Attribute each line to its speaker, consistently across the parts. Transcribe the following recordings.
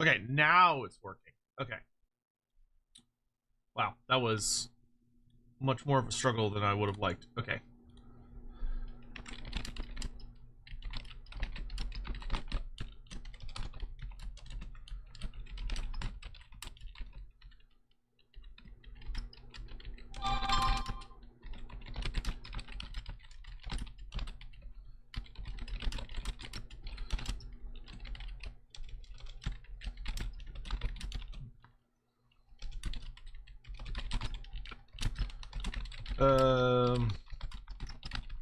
Speaker 1: Okay, now it's working. Okay. Wow, that was much more of a struggle than I would have liked. Okay.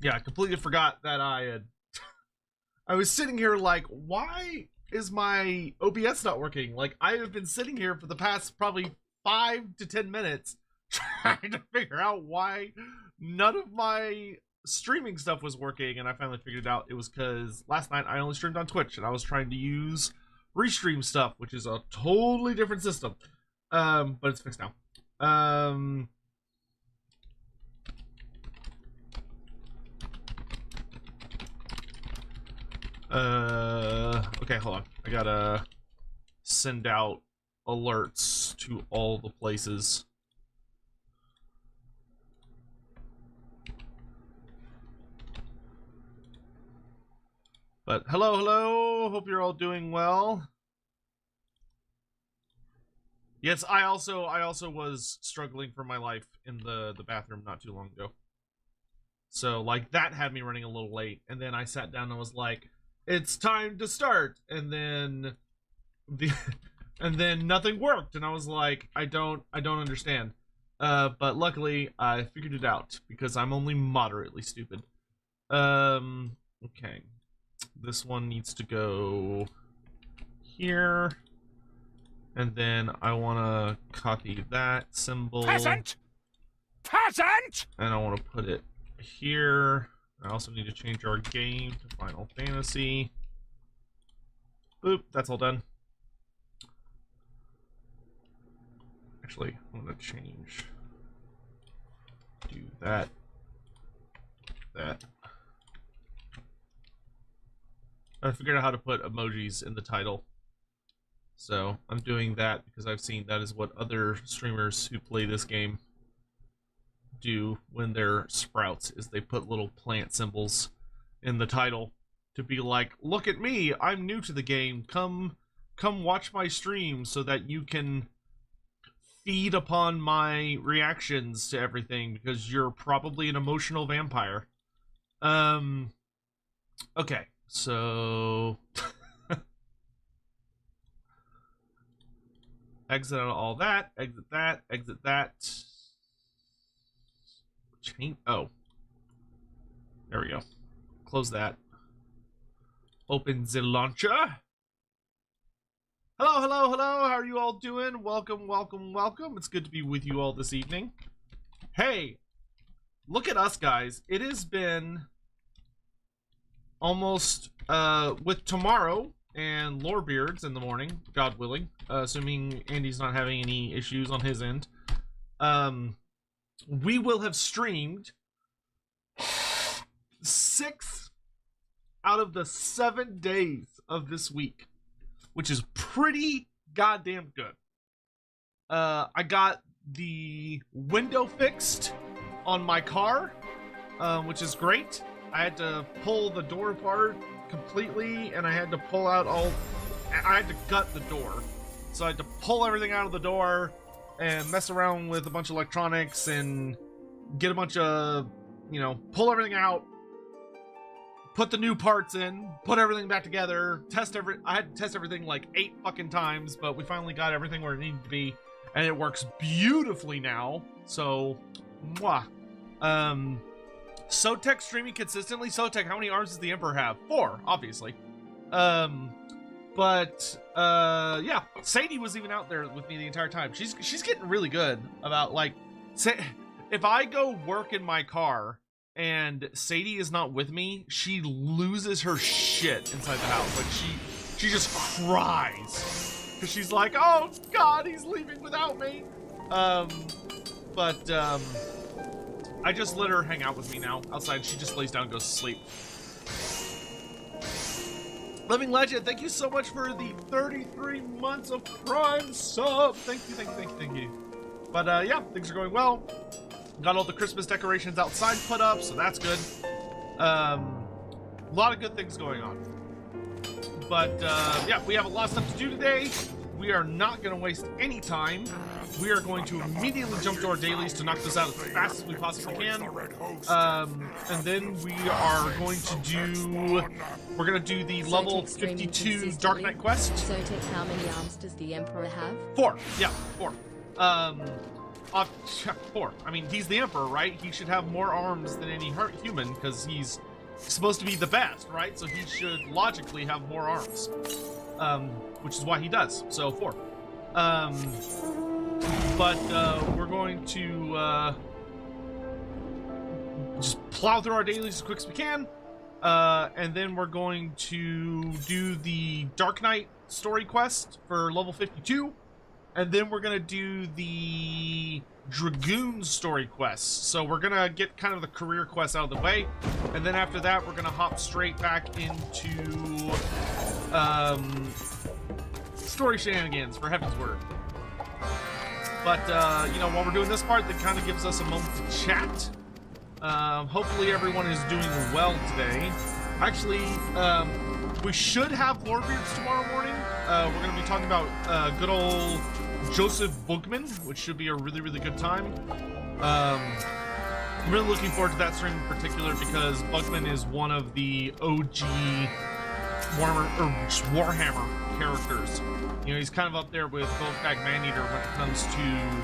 Speaker 1: Yeah, I completely forgot that I was sitting here like, why is my OBS not working? Like, I have been sitting here for the past probably 5 to 10 minutes trying to figure out why none of my streaming stuff was working, and I finally figured it out. It was because last night I only streamed on Twitch, and I was trying to use Restream stuff, which is a totally different system. But it's fixed now. Okay, hold on. I gotta send out alerts to all the places. But hello, hope you're all doing well. Yes, I also was struggling for my life in the bathroom not too long ago. So like that had me running a little late, and then I sat down and was like, it's time to start, and then nothing worked, and I was like, I don't understand. But luckily I figured it out because I'm only moderately stupid. Okay. This one needs to go here. And then I want to copy that symbol.
Speaker 2: Peasant! Peasant!
Speaker 1: And I want to put it here. I also need to change our game to Final Fantasy. Boop, that's all done. Actually, I'm going to change. Do that. That. I figured out how to put emojis in the title. So I'm doing that because I've seen that is what other streamers who play this game do when they're sprouts, is they put little plant symbols in the title to be like, look at me, I'm new to the game, come watch my stream so that you can feed upon my reactions to everything because you're probably an emotional vampire. Okay, so exit out all that, exit that, exit that. Change. Oh. There we go. Close that. Open the launcher. Hello. How are you all doing? Welcome. It's good to be with you all this evening. Hey, look at us, guys. It has been almost, with tomorrow and Lorebeards in the morning, God willing, assuming Andy's not having any issues on his end, we will have streamed 6 out of the 7 days of this week, which is pretty goddamn good. I got the window fixed on my car, which is great. I had to pull the door apart completely, and I had to pull out I had to gut the door. So I had to pull everything out of the door and mess around with a bunch of electronics and get a bunch of, pull everything out, put the new parts in, put everything back together, I had to test everything like 8 fucking times, but we finally got everything where it needed to be, and it works beautifully now. So, mwah. Sotek streaming consistently. Sotek, how many arms does the Emperor have? 4, obviously. Yeah, Sadie was even out there with me the entire time. She's getting really good about, like, if I go work in my car and Sadie is not with me, she loses her shit inside the house. Like, she just cries because she's like, oh God, he's leaving without me. I just let her hang out with me now outside. She just lays down and goes to sleep. Living Legend, thank you so much for the 33 months of Prime sub. Thank you, thank you, thank you, thank you. But yeah, things are going well. Got all the Christmas decorations outside put up, so that's good. A lot of good things going on. But yeah, we have a lot of stuff to do today. We are not going to waste any time. We are going to immediately jump to our dailies to knock this out as fast as we possibly can. And then we are going to do... We're going to do the level 52 Dark Knight quest.
Speaker 3: Sotek, how many arms does the Emperor have?
Speaker 1: 4. Yeah, 4. 4. I mean, he's the Emperor, right? He should have more arms than any human, because he's supposed to be the best, right? So he should logically have more arms. Which is why he does. So 4. But we're going to just plow through our dailies as quick as we can. And then we're going to do the Dark Knight story quest for level 52. And then we're going to do the Dragoon story quest. So we're going to get kind of the career quest out of the way. And then after that, we're going to hop straight back into story shenanigans for Heavensward. But, you know, while we're doing this part, that kind of gives us a moment to chat. Hopefully everyone is doing well today. Actually, we should have Loremaster tomorrow morning. We're going to be talking about good old Joseph Bookman, which should be a really, really good time. I'm really looking forward to that stream in particular because Bookman is one of the OG Warhammer characters. You know, he's kind of up there with Goldbag Maneater when it comes to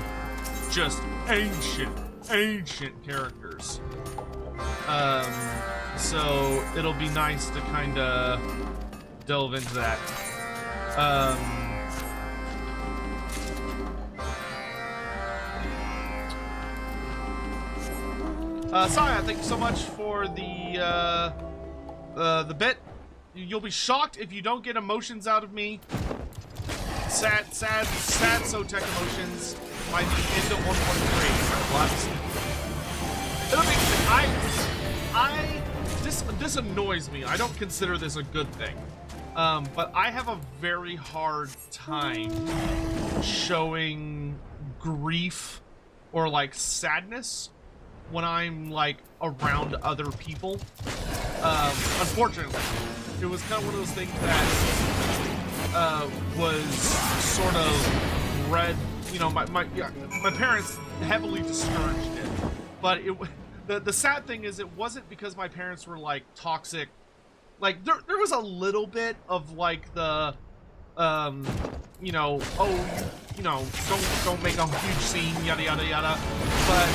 Speaker 1: just ancient characters. So it'll be nice to kind of delve into that. Saya, thank you so much for the bit. You'll be shocked if you don't get emotions out of me. Sad Sotek emotions by the end of 1.3. This annoys me. I don't consider this a good thing. But I have a very hard time showing grief or like sadness when I'm like around other people. Unfortunately, it was kind of one of those things that was sort of read. You know, my parents heavily discouraged it, but the sad thing is it wasn't because my parents were like toxic. Like there was a little bit of like the you know, oh, you know, don't make a huge scene, yada yada yada. But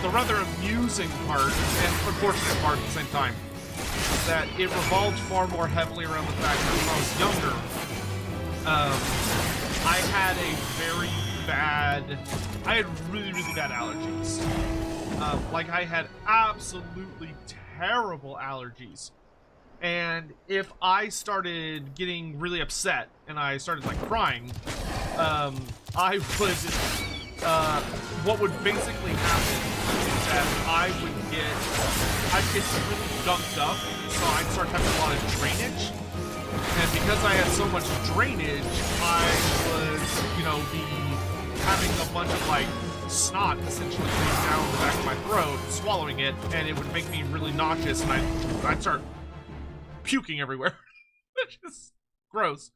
Speaker 1: the rather amusing part and unfortunate part at the same time is that it revolved far more heavily around the fact that when I was younger, I had really bad allergies. Like I had absolutely terrible allergies. And if I started getting really upset and I started like crying, I would, what would basically happen is that I'd get really gunked up, so I'd start having a lot of drainage. And because I had so much drainage, I would, you know, be having a bunch of like snot essentially coming down the back of my throat, swallowing it, and it would make me really nauseous, and I'd start puking everywhere. Which is gross.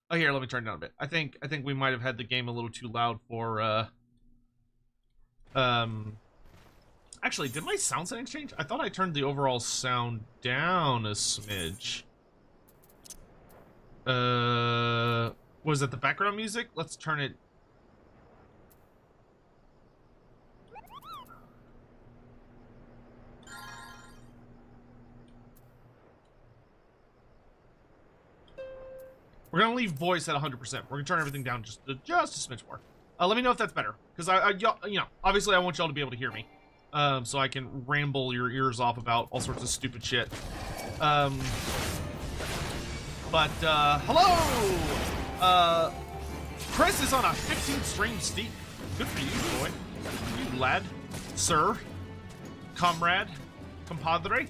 Speaker 1: Oh, here, let me turn it down a bit. I think we might have had the game a little too loud for actually, did my sound settings change? I thought I turned the overall sound down a smidge. Was it the background music? Let's turn it. We're gonna leave voice at 100%. We're gonna turn everything down just a smidge more. Let me know if that's better, because you know, obviously I want y'all to be able to hear me, so I can ramble your ears off about all sorts of stupid shit. But hello, Chris is on a 15 stream streak. Good for you, boy. Good for you, lad, sir, comrade, compadre.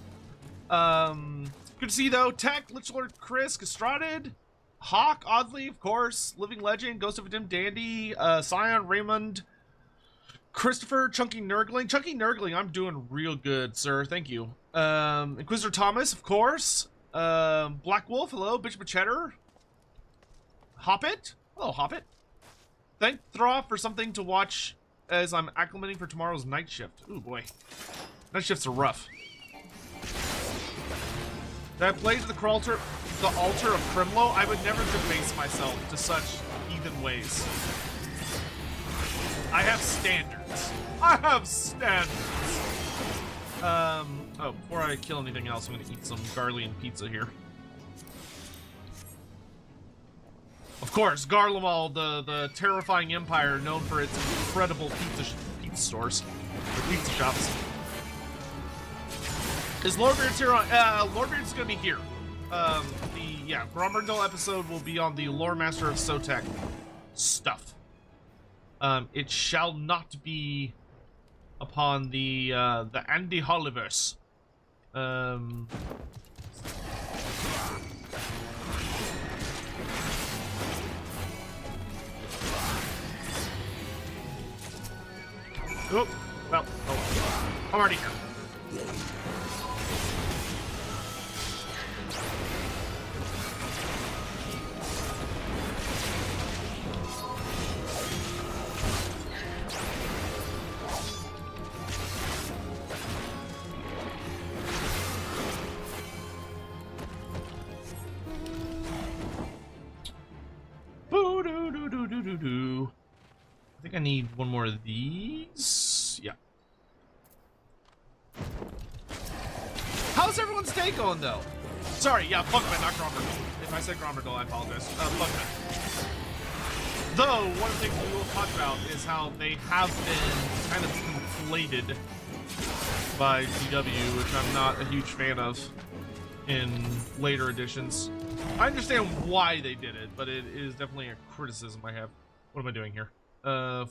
Speaker 1: Good to see you, though. Tech, Lich Lord Chris, Castraded, Hawk, Oddly, of course, Living Legend, Ghost of a Dim Dandy, Scion, Raymond, Christopher, Chunky Nurgling. Chunky Nurgling, I'm doing real good, sir. Thank you. Inquisitor Thomas, of course. Black Wolf, hello. Bishop Cheddar. Hoppit. Hello, Hoppit. Thank Thra for something to watch as I'm acclimating for tomorrow's night shift. Ooh, boy. Night shifts are rough. That plays the altar of Primlo. I would never debase myself to such heathen ways. I have standards. I have standards. Oh, before I kill anything else, I'm gonna eat some Garlean pizza here. Of course, Garlemald, the terrifying empire known for its incredible pizza stores, or pizza shops. Is Lordbeard's here on? Lordbeard's gonna be here. Gromberdale episode will be on the Loremaster of Sotek stuff. It shall not be upon the Andy Holliverse. Oh, well, I'm already here. I think I need one more of these. Yeah. How's everyone's day going, though? Sorry, yeah, Bugman, not Gromberdale. If I said Gromberdale, I apologize. Bugman. Though, one of the things we will talk about is how they have been kind of conflated by GW, which I'm not a huge fan of in later editions. I understand why they did it, but it is definitely a criticism I have. What am I doing here? Oh,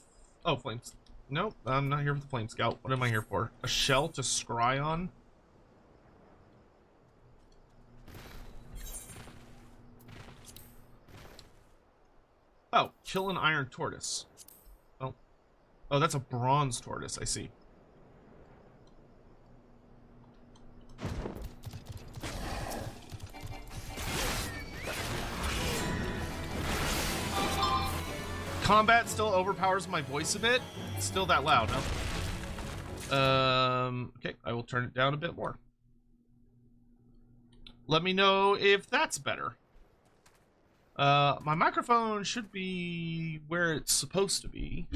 Speaker 1: flames. Nope, I'm not here for the flame scout. What am I here for? A shell to scry on? Oh, kill an iron tortoise. Oh, that's a bronze tortoise. I see. Combat still overpowers my voice a bit. It's still that loud, huh? Okay, I will turn it down a bit more. Let me know if that's better. My microphone should be where it's supposed to be.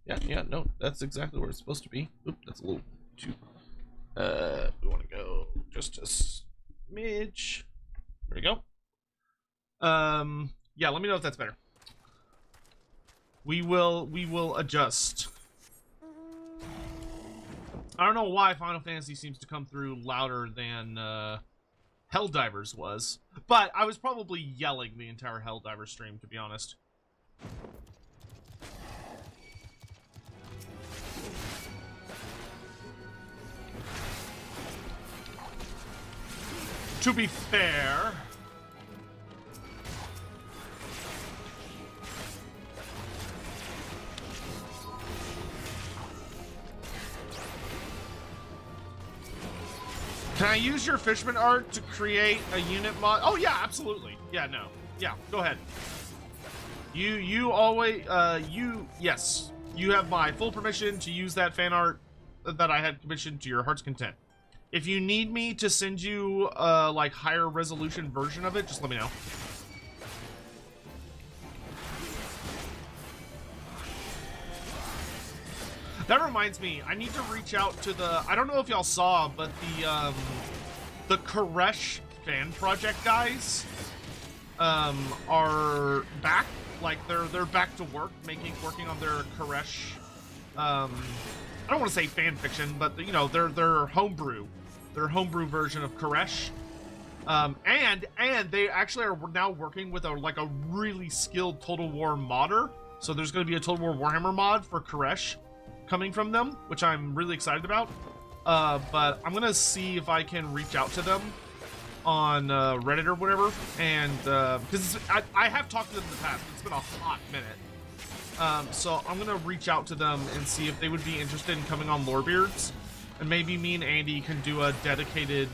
Speaker 1: Yeah, no, that's exactly where it's supposed to be. Oop, that's a little too... we want to go just a smidge. There we go. Yeah, let me know if that's better. We will adjust. I don't know why Final Fantasy seems to come through louder than Helldivers was, but I was probably yelling the entire Helldiver stream, to be honest. To be fair, can I use your Fishman art to create a unit mod? Oh yeah, absolutely. Yeah, no. Yeah, go ahead. You always, yes. You have my full permission to use that fan art that I had commissioned to your heart's content. If you need me to send you like higher resolution version of it, just let me know. That reminds me, I need to reach out to the, I don't know if y'all saw, but the Koresh fan project guys are back. Like they're back to work, working on their Koresh. I don't want to say fan fiction, but you know, their homebrew version of Koresh. And they actually are now working with a really skilled Total War modder. So there's going to be a Total War Warhammer mod for Koresh coming from them, which I'm really excited about. But I'm gonna see if I can reach out to them on Reddit or whatever, and because I have talked to them in the past, but it's been a hot minute. So I'm gonna reach out to them and see if they would be interested in coming on Lorebeards, and maybe me and Andy can do a dedicated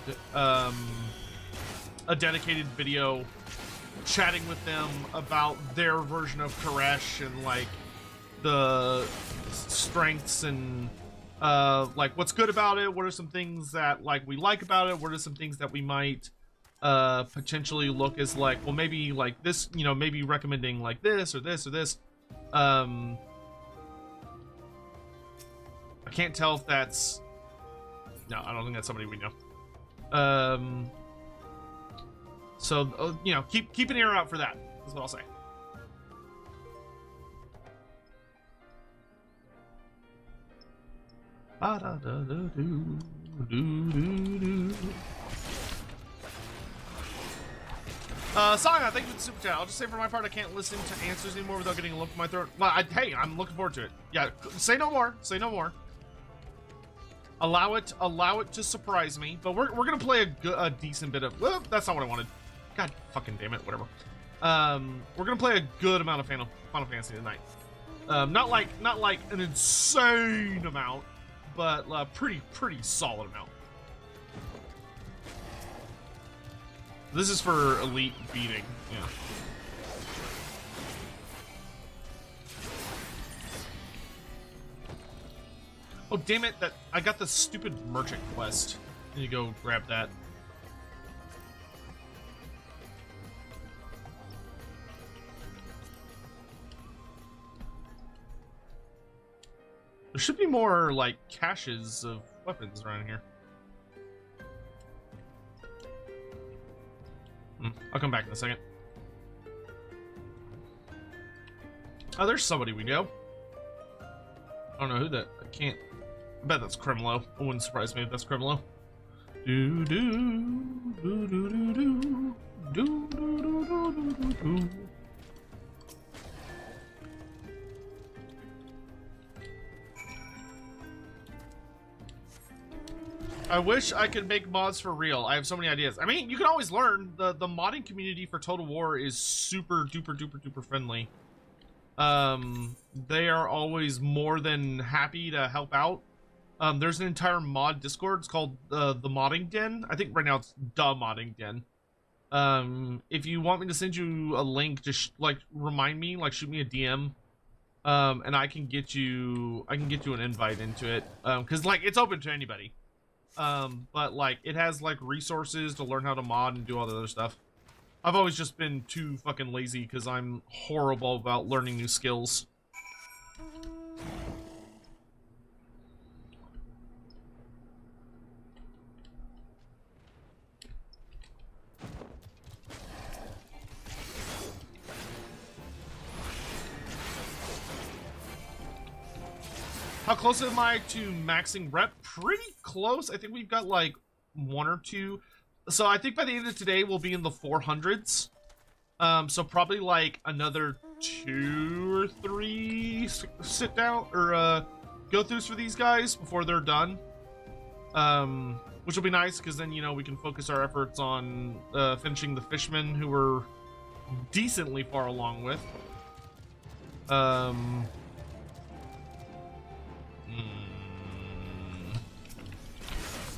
Speaker 1: video chatting with them about their version of Koresh and like the strengths and like what's good about it, what are some things that like we like about it, what are some things that we might potentially look as like, well, maybe like this, you know, maybe recommending like this or this or this. I can't tell if that's, no, I don't think that's somebody we know. So you know, keep an ear out for that, is what I'll say. Saga, thank you for the super chat. I'll just say for my part, I can't listen to answers anymore without getting a lump in my throat. Well, hey, I'm looking forward to it. Yeah, say no more. Say no more. Allow it to surprise me. But we're gonna play a decent bit of. Well, that's not what I wanted. God fucking damn it. Whatever. We're gonna play a good amount of Final Fantasy tonight. Not like an insane amount, but a pretty solid amount. This is for elite beating, yeah. Oh damn it! That I got the stupid merchant quest. I need to go grab that. There should be more like caches of weapons around here. I'll come back in a second. Oh, there's somebody we know. I don't know who that. I can't. I bet that's Kremlo. It wouldn't surprise me if that's Kremlo. Do do do do do do do do do do do. I wish I could make mods for real. I have so many ideas. I mean, you can always learn. The modding community for Total War is super duper friendly. They are always more than happy to help out. There's an entire mod Discord. It's called the Modding Den. I think right now it's the Modding Den. If you want me to send you a link, just like remind me, like shoot me a DM. And I can get you an invite into it. Cause like it's open to anybody. But like it has like resources to learn how to mod and do all the other stuff. I've always just been too fucking lazy because I'm horrible about learning new skills. How close am I to maxing rep? Pretty close. I think we've got like 1 or 2. So I think by the end of today we'll be in the 400s. So probably like another 2 or 3 sit down or go throughs for these guys before they're done. Which will be nice because then, you know, we can focus our efforts on finishing the fishmen who we're decently far along with.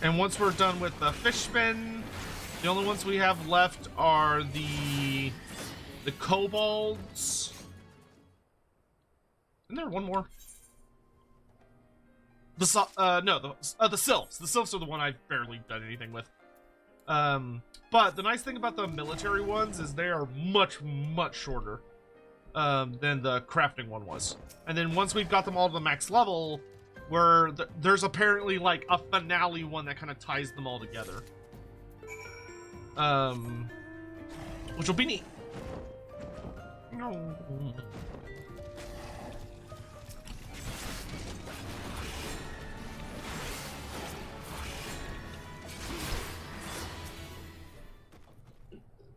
Speaker 1: And once we're done with the fishmen, the only ones we have left are the kobolds. Isn't there one more? The sylphs. The sylphs are the one I've barely done anything with. But the nice thing about the military ones is they are much shorter than the crafting one was. And then once we've got them all to the max level, where there's apparently like a finale one that kind of ties them all together, which will be neat. No.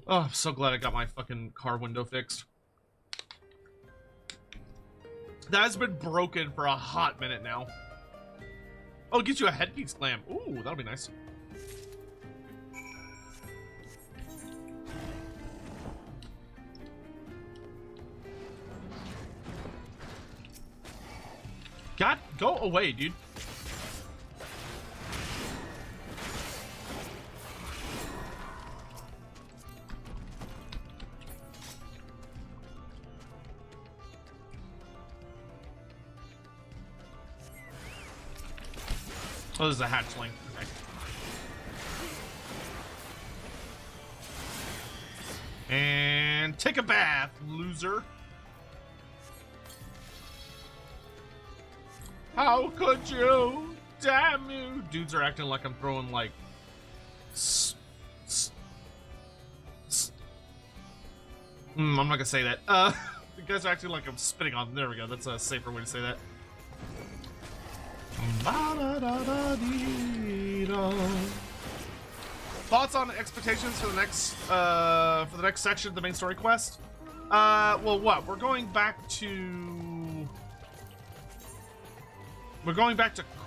Speaker 1: Oh, I'm so glad I got my fucking car window fixed. That has been broken for a hot minute now. Oh, it gives you a headpiece glam. Ooh, that'll be nice. God, go away, dude. Oh, there's a hatchling. Okay. And take a bath, loser. How could you? Damn you! Dudes are acting like I'm throwing like I'm not gonna say that. The guys are acting like I'm spitting on them. There we go. That's a safer way to say that. Thoughts on expectations for the next section of the main story quest? Well, what? We're going back to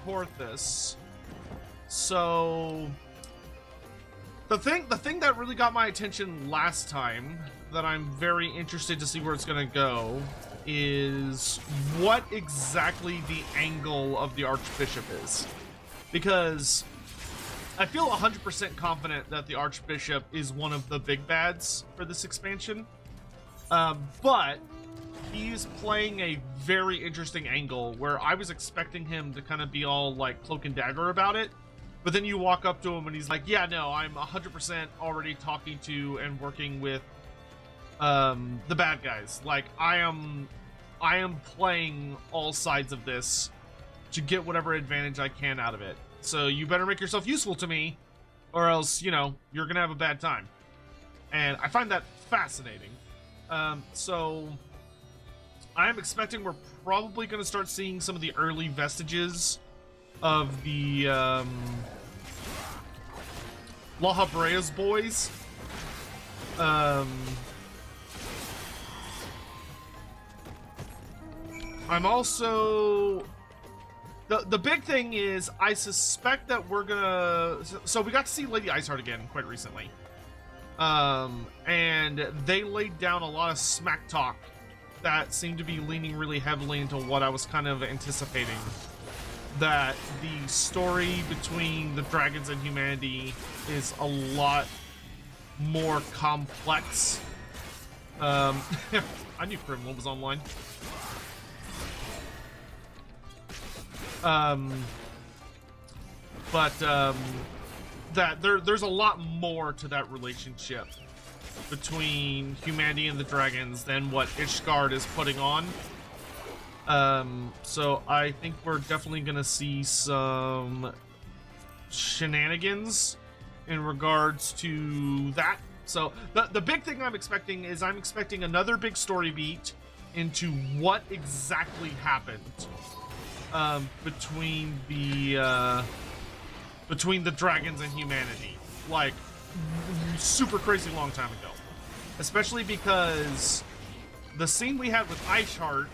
Speaker 1: Corthus. So the thing that really got my attention last time, that I'm very interested to see where it's gonna go, is what exactly the angle of the Archbishop is. Because I feel 100% confident that the Archbishop is one of the big bads for this expansion. But he's playing a very interesting angle where I was expecting him to kind of be all like cloak and dagger about it. But then you walk up to him and he's like, yeah, no, I'm 100% already talking to and working with the bad guys. Like, I am playing all sides of this to get whatever advantage I can out of it. So you better make yourself useful to me, or else, you know, you're gonna have a bad time. And I find that fascinating. So I am expecting we're probably gonna start seeing some of the early vestiges of the La Habrea's boys. I'm also... The big thing is, I suspect that we're gonna... So we got to see Lady Iceheart again quite recently. And they laid down a lot of smack talk that seemed to be leaning really heavily into what I was kind of anticipating. That the story between the dragons and humanity is a lot more complex. I knew Criminal was online. That there's a lot more to that relationship between humanity and the dragons than what Ishgard is putting on. So I think we're definitely gonna see some shenanigans in regards to that. So the big thing I'm expecting is another big story beat into what exactly happened between the dragons and humanity, like super crazy long time ago. Especially because the scene we had with Iceheart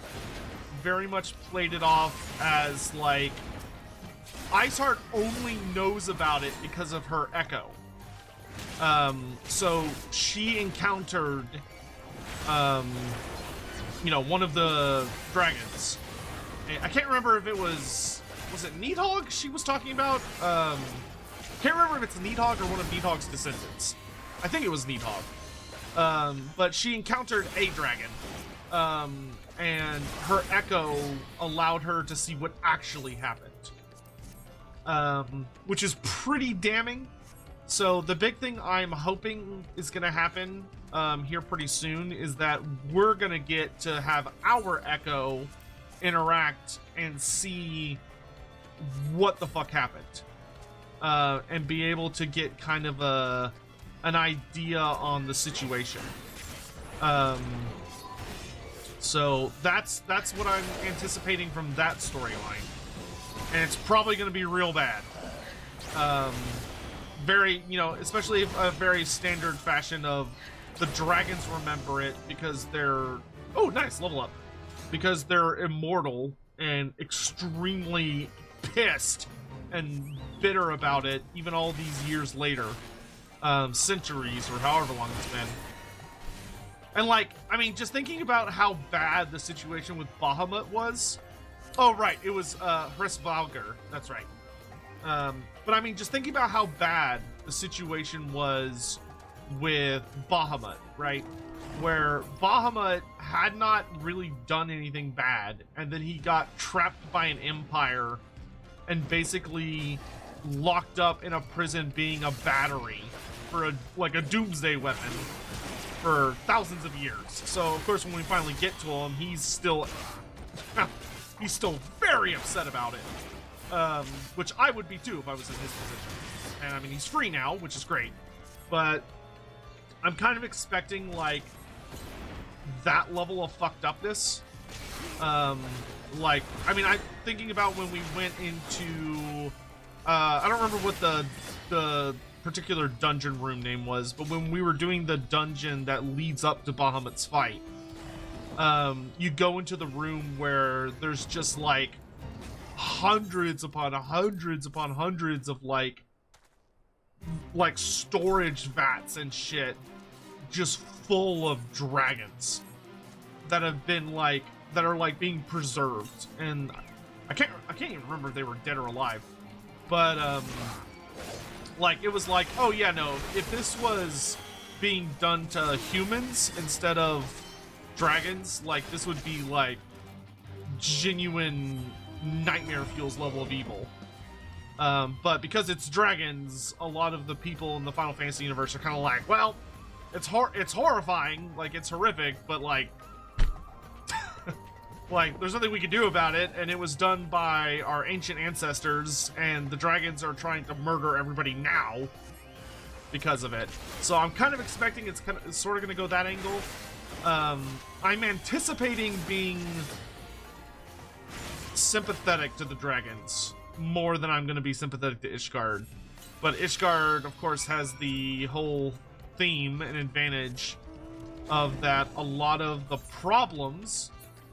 Speaker 1: very much played it off as like Iceheart only knows about it because of her echo. So she encountered you know, one of the dragons. I can't remember if it was it Needhogg she was talking about? Can't remember if it's Needhogg or one of Needhogg's descendants. I think it was Needhogg. But she encountered a dragon. And her echo allowed her to see what actually happened. Which is pretty damning. So the big thing I'm hoping is going to happen here pretty soon is that we're going to get to have our echo interact and see what the fuck happened. And be able to get kind of an idea on the situation. So that's what I'm anticipating from that storyline. And it's probably going to be real bad. Very, you know, especially a very standard fashion of the dragons remember it because they're... Oh, nice, level up. Because they're immortal and extremely pissed and bitter about it even all these years later. Centuries or however long it's been. And like, I mean, just thinking about how bad the situation with Bahamut was, Oh, right. It was Hresvalgar. That's right. But I mean, just thinking about how bad the situation was with Bahamut, right? Where Bahamut had not really done anything bad, and then he got trapped by an empire and basically locked up in a prison being a battery for a doomsday weapon for thousands of years. So of course when we finally get to him, he's still very upset about it. Which I would be too if I was in his position. And I mean, he's free now, which is great. But I'm kind of expecting like that level of fucked upness. Like, I mean, I'm thinking about when we went into, I don't remember what the particular dungeon room name was, but when we were doing the dungeon that leads up to Bahamut's fight, you go into the room where there's just like hundreds upon hundreds upon hundreds of like storage vats and shit just full of dragons that have been like that are like being preserved, and I can't even remember if they were dead or alive, but like it was like, oh yeah, no, if this was being done to humans instead of dragons, like this would be like genuine nightmare fuels level of evil. But because it's dragons, a lot of the people in the Final Fantasy universe are kind of like, well, it's horrifying, like it's horrific, but like like there's nothing we can do about it, and it was done by our ancient ancestors, and the dragons are trying to murder everybody now because of it. So I'm kind of expecting it's sort of going to go that angle. I'm anticipating being sympathetic to the dragons more than I'm going to be sympathetic to Ishgard. But Ishgard, of course, has the whole theme and advantage of that a lot of the problems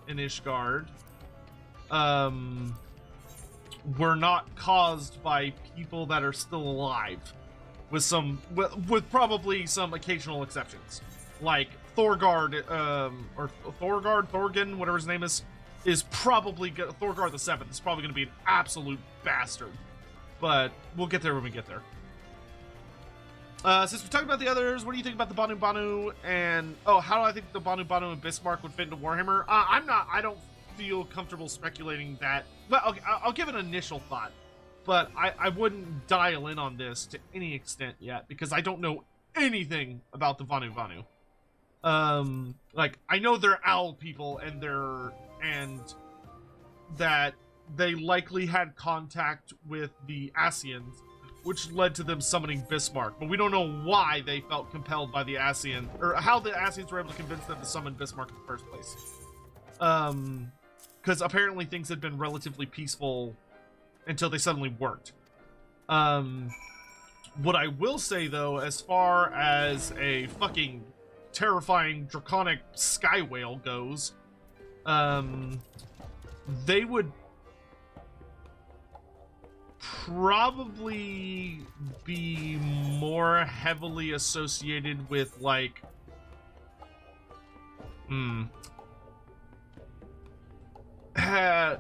Speaker 1: in Ishgard were not caused by people that are still alive, with probably some occasional exceptions, like Thorgard, or Thorgan, whatever his name is probably Thorgard the Seventh is probably going to be an absolute bastard, but we'll get there when we get there. Since we talked about the others, what do you think about the Banu Banu? And how do I think the Banu Banu and Bismarck would fit into Warhammer? I don't feel comfortable speculating that. But okay, I'll give an initial thought, but I wouldn't dial in on this to any extent yet because I don't know anything about the Banu Banu. Like I know they're owl people, and that they likely had contact with the Ascians, which led to them summoning Bismarck, but we don't know why they felt compelled by the Ascian, or how the Ascians were able to convince them to summon Bismarck in the first place. Because apparently things had been relatively peaceful until they suddenly weren't. What I will say, though, as far as a fucking terrifying draconic sky whale goes, they would probably be more heavily associated with like I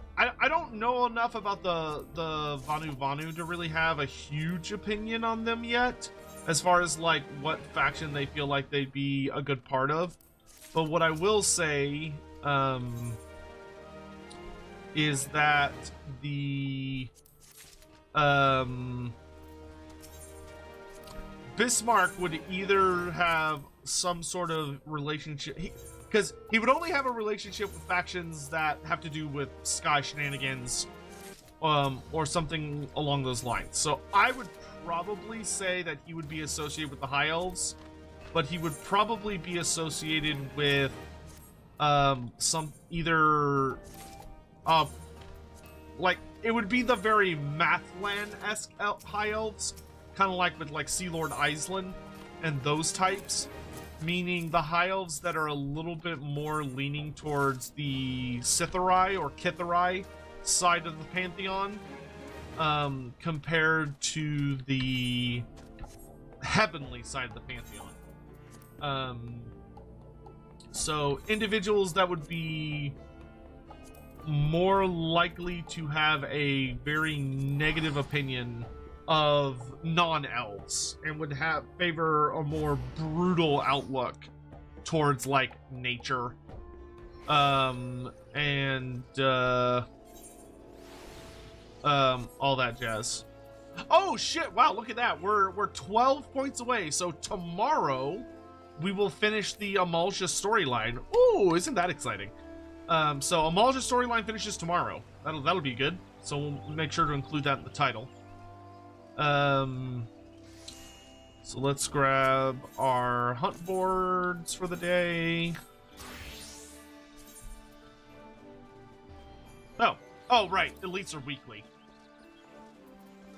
Speaker 1: don't know enough about the Vanu Vanu to really have a huge opinion on them yet, as far as like what faction they feel like they'd be a good part of. But what I will say is that the Bismarck would either have some sort of relationship, because he would only have a relationship with factions that have to do with sky shenanigans, or something along those lines. So I would probably say that he would be associated with the High Elves, but he would probably be associated with some either like it would be the very Mathland-esque High Elves, kind of like with like Sea Lord Island and those types, meaning the High Elves that are a little bit more leaning towards the Sithari or Kithari side of the Pantheon, compared to the heavenly side of the Pantheon. So individuals that would be more likely to have a very negative opinion of non-elves and would favor a more brutal outlook towards like nature, and all that jazz. Oh shit! Wow, look at that. We're 12 points away. So tomorrow we will finish the Amalja storyline. Ooh, isn't that exciting? So Amalja storyline finishes tomorrow. That'll be good. So we'll make sure to include that in the title. So let's grab our hunt boards for the day. Oh, right. Elites are weekly.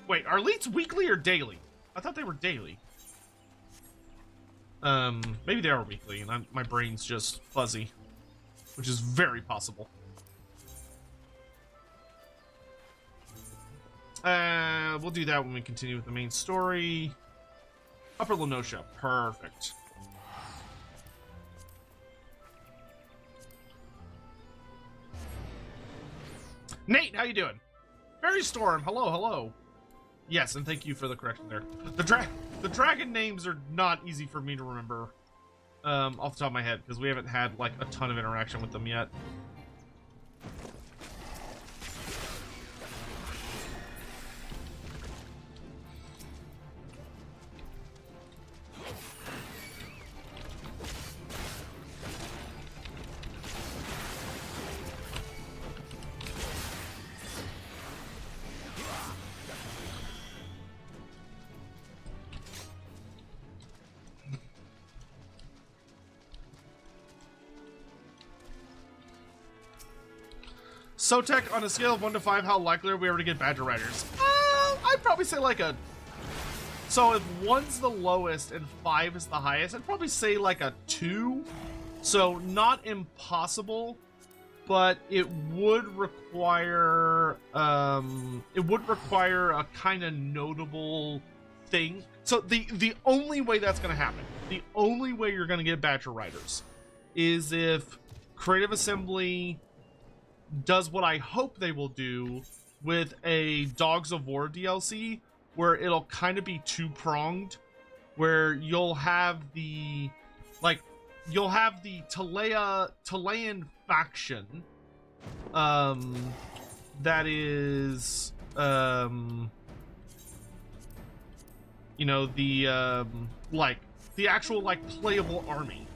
Speaker 1: Wait, are elites weekly or daily? I thought they were daily. Maybe they are weekly, and my brain's just fuzzy, which is very possible. We'll do that when we continue with the main story. Upper Lenosha, perfect. Nate, how you doing? Fairy Storm, hello. Yes, and thank you for the correction there. The dragon names are not easy for me to remember off the top of my head, because we haven't had like a ton of interaction with them yet. Sotek, on a scale of 1 to 5, how likely are we ever to get Badger Riders? I'd probably say like a... So if 1's the lowest and 5 is the highest, I'd probably say like a 2. So not impossible, but it would require a kind of notable thing. So the only way that's going to happen, the only way you're going to get Badger Riders, is if Creative Assembly does what I hope they will do with a Dogs of War DLC, where it'll kind of be two-pronged, where you'll have the Talayan faction, that is, you know, the actual, like, playable army.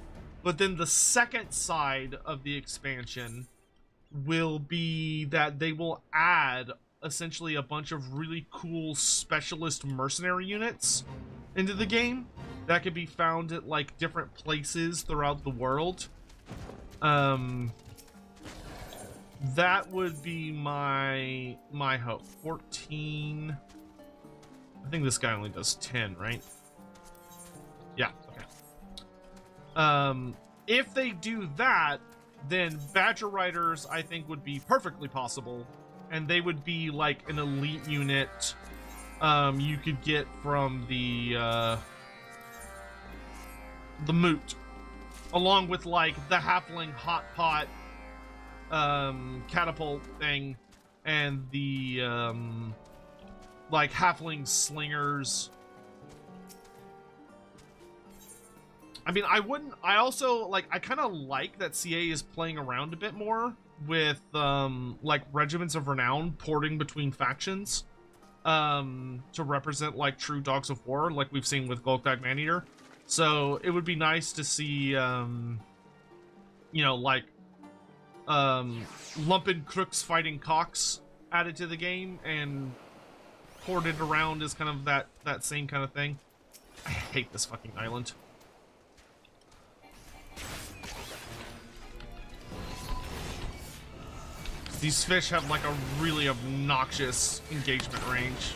Speaker 1: But then the second side of the expansion will be that they will add essentially a bunch of really cool specialist mercenary units into the game that can be found at like different places throughout the world. That would be my hope. 14. I think this guy only does 10, right? Yeah, okay. If they do that, then Badger Riders, I think, would be perfectly possible, and they would be like an elite unit you could get from the Moot, along with like the Halfling Hot Pot catapult thing, and the like Halfling Slingers. I mean, I also, like, I kind of like that CA is playing around a bit more with, like, Regiments of Renown porting between factions, to represent, like, true Dogs of War, like we've seen with Golgdag Maneater. So, it would be nice to see, you know, like, Lumpen Crooks fighting Cocks added to the game and ported around as kind of that same kind of thing. I hate this fucking island. These fish have like a really obnoxious engagement range.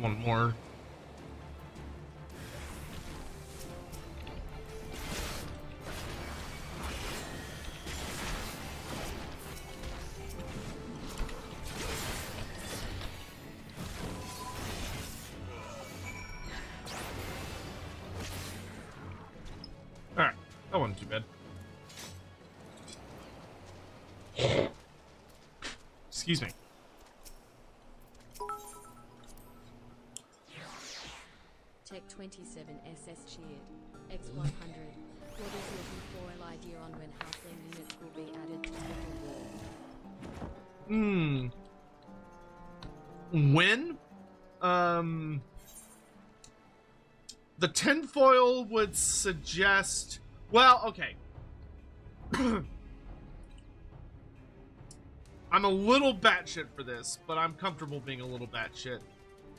Speaker 1: one more. Alright, that wasn't too bad. Excuse me.
Speaker 3: Tech 27 SS cheered. X100. What is your foil idea on when halfling units will be added to Total War?
Speaker 1: When? The tinfoil would suggest... Well, okay. I'm a little batshit for this, but I'm comfortable being a little batshit.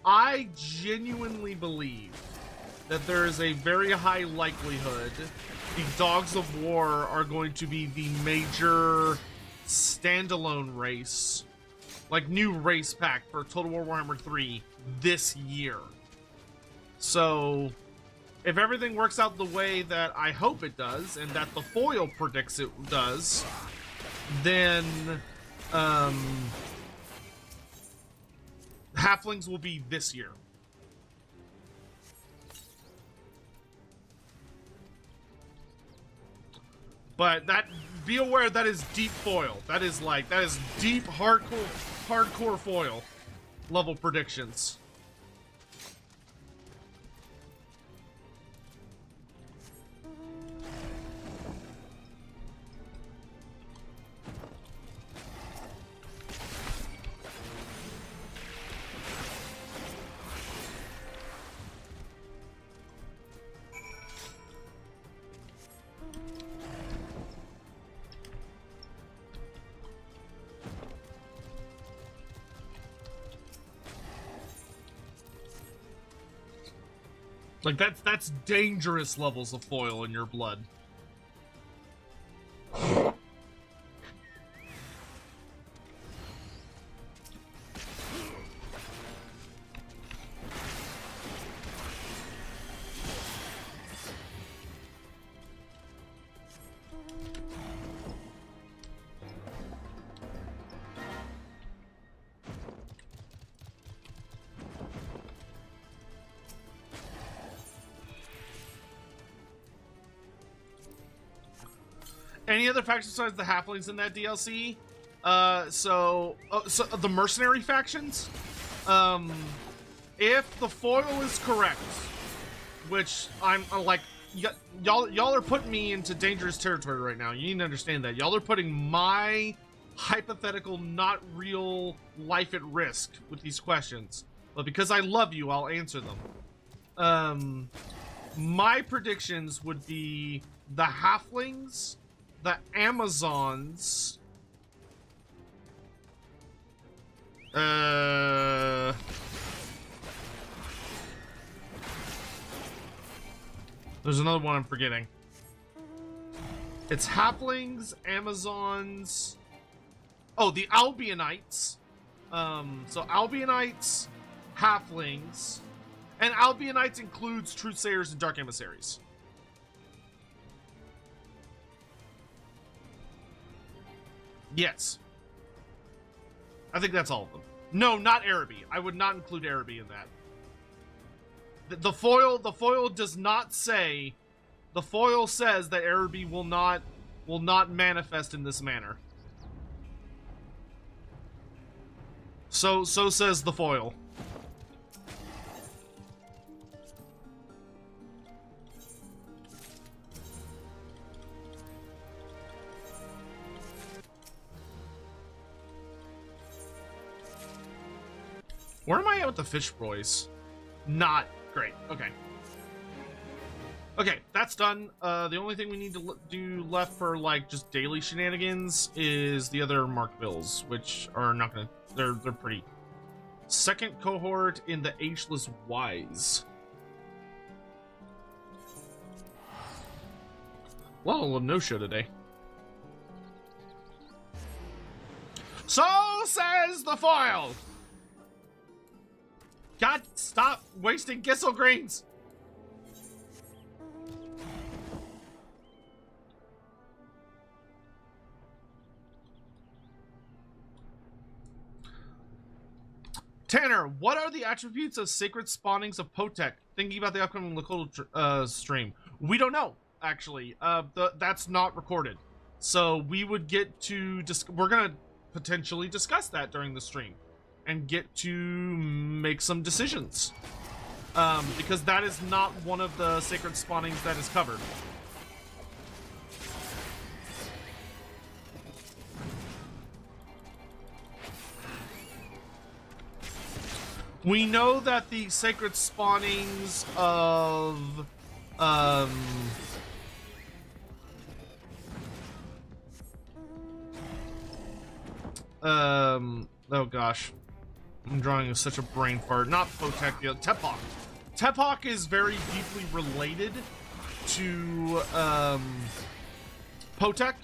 Speaker 1: I genuinely believe that there is a very high likelihood the Dogs of War are going to be the major standalone race, like new race pack for Total War Warhammer 3 this year. So, if everything works out the way that I hope it does, and that the foil predicts it does, then halflings will be this year. But that, be aware that is deep foil. That is deep hardcore foil level predictions. Like, that's dangerous levels of foil in your blood. Any other factions besides the halflings in that DLC? So the mercenary factions. If the foil is correct, which I'm like, y'all are putting me into dangerous territory right now. You need to understand that y'all are putting my hypothetical, not real life at risk with these questions. But because I love you, I'll answer them. My predictions would be the halflings, the Amazons, there's another one I'm forgetting. It's halflings, Amazons, oh, the Albionites. So Albionites, halflings, and Albionites includes Truthsayers and Dark Emissaries. Yes. I think that's all of them. No, not Araby. I would not include Araby in that. The foil does not say, the foil says that Araby will not manifest in this manner. So says the foil. Where am I at with the fish boys? Not great. Okay. Okay, that's done. The only thing we need to do left for, like, just daily shenanigans is the other Mark Bills, which are not gonna... They're pretty... Second cohort in the Ageless Wise. A lot of no-show today. So says the foil! God, stop wasting Gissel Greens! Tanner, what are the attributes of sacred spawnings of Sotek? Thinking about the upcoming Lakota stream. We don't know, actually. That's not recorded. So we would get to... we're going to potentially discuss that during the stream. And get to make some decisions. Because that is not one of the sacred spawnings that is covered. We know that the sacred spawnings of oh gosh, I'm drawing such a brain fart. Not Sotek, Tepok. Tepok is very deeply related to Sotek,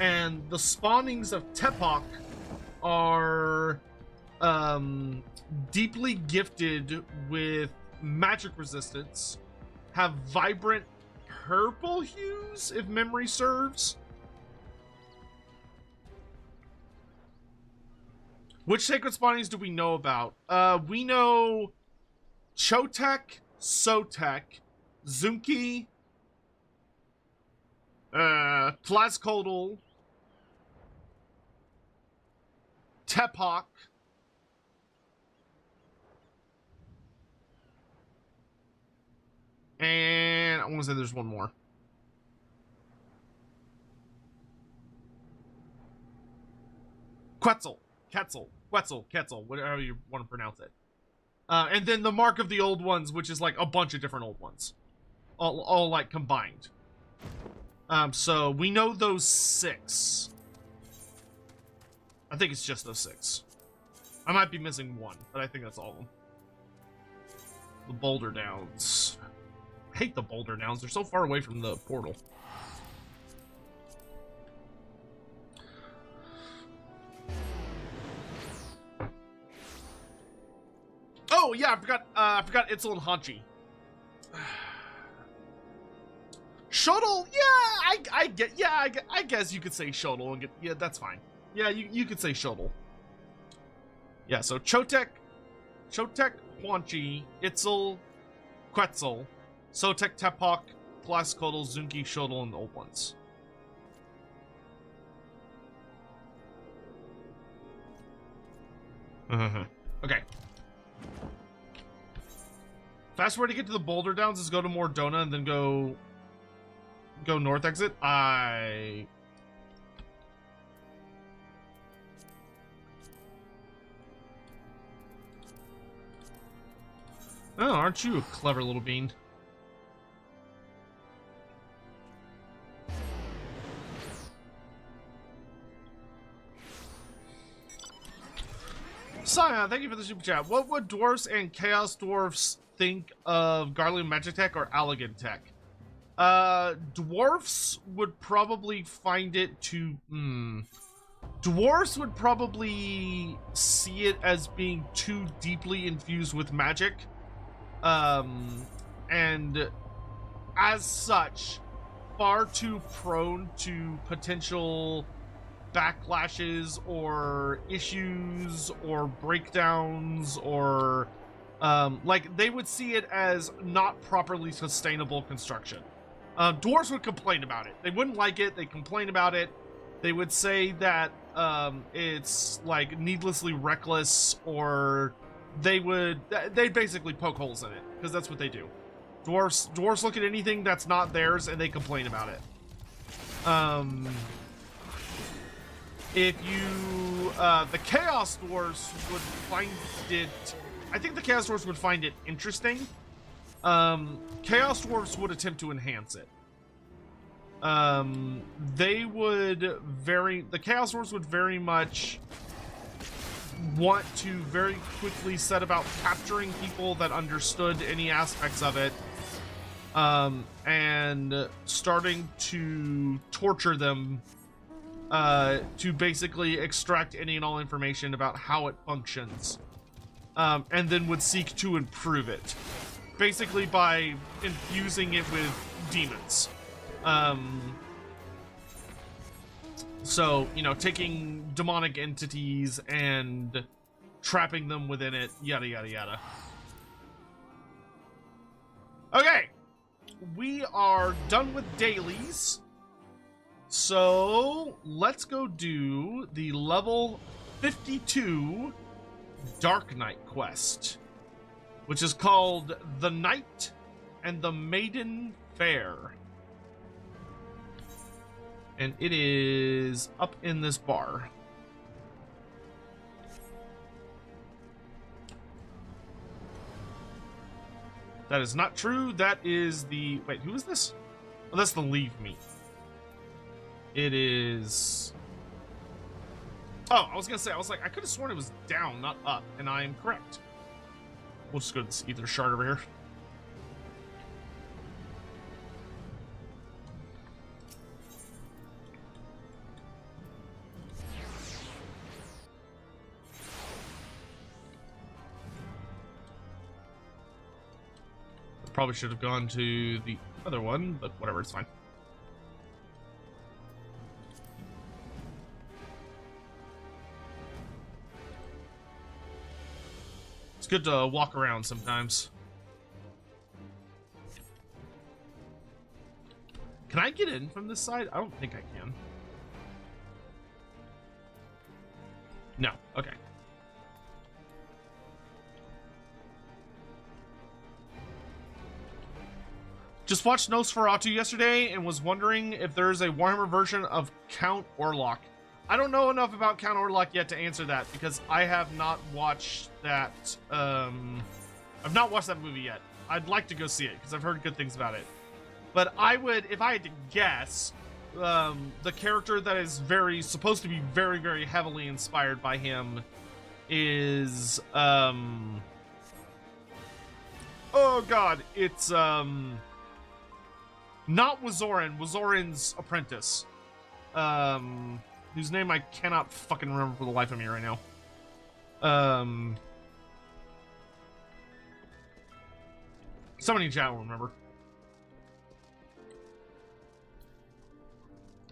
Speaker 1: and the spawnings of Tepok are deeply gifted with magic resistance, have vibrant purple hues, if memory serves. Which sacred spawnings do we know about? We know Sotek, Zunki, Tlazcoatl, Tepok, and I want to say there's one more. Quetzal, whatever you want to pronounce it. And then the Mark of the Old Ones, which is like a bunch of different old ones. All like combined. So we know those 6. I think it's just those 6. I might be missing one, but I think that's all of them. The Boulder Downs. I hate the Boulder Downs. They're so far away from the portal. Oh yeah, I forgot Itzel and Hanchi. Shuttle, yeah, I guess you could say Shuttle and get, yeah, that's fine. Yeah, you could say Shuttle. Yeah, so Sotek, Hanchi, Itzel, Quetzal, Sotek, Tepok, Tlazcoatl, Zunki, Shuttle, and the old ones. Okay. Fast way to get to the Boulder Downs is go to Mordona and then go north exit. Oh, aren't you a clever little bean? Sion, thank you for the super chat. What would dwarves and chaos dwarfs think of Garlium Magitech or Allegan Tech? Dwarfs would probably find it to... Dwarfs would probably see it as being too deeply infused with magic. And as such, far too prone to potential backlashes or issues or breakdowns or like they would see it as not properly sustainable construction. Dwarves would complain about it. They wouldn't like it. They complain about it. They would say that it's like needlessly reckless, or they'd basically poke holes in it because that's what they do. Dwarves look at anything that's not theirs and they complain about it. If you the Chaos Dwarves would find it, I think the Chaos Dwarves would find it interesting. Chaos Dwarves would attempt to enhance it. The Chaos Dwarves would very much want to very quickly set about capturing people that understood any aspects of it, and starting to torture them to basically extract any and all information about how it functions. and then would seek to improve it, basically by infusing it with demons. So, you know, taking demonic entities and trapping them within it, yada, yada, yada. Okay, we are done with dailies. So, let's go do the level 52 Dark Knight quest, which is called The Knight and the Maiden Fair. And it is up in this bar. That is not true. That is the... Wait, who is this? Oh, that's the Leave Me. It is... Oh, I was gonna say, I could have sworn it was down, not up, and I am correct. We'll just go to this ether shard over here. Probably should have gone to the other one, but whatever, it's fine. It's good to walk around sometimes. Can I get in from this side? I don't think I can. No, okay. Just watched Nosferatu yesterday and was wondering if there's a Warhammer version of Count Orlok. I don't know enough about Count Orlok yet to answer that because I have not watched that. I've not watched that movie yet. I'd like to go see it because I've heard good things about it. But I would, if I had to guess, the character that is supposed to be very, very heavily inspired by him is oh god, it's not Wazoran, Wazoran's apprentice. Whose name I cannot fucking remember for the life of me right now. Somebody in chat will remember.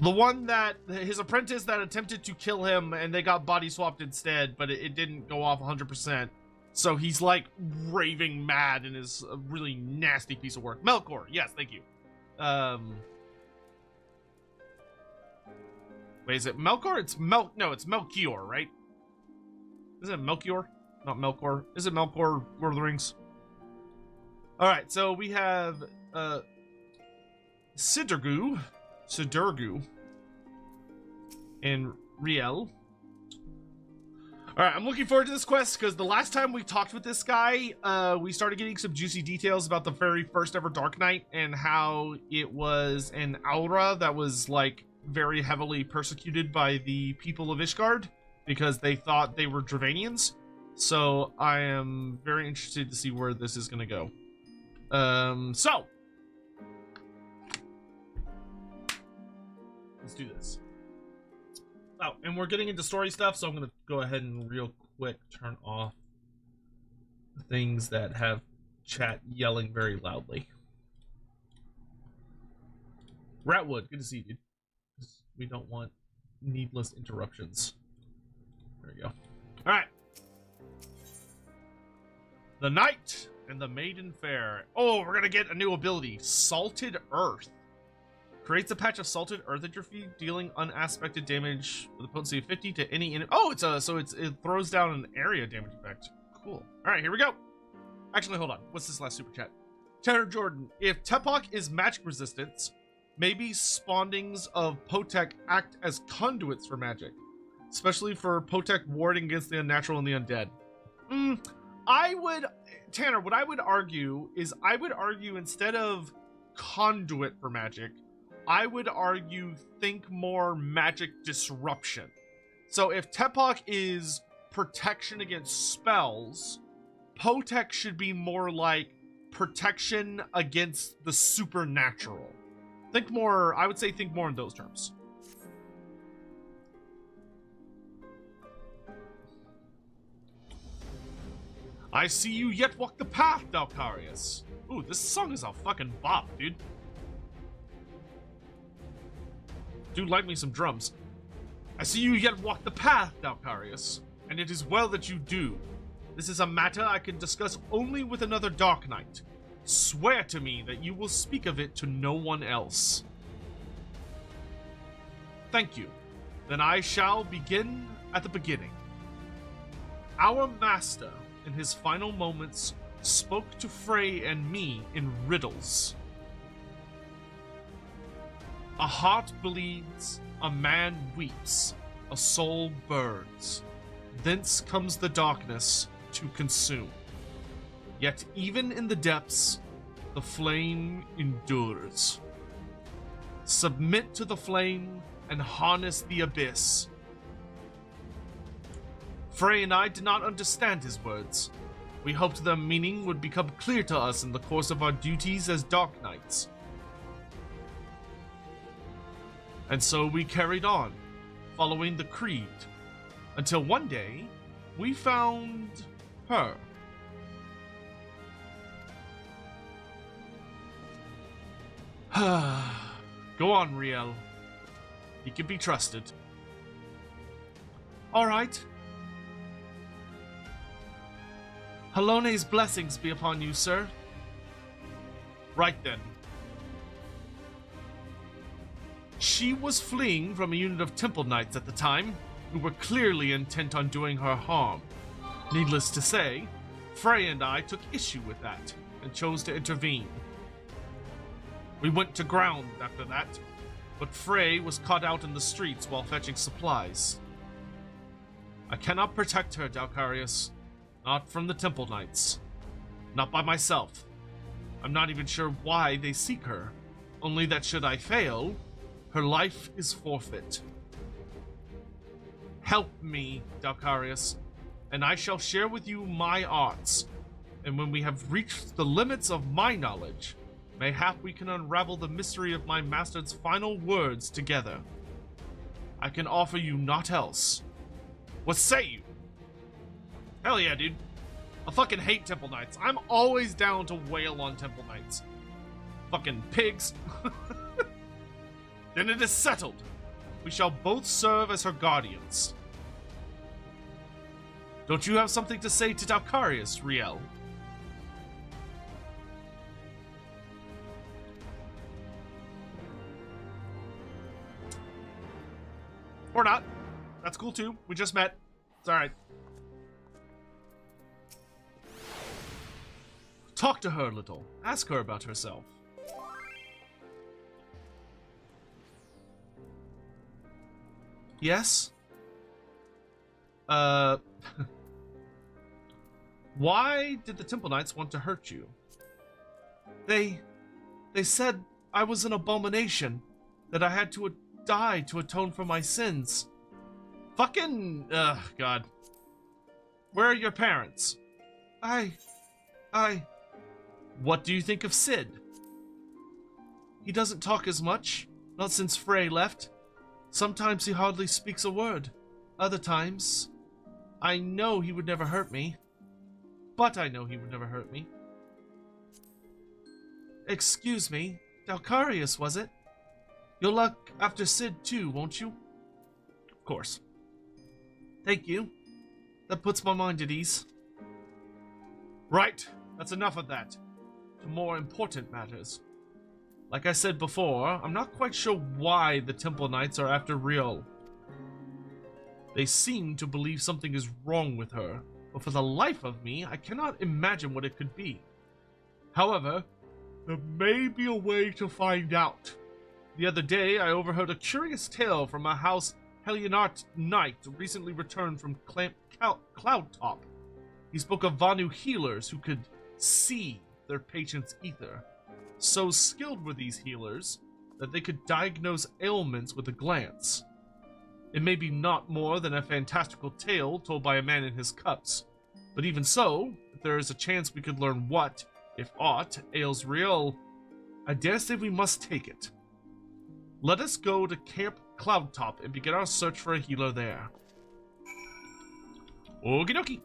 Speaker 1: The one that, his apprentice that attempted to kill him and they got body swapped instead, but it didn't go off 100%. So he's like raving mad and is a really nasty piece of work. Melkor, yes, thank you. Wait, is it Melkor? It's no, it's Melchior, right? Isn't it Melchior? Not Melkor. Is it Melkor, Lord of the Rings? Alright, so we have Sidurgu, and Riel. Alright, I'm looking forward to this quest because the last time we talked with this guy, we started getting some juicy details about the very first ever Dark Knight and how it was an aura that was like very heavily persecuted by the people of Ishgard because they thought they were Dravanians. So I am very interested to see where this is going to go. So let's do this. Oh, and we're getting into story stuff, so I'm going to go ahead and real quick turn off the things that have chat yelling very loudly. Ratwood, good to see you, dude. We don't want needless interruptions. There we go. All right. The Knight and the Maiden Fair. Oh, we're going to get a new ability. Salted Earth. Creates a patch of salted earth at your feet, dealing unaspected damage with a potency of 50 to any enemy. Oh, it throws down an area damage effect. Cool. All right, here we go. Actually, hold on. What's this last super chat? Tanner Jordan. If Tepok is magic resistance, maybe spawnings of Potek act as conduits for magic, especially for Potek warding against the unnatural and the undead. Tanner, what I would argue is instead of conduit for magic, I would argue think more magic disruption. So if Tepok is protection against spells, Potek should be more like protection against the supernatural. Think more, I would say think more in those terms. I see you yet walk the path, Dalcarius. Ooh, this song is a fucking bop, dude. Do like me some drums. I see you yet walk the path, Dalcarius, and it is well that you do. This is a matter I can discuss only with another Dark Knight. Swear to me that you will speak of it to no one else. Thank you. Then I shall begin at the beginning. Our master, in his final moments, spoke to Frey and me in riddles. A heart bleeds, a man weeps, a soul burns. Thence comes the darkness to consume. Yet even in the depths, the flame endures. Submit to the flame and harness the abyss. Frey and I did not understand his words. We hoped their meaning would become clear to us in the course of our duties as Dark Knights. And so we carried on, following the creed, until one day, we found her. Go on, Riel. He can be trusted. All right. Halone's blessings be upon you, sir. Right then. She was fleeing from a unit of Temple Knights at the time, who were clearly intent on doing her harm. Needless to say, Frey and I took issue with that, and chose to intervene. We went to ground after that, but Frey was caught out in the streets while fetching supplies. I cannot protect her, Dalcarius. Not from the Temple Knights. Not by myself. I'm not even sure why they seek her. Only that should I fail, her life is forfeit. Help me, Dalcarius, and I shall share with you my arts. And when we have reached the limits of my knowledge, mayhap we can unravel the mystery of my master's final words together. I can offer you naught else. What say you? Hell yeah, dude. I fucking hate Temple Knights. I'm always down to wail on Temple Knights. Fucking pigs. Then it is settled. We shall both serve as her guardians. Don't you have something to say to Dalcarius, Riel? Or not. That's cool too. We just met. It's alright. Talk to her a little. Ask her about herself. Yes? Why did the Temple Knights want to hurt you? They said I was an abomination, that I had to die to atone for my sins. Fucking, God. Where are your parents? What do you think of Sid? He doesn't talk as much, not since Frey left. Sometimes he hardly speaks a word. Other times, I know he would never hurt me. But I know he would never hurt me. Excuse me, Dalcarius, was it? You'll look after Sid too, won't you? Of course. Thank you. That puts my mind at ease. Right, that's enough of that. To more important matters. Like I said before, I'm not quite sure why the Temple Knights are after Riel. They seem to believe something is wrong with her, but for the life of me, I cannot imagine what it could be. However, there may be a way to find out. The other day, I overheard a curious tale from a house Helionart Knight recently returned from Cloudtop. He spoke of Vanu healers who could see their patient's ether. So skilled were these healers that they could diagnose ailments with a glance. It may be not more than a fantastical tale told by a man in his cups, but even so, if there is a chance we could learn what, if aught, ails Riel, I dare say we must take it. Let us go to Camp Cloudtop and begin our search for a healer there. Okie dokie.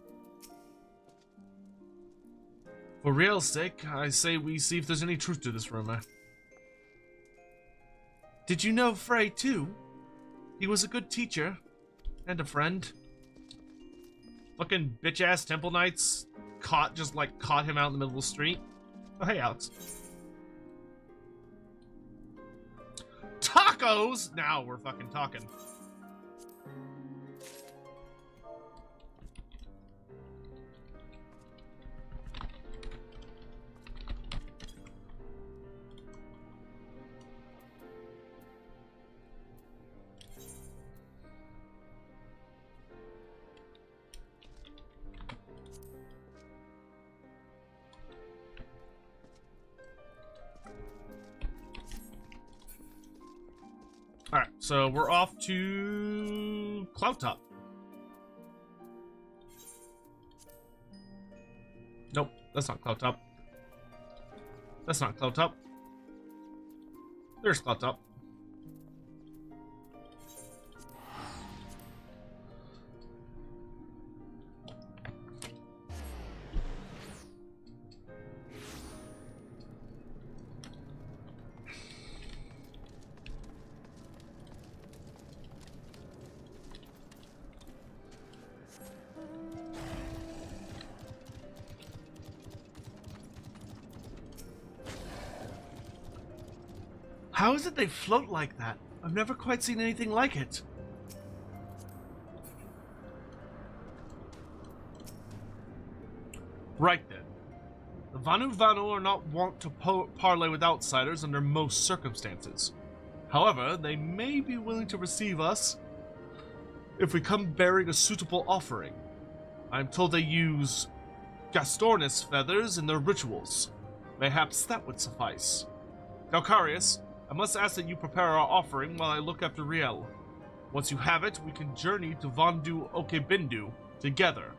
Speaker 1: For real's sake, I say we see if there's any truth to this rumor. Did you know Frey, too? He was a good teacher. And a friend. Fucking bitch-ass Temple Knights caught him out in the middle of the street. Oh, hey, Alex. Tacos! Now we're fucking talking. Alright, so we're off to Cloud Top. Nope, that's not Cloud Top. That's not Cloud Top. There's Cloud Top. How is it they float like that? I've never quite seen anything like it. Right then. The Vanu Vanu are not wont to parley with outsiders under most circumstances. However, they may be willing to receive us if we come bearing a suitable offering. I am told they use Gastornis feathers in their rituals. Mayhaps that would suffice. Dalcarius, I must ask that you prepare our offering while I look after Riel. Once you have it, we can journey to Vondu Okebindu together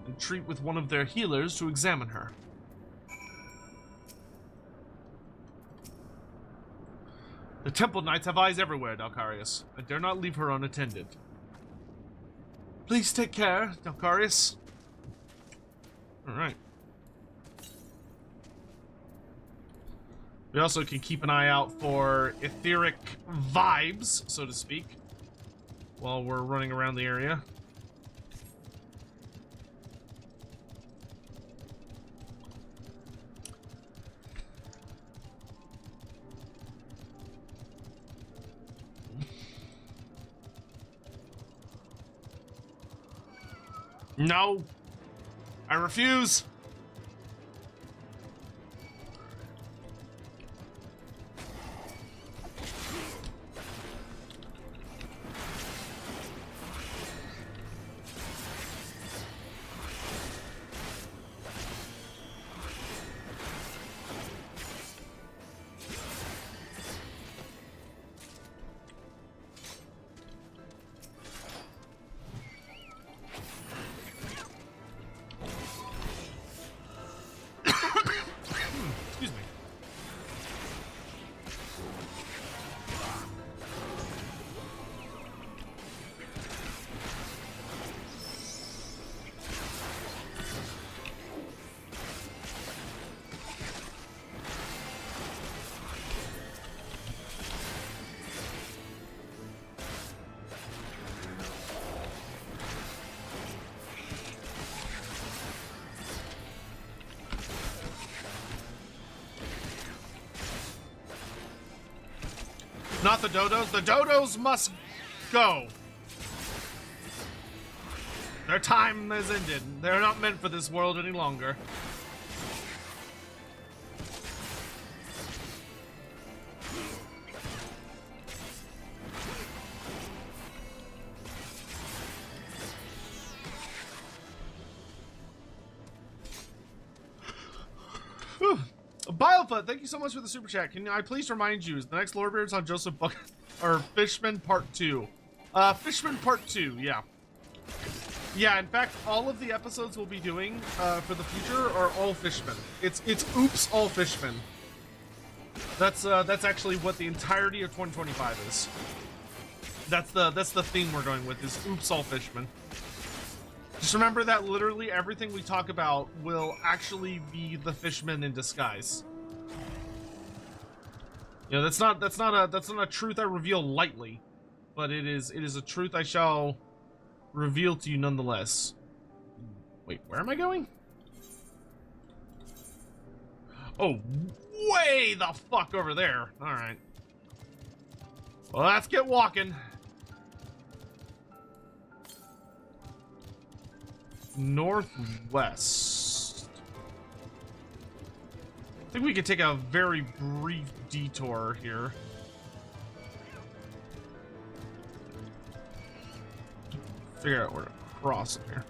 Speaker 1: and treat with one of their healers to examine her. The Temple Knights have eyes everywhere, Dalcarius. I dare not leave her unattended. Please take care, Dalcarius. Alright. We also can keep an eye out for etheric vibes, so to speak, while we're running around the area. No! I refuse! Not the dodos. The dodos must go. Their time has ended. They're not meant for this world any longer. Bilefoot, thank you so much for the super chat. Can I please remind you, the next Lore Beards on Joseph Buck or Fishman Part 2. Fishman Part 2, yeah. Yeah, in fact, all of the episodes we'll be doing for the future are all Fishmen. It's oops all Fishmen. That's actually what the entirety of 2025 is. That's the theme we're going with, is oops all Fishmen. Just remember that literally everything we talk about will actually be the fishmen in disguise. You know, that's not a truth I reveal lightly, but it is a truth I shall reveal to you nonetheless. Wait, where am I going? Oh, way the fuck over there. All right. Well, let's get walking. Northwest. I think we could take a very brief detour here. Figure out where to cross here.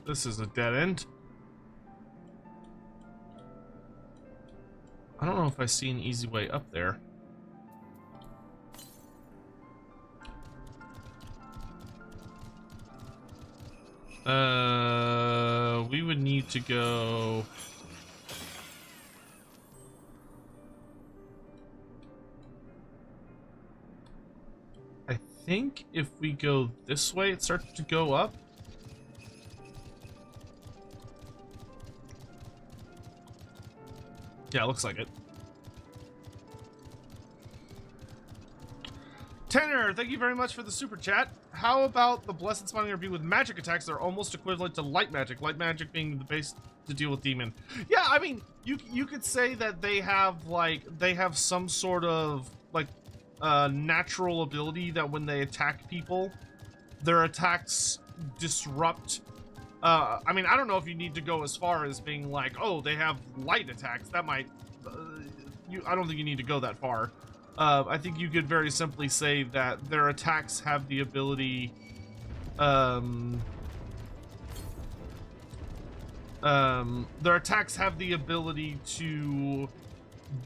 Speaker 1: This is a dead end. I don't know if I see an easy way up there. We would need to go... I think if we go this way, it starts to go up. Yeah, it looks like it. Tanner, thank you very much for the super chat. How about the Blessed Smiling Review with magic attacks that are almost equivalent to light magic being the base to deal with demon? Yeah, I mean, you could say that they have some sort of like natural ability that when they attack people, their attacks disrupt. I mean, I don't know if you need to go as far as being like, oh, they have light attacks. That might, I don't think you need to go that far. I think you could very simply say that their attacks have the ability, their attacks have the ability to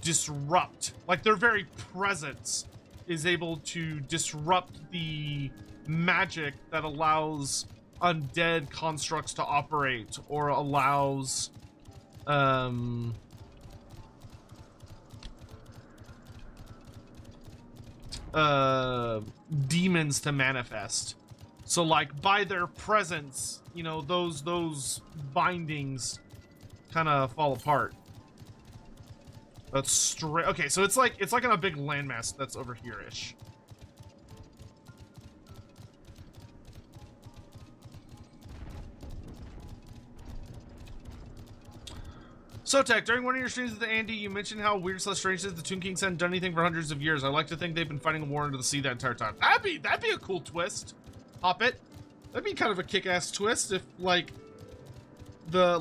Speaker 1: disrupt. Like, their very presence is able to disrupt the magic that allows undead constructs to operate, or allows demons to manifest. So like by their presence, you know, those bindings kind of fall apart. That's straight. Okay, so it's like on a big landmass that's over here-ish. Sotek, during one of your streams with Andy, you mentioned how weird / strange is the Tomb Kings hadn't done anything for hundreds of years. I like to think they've been fighting a war under the sea that entire time. That'd be a cool twist. Hop it. That'd be kind of a kick-ass twist if like the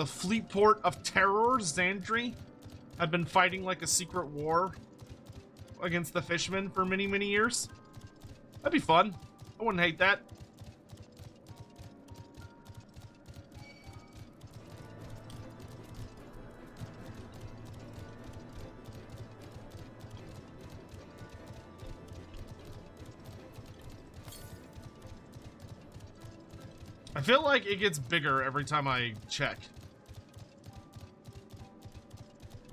Speaker 1: fleet port of terror, Xandri, had been fighting like a secret war against the fishmen for many, many years. That'd be fun. I wouldn't hate that. I feel like it gets bigger every time I check.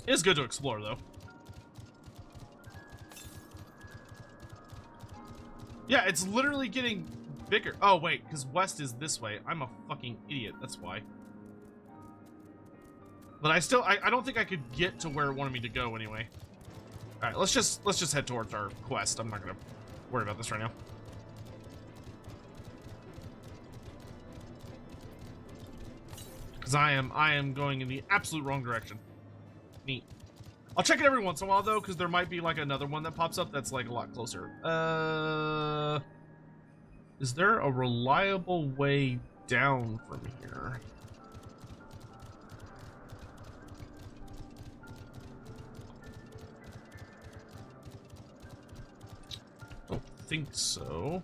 Speaker 1: It's good to explore, though. Yeah, it's literally getting bigger. Oh, wait, because west is this way. I'm a fucking idiot, that's why. But I don't think I could get to where it wanted me to go anyway. Alright, let's just head towards our quest. I'm not gonna worry about this right now. Because I am going in the absolute wrong direction. Neat. I'll check it every once in a while though, because there might be like another one that pops up that's like a lot closer. Is there a reliable way down from here? Don't think so.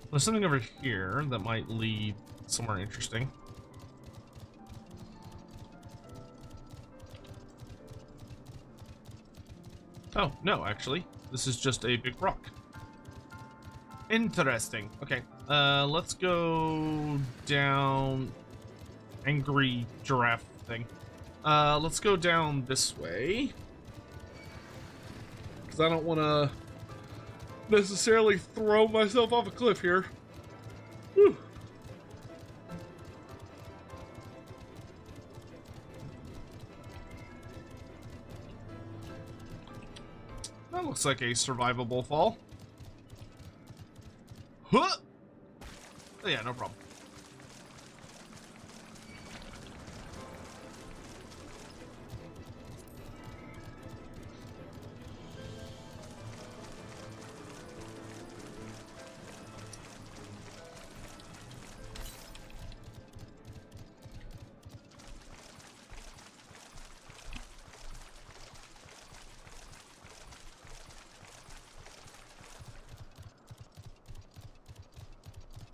Speaker 1: There's something over here that might lead somewhere interesting. Oh, no, actually. This is just a big rock. Interesting. Okay, let's go down... Angry giraffe thing. Let's go down this way. Because I don't want to necessarily throw myself off a cliff here. Whew. That looks like a survivable fall. Huh! Oh, yeah, no problem.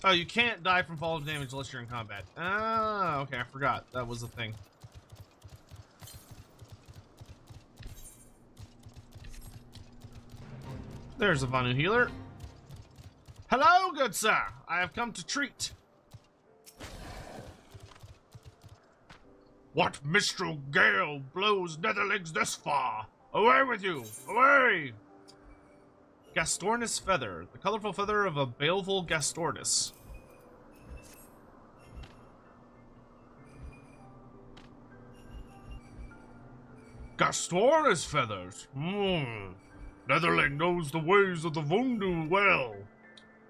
Speaker 1: Oh, you can't die from fall damage unless you're in combat. Ah, okay, I forgot. That was a thing. There's a Vanu healer. Hello, good sir. I have come to treat. What mistral gale blows Netherlings this far? Away with you! Away! Gastornis feather. The colorful feather of a baleful Gastornis. Gastornis feathers? Netherling knows the ways of the Vundu well.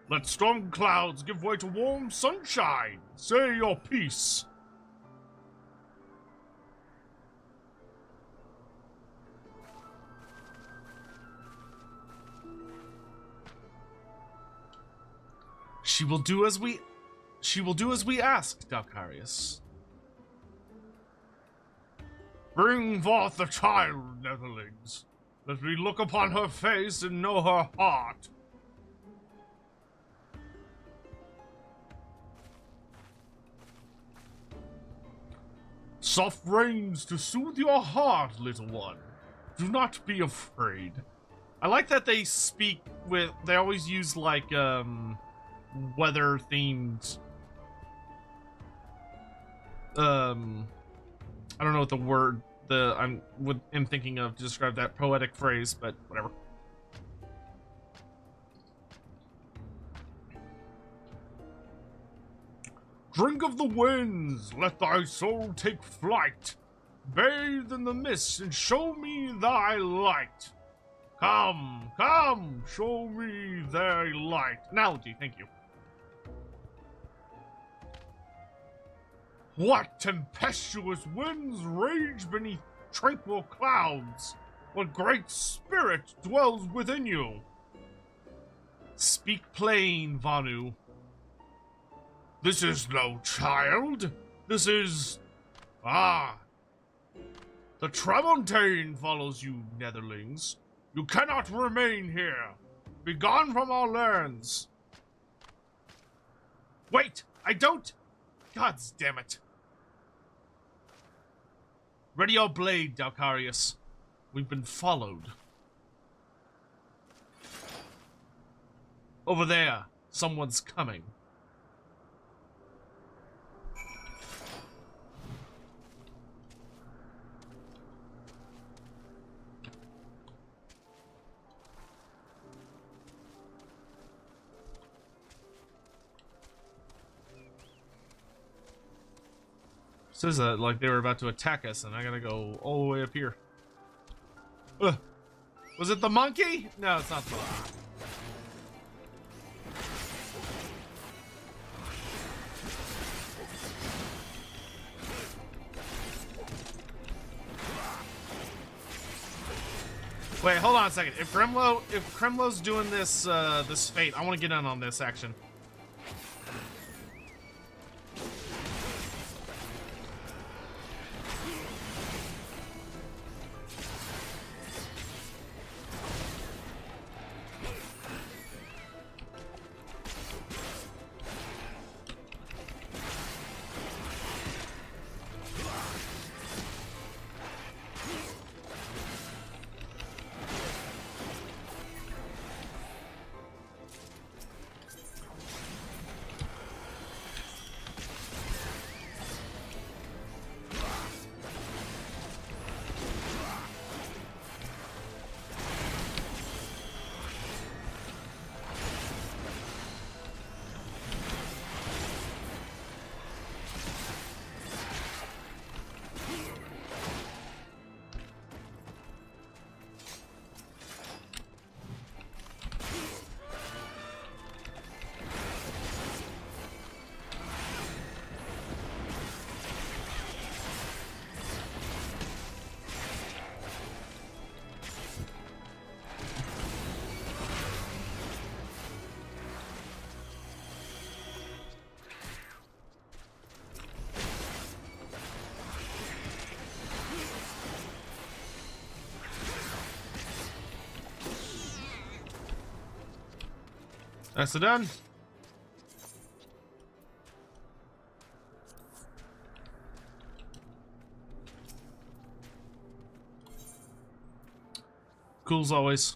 Speaker 1: Let storm clouds give way to warm sunshine. Say your piece. She will do as we ask, Dalcarius. Bring forth the child, Netherlings. Let me look upon her face and know her heart. Soft rains to soothe your heart, little one. Do not be afraid. I like that they speak with, they always use like, weather themed, I don't know what the word I'm thinking of to describe that poetic phrase, but whatever. Drink of the winds, let thy soul take flight. Bathe in the mist and show me thy light. Come, come, show me thy light. Analogy, thank you. What tempestuous winds rage beneath tranquil clouds? What great spirit dwells within you? Speak plain, Vanu. This is no child. This is... Ah. The Tramontane follows you, Netherlings. You cannot remain here. Be gone from our lands. Wait, I don't... Gods damn it. Ready your blade, Dalcarius. We've been followed. Over there, someone's coming. Says that like they were about to attack us, and I gotta go all the way up here. Was it the monkey? No, it's not the monkey. Wait, hold on a second. If Kremlo's doing this this fate, I want to get in on this action. That's it done. Cool as always.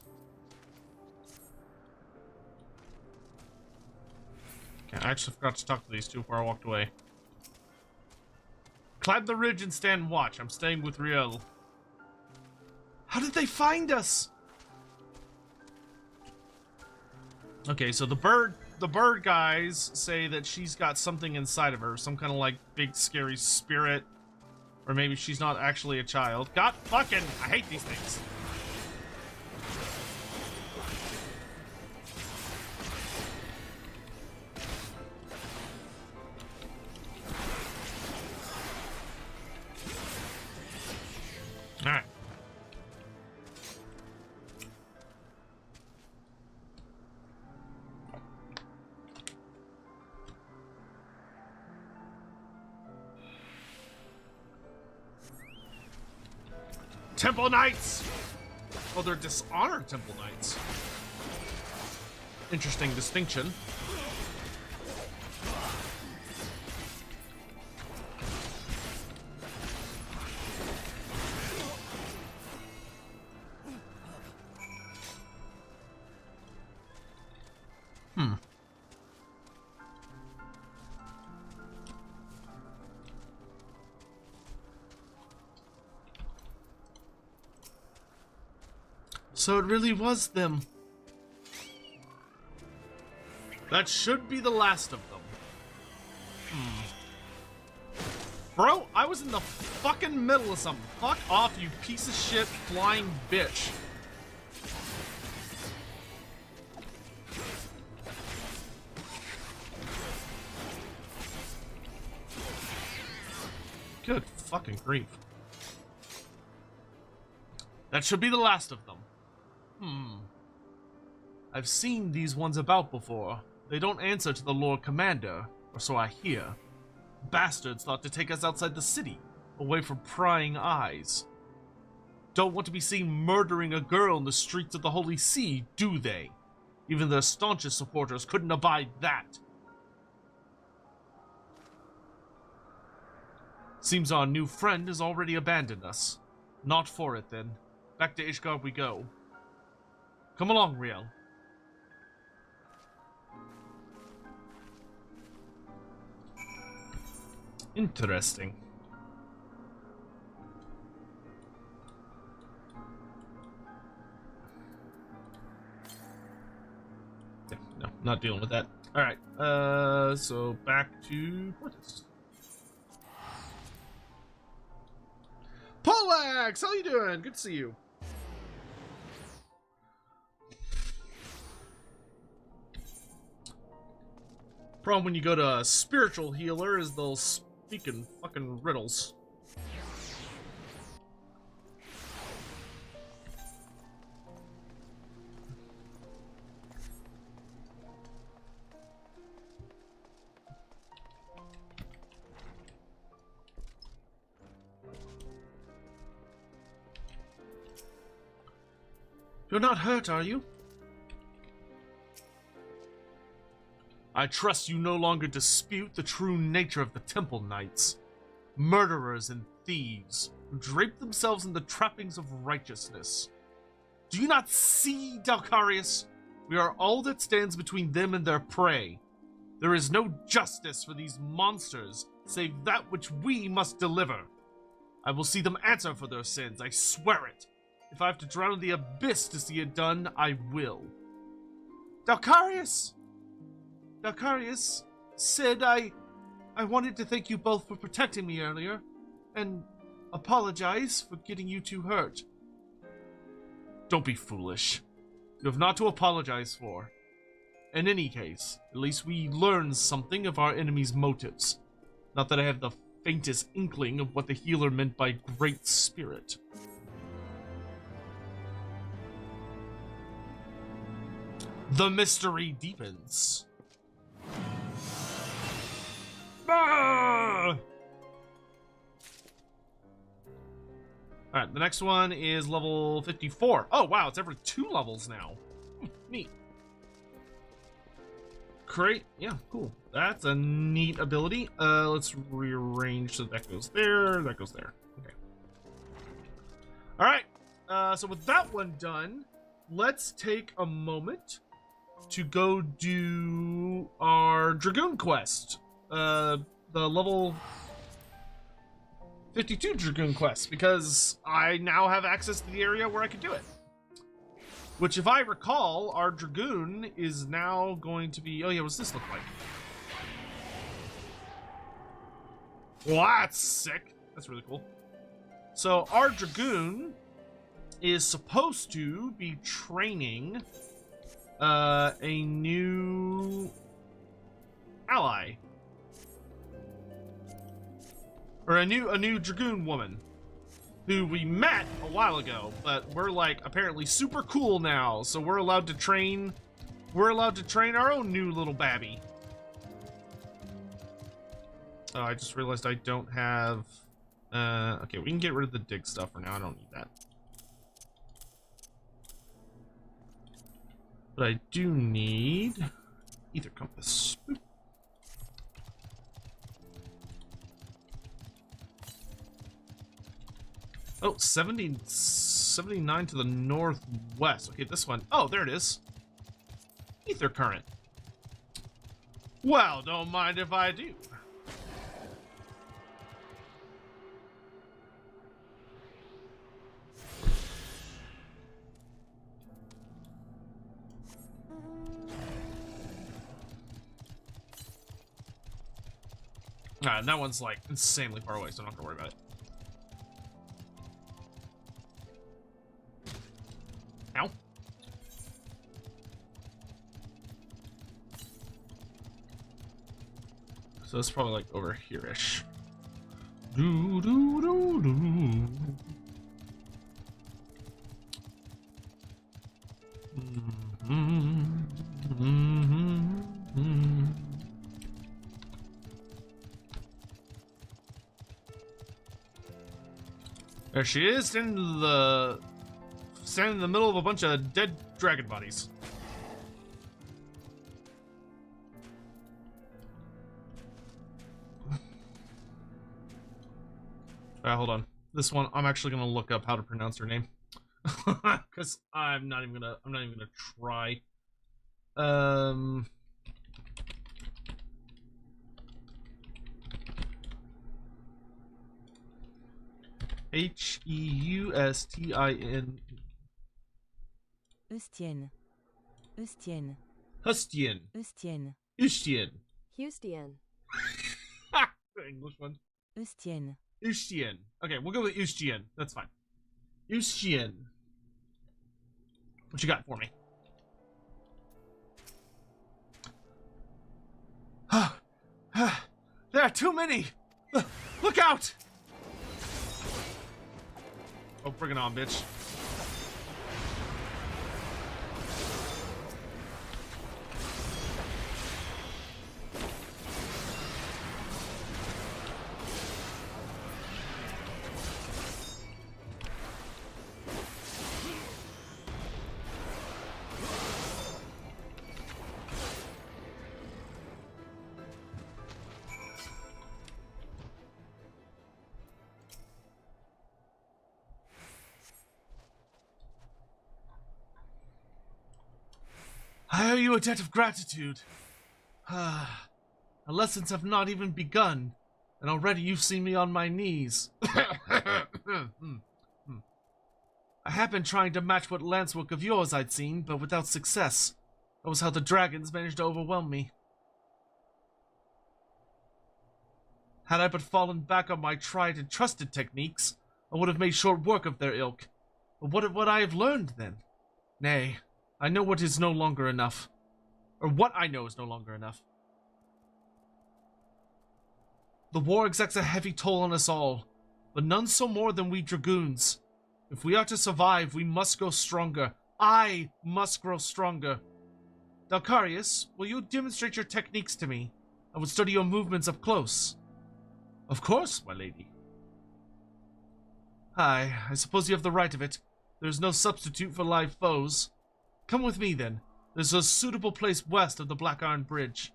Speaker 1: Okay, I actually forgot to talk to these two before I walked away. Climb the ridge and stand watch. I'm staying with Riel. How did they find us? Okay, so the bird guys say that she's got something inside of her, some kind of like big scary spirit, or maybe she's not actually a child. God fucking, I hate these things. All right. Temple Knights! Oh, they're dishonored Temple Knights. Interesting distinction. So it really was them. That should be the last of them. Bro, I was in the fucking middle of something. Fuck off, you piece of shit flying bitch. Good fucking grief. That should be the last of them. I've seen these ones about before. They don't answer to the Lord Commander, or so I hear. Bastards thought to take us outside the city, away from prying eyes. Don't want to be seen murdering a girl in the streets of the Holy See, do they? Even their staunchest supporters couldn't abide that. Seems our new friend has already abandoned us. Not for it, then. Back to Ishgard we go. Come along, Riel. Interesting. Yeah, no, not dealing with that. Alright, so back to Portis. Polax, how you doing? Good to see you. Problem when you go to a spiritual healer is they'll speak in fucking riddles. You're not hurt, are you? I trust you no longer dispute the true nature of the Temple Knights. Murderers and thieves who drape themselves in the trappings of righteousness. Do you not see, Dalcarius? We are all that stands between them and their prey. There is no justice for these monsters, save that which we must deliver. I will see them answer for their sins, I swear it. If I have to drown in the abyss to see it done, I will. Dalcarius! Dalcarius, Sid, I wanted to thank you both for protecting me earlier, and apologize for getting you two hurt. Don't be foolish. You have not to apologize for. In any case, at least we learned something of our enemy's motives. Not that I have the faintest inkling of what the healer meant by Great Spirit. The mystery deepens. Ah! Alright, the next one is level 54. Oh, wow, it's every 2 levels now. Neat. crate. Yeah, cool. That's a neat ability. Let's rearrange so that goes there, that goes there. Okay. All right. So with that one done, let's take a moment to go do our Dragoon quest. The level 52 Dragoon quest, because I now have access to the area where I could do it. Which, if I recall, our Dragoon is now going to be... Oh yeah, what's this look like? Well, that's sick. That's really cool. So, our Dragoon is supposed to be training a new ally. Or a new Dragoon woman. Who we met a while ago, but we're like apparently super cool now, so we're allowed to train our own new little babby. Oh, I just realized I don't have okay, we can get rid of the dig stuff for now. I don't need that. But I do need ether compass. Boop. Oh, 79 to the northwest. Okay, this one. Oh, there it is. Ether current. Well, don't mind if I do. That one's like insanely far away, so I'm not gonna worry about it. Ow. So it's probably like over here-ish. Do do do do. There she is, standing in the middle of a bunch of dead dragon bodies. Hold on. This one, I'm actually gonna look up how to pronounce her name, because I'm not even gonna try. Heustin.
Speaker 4: Eustienne. Eustienne.
Speaker 1: Hustien.
Speaker 4: Eustienne.
Speaker 1: Ustian.
Speaker 3: Houston.
Speaker 1: The English one.
Speaker 4: Eustienne.
Speaker 1: Ustian. Okay, we'll go with Ustian. That's fine. Ustian. What you got for me? There are too many! Look out! Oh, bring it on, bitch. I owe you a debt of gratitude. The lessons have not even begun, and already you've seen me on my knees. I have been trying to match what lance work of yours I'd seen, but without success. That was how the dragons managed to overwhelm me. Had I but fallen back on my tried and trusted techniques, I would have made short work of their ilk. But what would I have learned then? Nay, I know what is no longer enough. Or what I know is no longer enough. The war exacts a heavy toll on us all, but none so more than we dragoons. If we are to survive, we must grow stronger. I must grow stronger. Dalcarius, will you demonstrate your techniques to me? I would study your movements up close. Of course, my lady. I suppose you have the right of it. There is no substitute for live foes. Come with me, then. There's a suitable place west of the Black Iron Bridge.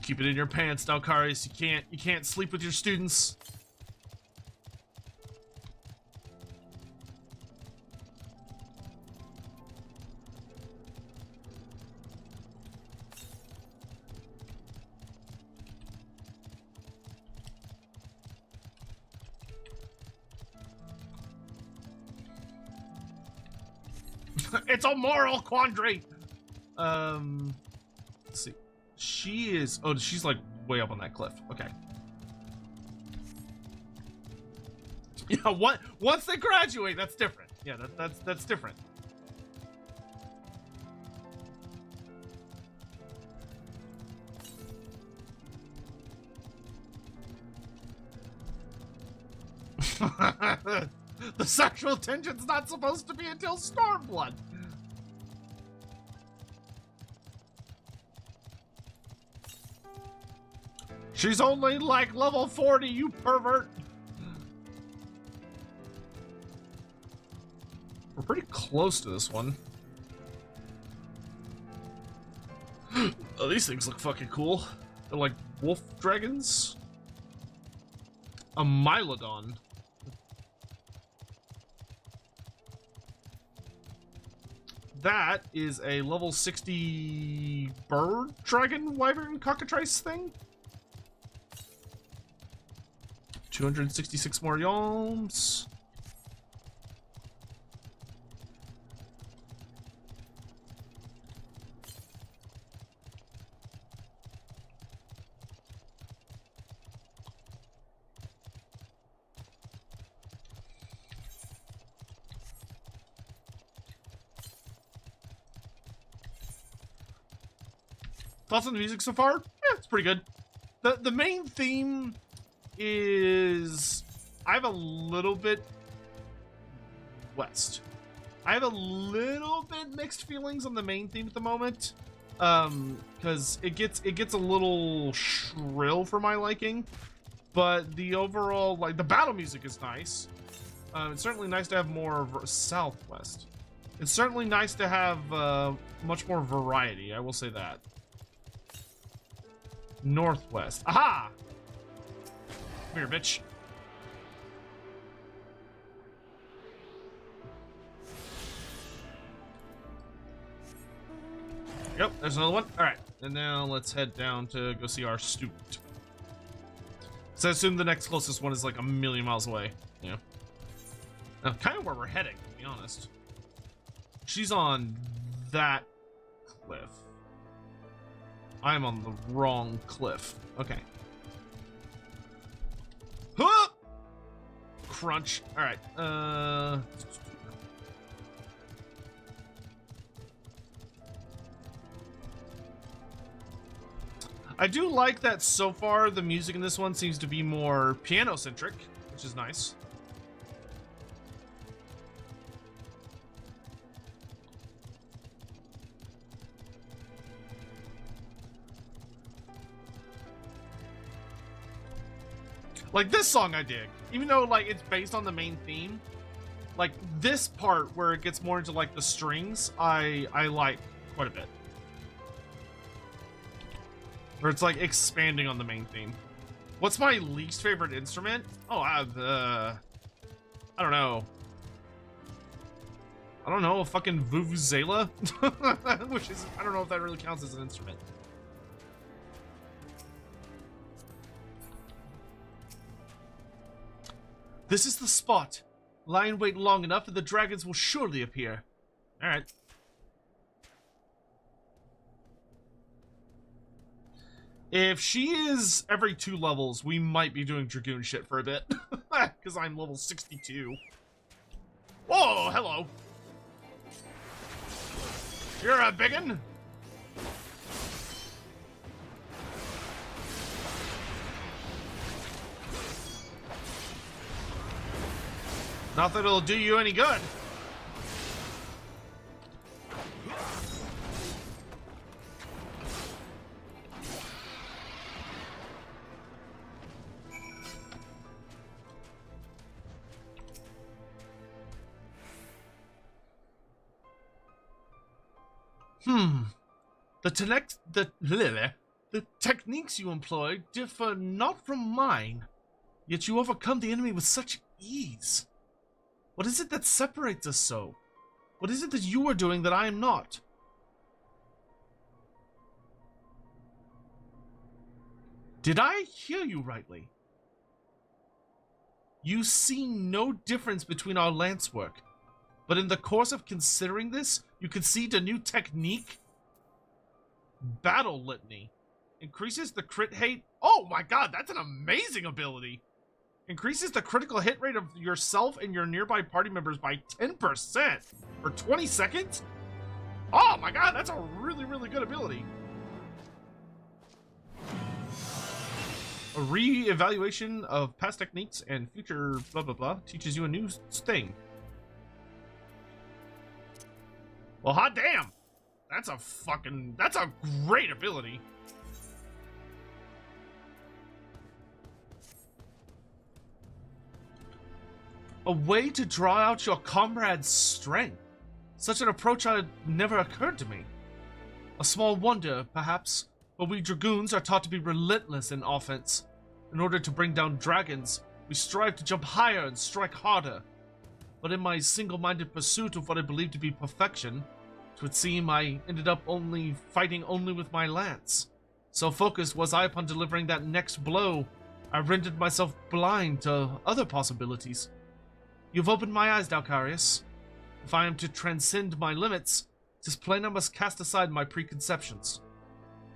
Speaker 1: Keep it in your pants, Dalkarius. You can't sleep with your students. It's a moral quandary. Let's see. She is. Oh, she's like way up on that cliff. Okay. Yeah. Once they graduate, that's different. Yeah, that's different. The sexual tension's not supposed to be until Stormblood. She's only like level 40, you pervert. We're pretty close to this one. Oh, these things look fucking cool. They're like wolf dragons. A Mylodon. That is a level 60 bird dragon wyvern cockatrice thing. 266 more yalms. Thoughts on the music so far? Yeah, it's pretty good. The main theme is I have a little bit west. I have a little bit mixed feelings on the main theme at the moment. Because it gets a little shrill for my liking. But the overall, like, the battle music is nice. It's certainly nice to have more southwest. It's certainly nice to have much more variety, I will say that. Northwest. Aha! Come here, bitch. Yep, there's another one. Alright, and now let's head down to go see our student. So I assume the next closest one is like a million miles away. Yeah. Kind of where we're heading, to be honest. She's on that cliff. I'm on the wrong cliff. Okay. Huh! Crunch. Alright. I do like that so far the music in this one seems to be more piano-centric, which is nice. Like, this song I dig. Even though, like, it's based on the main theme. Like, this part where it gets more into, like, the strings, I like quite a bit. Where it's, like, expanding on the main theme. What's my least favorite instrument? Oh, I don't know. I don't know, a fucking vuvuzela? Which is, I don't know if that really counts as an instrument. This is the spot. Lie in wait long enough and the dragons will surely appear. Alright. If she is every 2 levels, we might be doing Dragoon shit for a bit. Because I'm level 62. Whoa, hello. You're a biggin'? Not that it'll do you any good. The techniques you employ differ not from mine, yet you overcome the enemy with such ease. What is it that separates us so? What is it that you are doing that I am not? Did I hear you rightly? You see no difference between our lance work, but in the course of considering this, you concede a new technique? Battle Litany. Increases the crit hate. Oh my god, that's an amazing ability. Increases the critical hit rate of yourself and your nearby party members by 10% for 20 seconds? Oh my god, that's a really, really good ability. A re-evaluation of past techniques and future blah blah blah teaches you a new thing. Well, hot damn! That's a great ability. A way to draw out your comrade's strength. Such an approach had never occurred to me. A small wonder, perhaps, but we dragoons are taught to be relentless in offense. In order to bring down dragons, we strive to jump higher and strike harder. But in my single-minded pursuit of what I believed to be perfection, it would seem I ended up fighting only with my lance. So focused was I upon delivering that next blow, I rendered myself blind to other possibilities. You've opened my eyes, Dalcarius. If I am to transcend my limits, it is plain I must cast aside my preconceptions.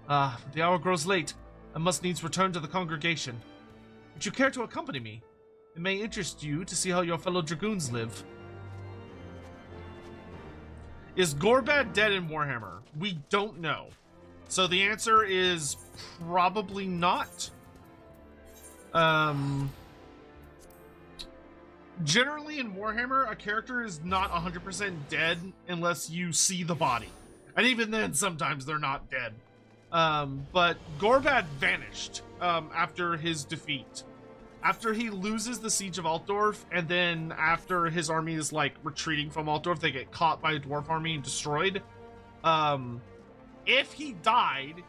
Speaker 1: The hour grows late. I must needs return to the congregation. Would you care to accompany me? It may interest you to see how your fellow dragoons live. Is Gorbad dead in Warhammer? We don't know. So the answer is probably not. Generally in Warhammer, a character is not 100% dead unless you see the body. And even then, sometimes they're not dead. But Gorbad vanished after his defeat. After he loses the Siege of Altdorf, and then after his army is like retreating from Altdorf, they get caught by a dwarf army and destroyed. If he died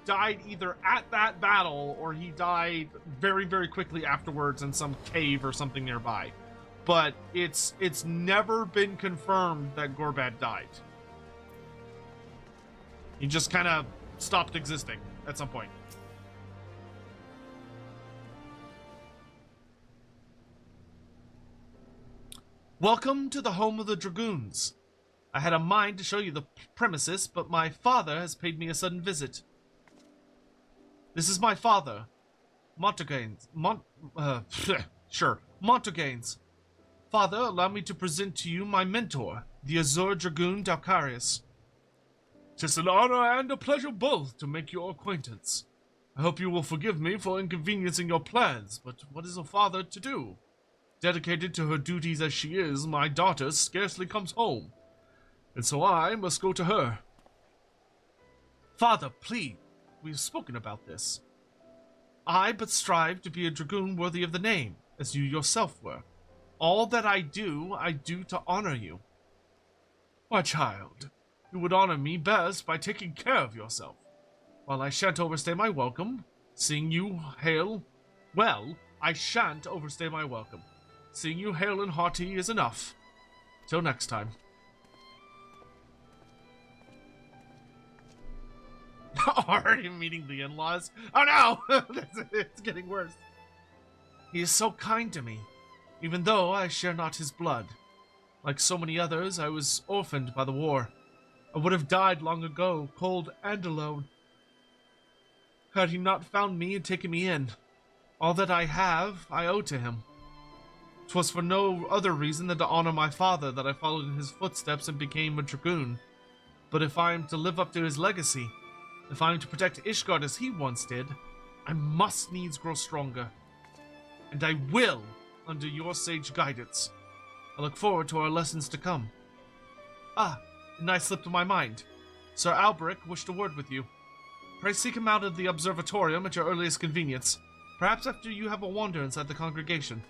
Speaker 1: either at that battle or he died very, very quickly afterwards in some cave or something nearby. But it's never been confirmed that Gorbad died. He just kind of stopped existing at some point. Welcome to the home of the Dragoons. I had a mind to show you the premises, but my father has paid me a sudden visit. This is my father, Montogaines. Montogaines. Father, allow me to present to you my mentor, the Azure Dragoon Dalcarius. 'Tis an honor and a pleasure both to make your acquaintance. I hope you will forgive me for inconveniencing your plans, but what is a father to do? Dedicated to her duties as she is, my daughter scarcely comes home, and so I must go to her. Father, please, we have spoken about this. I but strive to be a dragoon worthy of the name, as you yourself were. All that I do to honor you. My child, you would honor me best by taking care of yourself. While I shan't overstay my welcome, seeing you hale... Well, I shan't overstay my welcome. Seeing you hale and hearty is enough. Till next time. Already meeting the in-laws? Oh no! It's getting worse. He is so kind to me, even though I share not his blood. Like so many others, I was orphaned by the war. I would have died long ago, cold and alone, had he not found me and taken me in. All that I have, I owe to him. 'Twas for no other reason than to honor my father that I followed in his footsteps and became a dragoon. But if I am to live up to his legacy, if I am to protect Ishgard as he once did, I must needs grow stronger. And I will, under your sage guidance. I look forward to our lessons to come. Ah, and I slipped my mind. Sir Alberic wished a word with you. Pray seek him out of the observatorium at your earliest convenience, perhaps after you have a wander inside the congregation.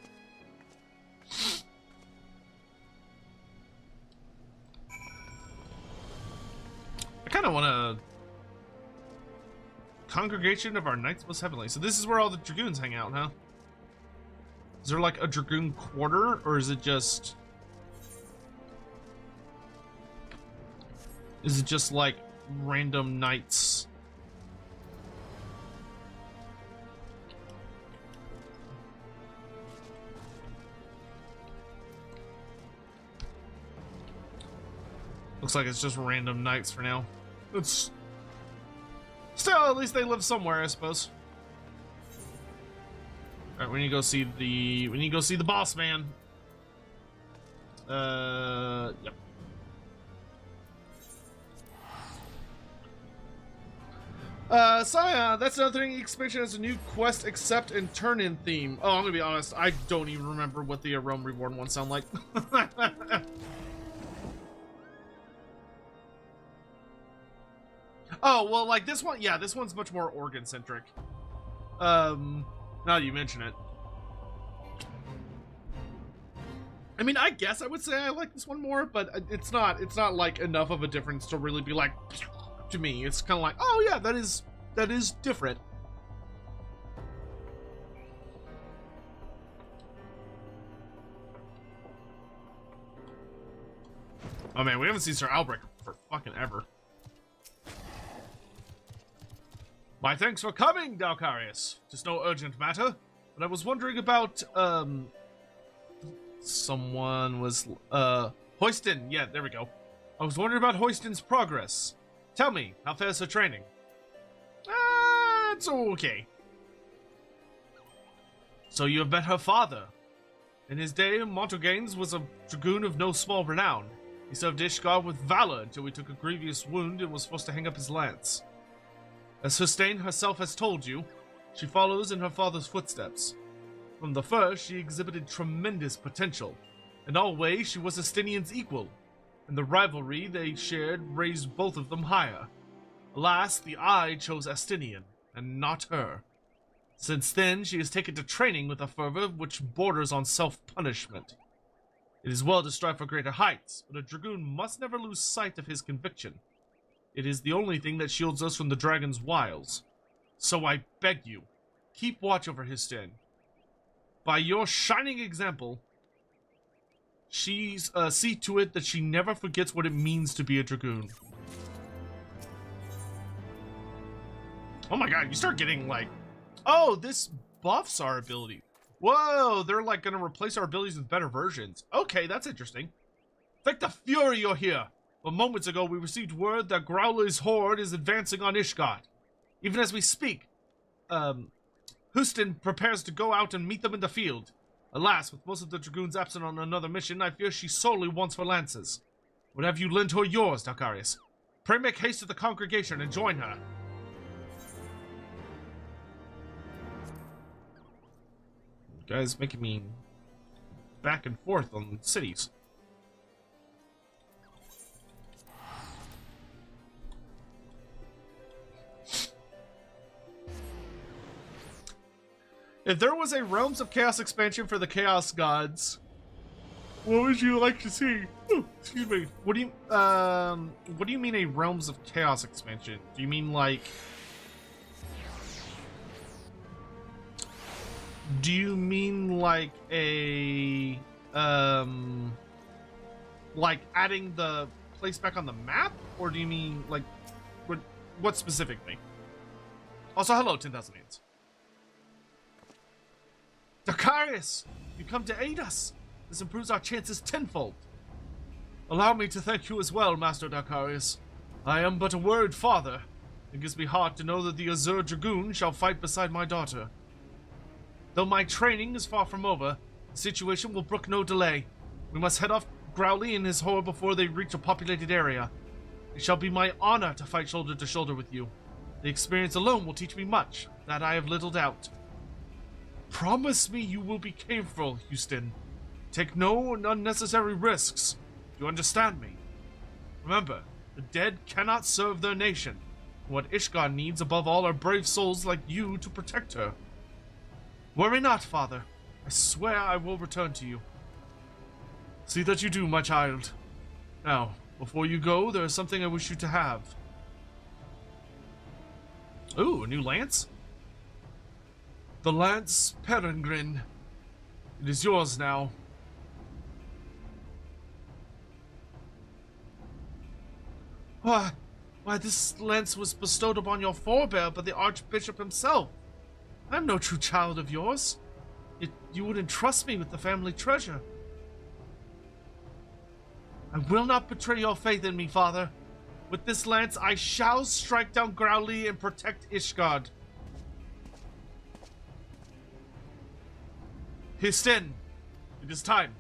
Speaker 1: I kind congregation of our knights most heavenly. So this is where all the dragoons hang out, huh? Is there like a dragoon quarter, or is it just... Is it just like random knights? Looks like it's just random knights for now. It's still, at least they live somewhere, I suppose. All right, we need to go see the boss man. Yep. Saya, that's another thing. Expansion has a new quest accept and turn in theme. Oh, I'm gonna be honest, I don't even remember what the Realm Reborn ones sound like. Oh, well, like this one, yeah, this one's much more organ-centric. Now that you mention it. I mean, I guess I would say I like this one more, but it's not like enough of a difference to really be like, to me. It's kind of like, oh yeah, that is different. Oh man, we haven't seen Sir Albrecht for fucking ever. My thanks for coming, Dalcarius. Just no urgent matter, but I was wondering about, someone was, Hoyston. Yeah, there we go. I was wondering about Hoyston's progress. Tell me, how fares her training? It's okay. So you have met her father. In his day, Montogaines was a dragoon of no small renown. He served Ishgard with valor until he took a grievous wound and was forced to hang up his lance. As Hussein herself has told you, she follows in her father's footsteps. From the first, she exhibited tremendous potential. In all ways, she was Estinian's equal, and the rivalry they shared raised both of them higher. Alas, the Eye chose Estinian, and not her. Since then, she has taken to training with a fervor which borders on self-punishment. It is well to strive for greater heights, but a dragoon must never lose sight of his conviction. It is the only thing that shields us from the dragon's wiles. So I beg you, keep watch over Hussein. By your shining example, see to it that she never forgets what it means to be a dragoon. Oh my god, you start getting like... Oh, this buffs our ability. Whoa, they're like gonna replace our abilities with better versions. Okay, that's interesting. Thank the Fury you're here. But moments ago, we received word that Growler's horde is advancing on Ishgard. Even as we speak, Huston prepares to go out and meet them in the field. Alas, with most of the dragoons absent on another mission, I fear she solely wants for lances. Would have you lend her yours, Dalcarius? Pray make haste to the congregation and join her. You guys making me back and forth on cities. If there was a Realms of Chaos expansion for the Chaos Gods, what would you like to see? Oh, excuse me. What do you mean a Realms of Chaos expansion? Do you mean like... Do you mean like a... like adding the place back on the map? Or do you mean like... What specifically? Also, hello, 10,000 hands. Dalcarius, you come to aid us. This improves our chances tenfold. Allow me to thank you as well, Master Dalcarius. I am but a word father. It gives me heart to know that the Azure Dragoon shall fight beside my daughter. Though my training is far from over, the situation will brook no delay. We must head off Growly and his horde before they reach a populated area. It shall be my honor to fight shoulder to shoulder with you. The experience alone will teach me much, that I have little doubt. Promise me you will be careful, Houston. Take no unnecessary risks. You understand me? Remember, the dead cannot serve their nation. What Ishgard needs above all are brave souls like you to protect her. Worry not, father. I swear I will return to you. See that you do, my child. Now, before you go, there is something I wish you to have. Ooh, a new lance? The Lance Peregrine. It is yours now. Why, this lance was bestowed upon your forebear by the Archbishop himself. I am no true child of yours. You would entrust me with the family treasure. I will not betray your faith in me, Father. With this lance, I shall strike down Growly and protect Ishgard. Histin, it is time.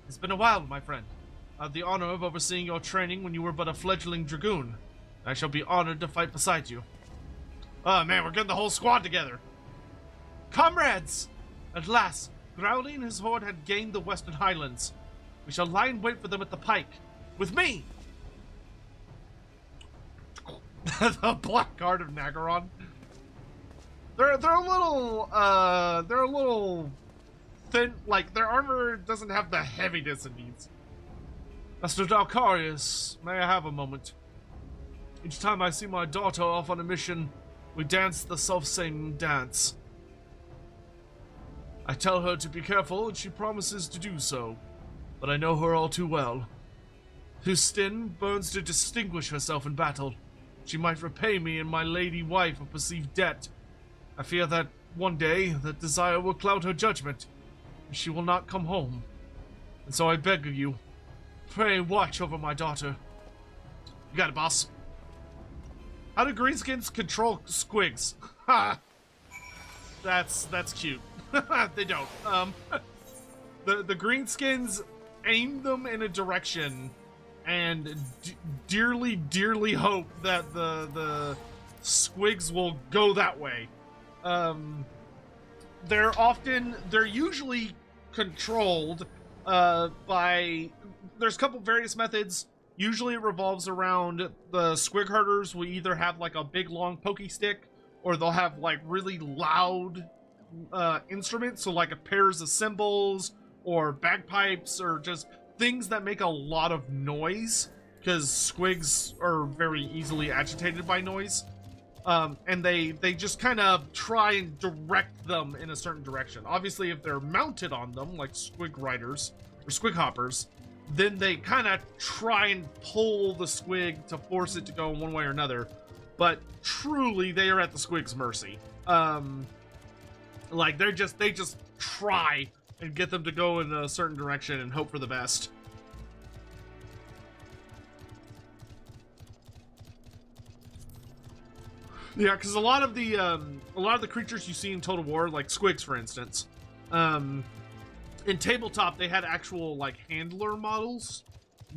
Speaker 1: It's been a while, my friend. I had the honor of overseeing your training when you were but a fledgling dragoon. I shall be honored to fight beside you. Oh man, we're getting the whole squad together. Comrades! At last, Growly and his horde had gained the Western Highlands. We shall lie in wait for them at the pike. With me! The Black Guard of Nagaron. They're a little thin, like their armor doesn't have the heaviness it needs. Master Dalkarius, may I have a moment? Each time I see my daughter off on a mission, we dance the self-same dance. I tell her to be careful, and she promises to do so, but I know her all too well. Histin burns to distinguish herself in battle. She might repay me and my lady wife a perceived debt. I fear that one day that desire will cloud her judgment, and she will not come home. And so I beg of you, pray watch over my daughter. You got it, boss. How do greenskins control squigs? Ha! That's cute. They don't. The greenskins aim them in a direction and dearly hope that the squigs will go that way. They're usually controlled by, there's a couple various methods. Usually it revolves around the squig herders will either have like a big long pokey stick, or they'll have like really loud instruments, so like a pairs of cymbals or bagpipes or just things that make a lot of noise, because squigs are very easily agitated by noise. And they just kind of try and direct them in a certain direction. Obviously, if they're mounted on them, like squig riders or squig hoppers, then they kind of try and pull the squig to force it to go in one way or another. But truly, they are at the squig's mercy. Like they just try and get them to go in a certain direction and hope for the best. Yeah, because a lot of the creatures you see in Total War, like squigs, for instance, in tabletop they had actual like handler models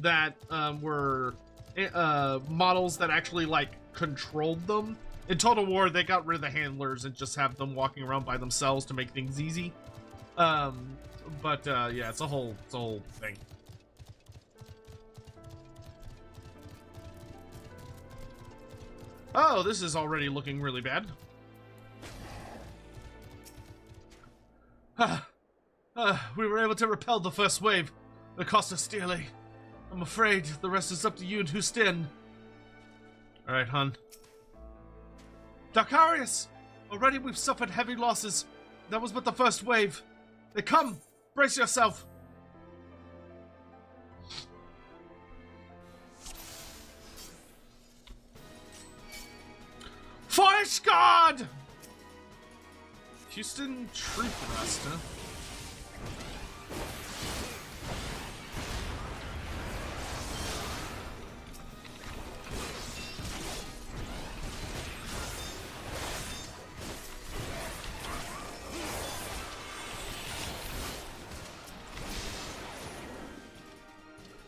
Speaker 1: that were models that actually like controlled them. In Total War, they got rid of the handlers and just have them walking around by themselves to make things easy. Yeah, it's a whole thing. Oh, this is already looking really bad. We were able to repel the first wave. It cost us dearly. I'm afraid the rest is up to you and Histin. Alright, hun. Dalkarius! Already we've suffered heavy losses. That was but the first wave. They come! Brace yourself! Forest God! Houston Tree Thrust, huh?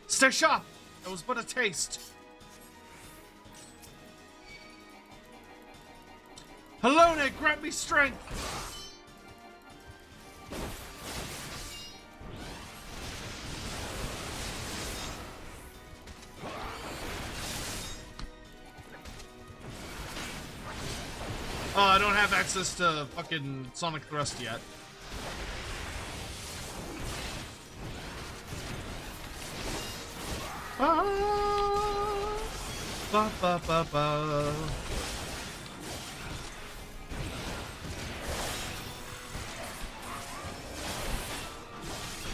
Speaker 1: Stay sharp! That was but a taste. Helone, grant me strength! Oh, I don't have access to fucking Sonic Thrust yet. Ba, ba, ba, ba.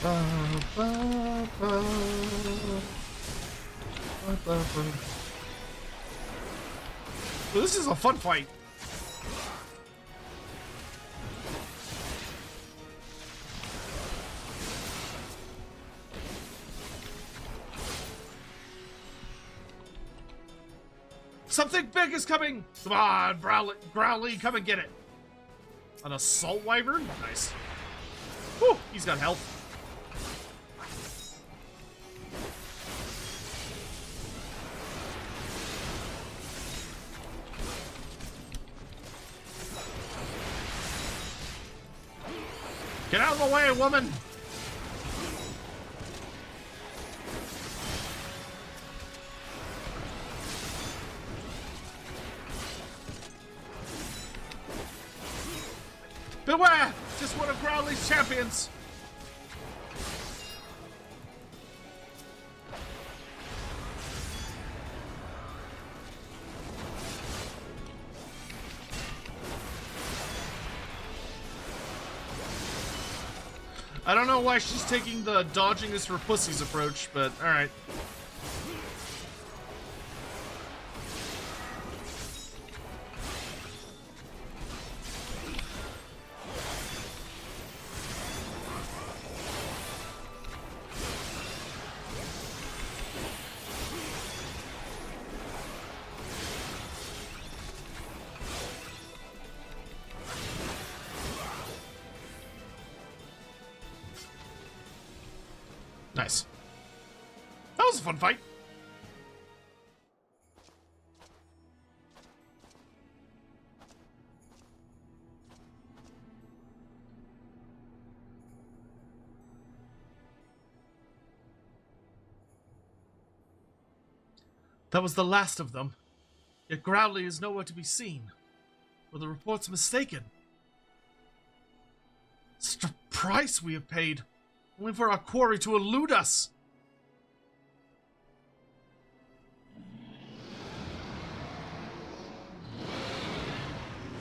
Speaker 1: Well, this is a fun fight. Something big is coming! Come on, Growly, come and get it. An assault wyvern? Nice. Whew, he's got health. Get out of the way, woman! Beware! Just one of Growly's champions! I don't know why she's taking the dodging is for pussies approach, but alright. Nice. That was a fun fight. That was the last of them. Yet Growly is nowhere to be seen. Were the reports mistaken? Such a price we have paid, only for our quarry to elude us.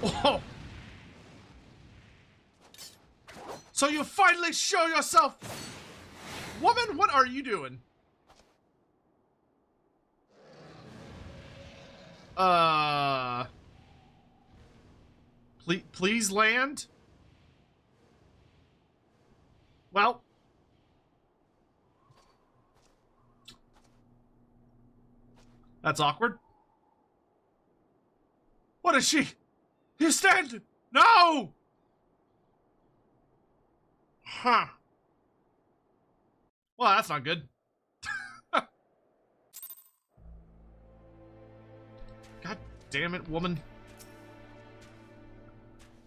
Speaker 1: Oh! So you finally show yourself! Woman, what are you doing? Please land? Well. That's awkward. What is she? You stand! No! Huh. Well, that's not good. God damn it, woman.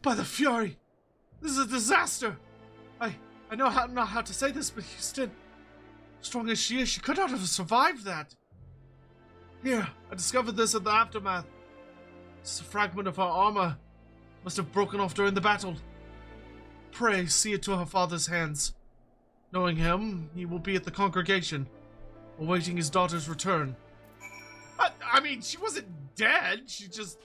Speaker 1: By the Fury! This is a disaster! I know not how to say this, but Houston, strong as she is, she could not have survived that. Here, I discovered this in the aftermath. It's a fragment of her armor. Must have broken off during the battle. Pray, see it to her father's hands. Knowing him, he will be at the congregation, awaiting his daughter's return. I mean, she wasn't dead. She just...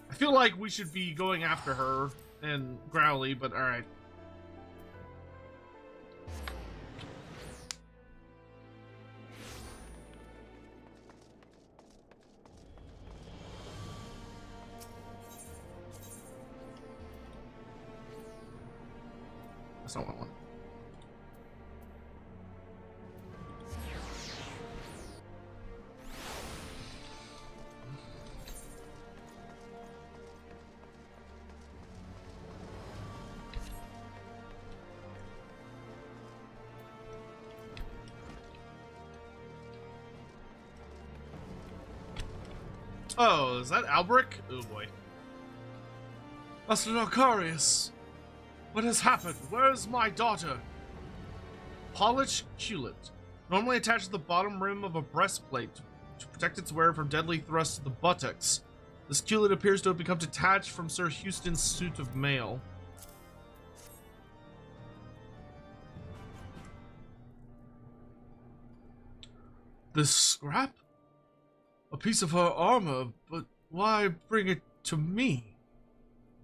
Speaker 1: I feel like we should be going after her and Growly, but alright. That's not what I want. Oh, is that Albric? Oh boy. Master Narcarius, what has happened? Where is my daughter? Polished culet. Normally attached to the bottom rim of a breastplate to protect its wearer from deadly thrusts to the buttocks. This culet appears to have become detached from Sir Houston's suit of mail. This scrap? A piece of her armor, but why bring it to me?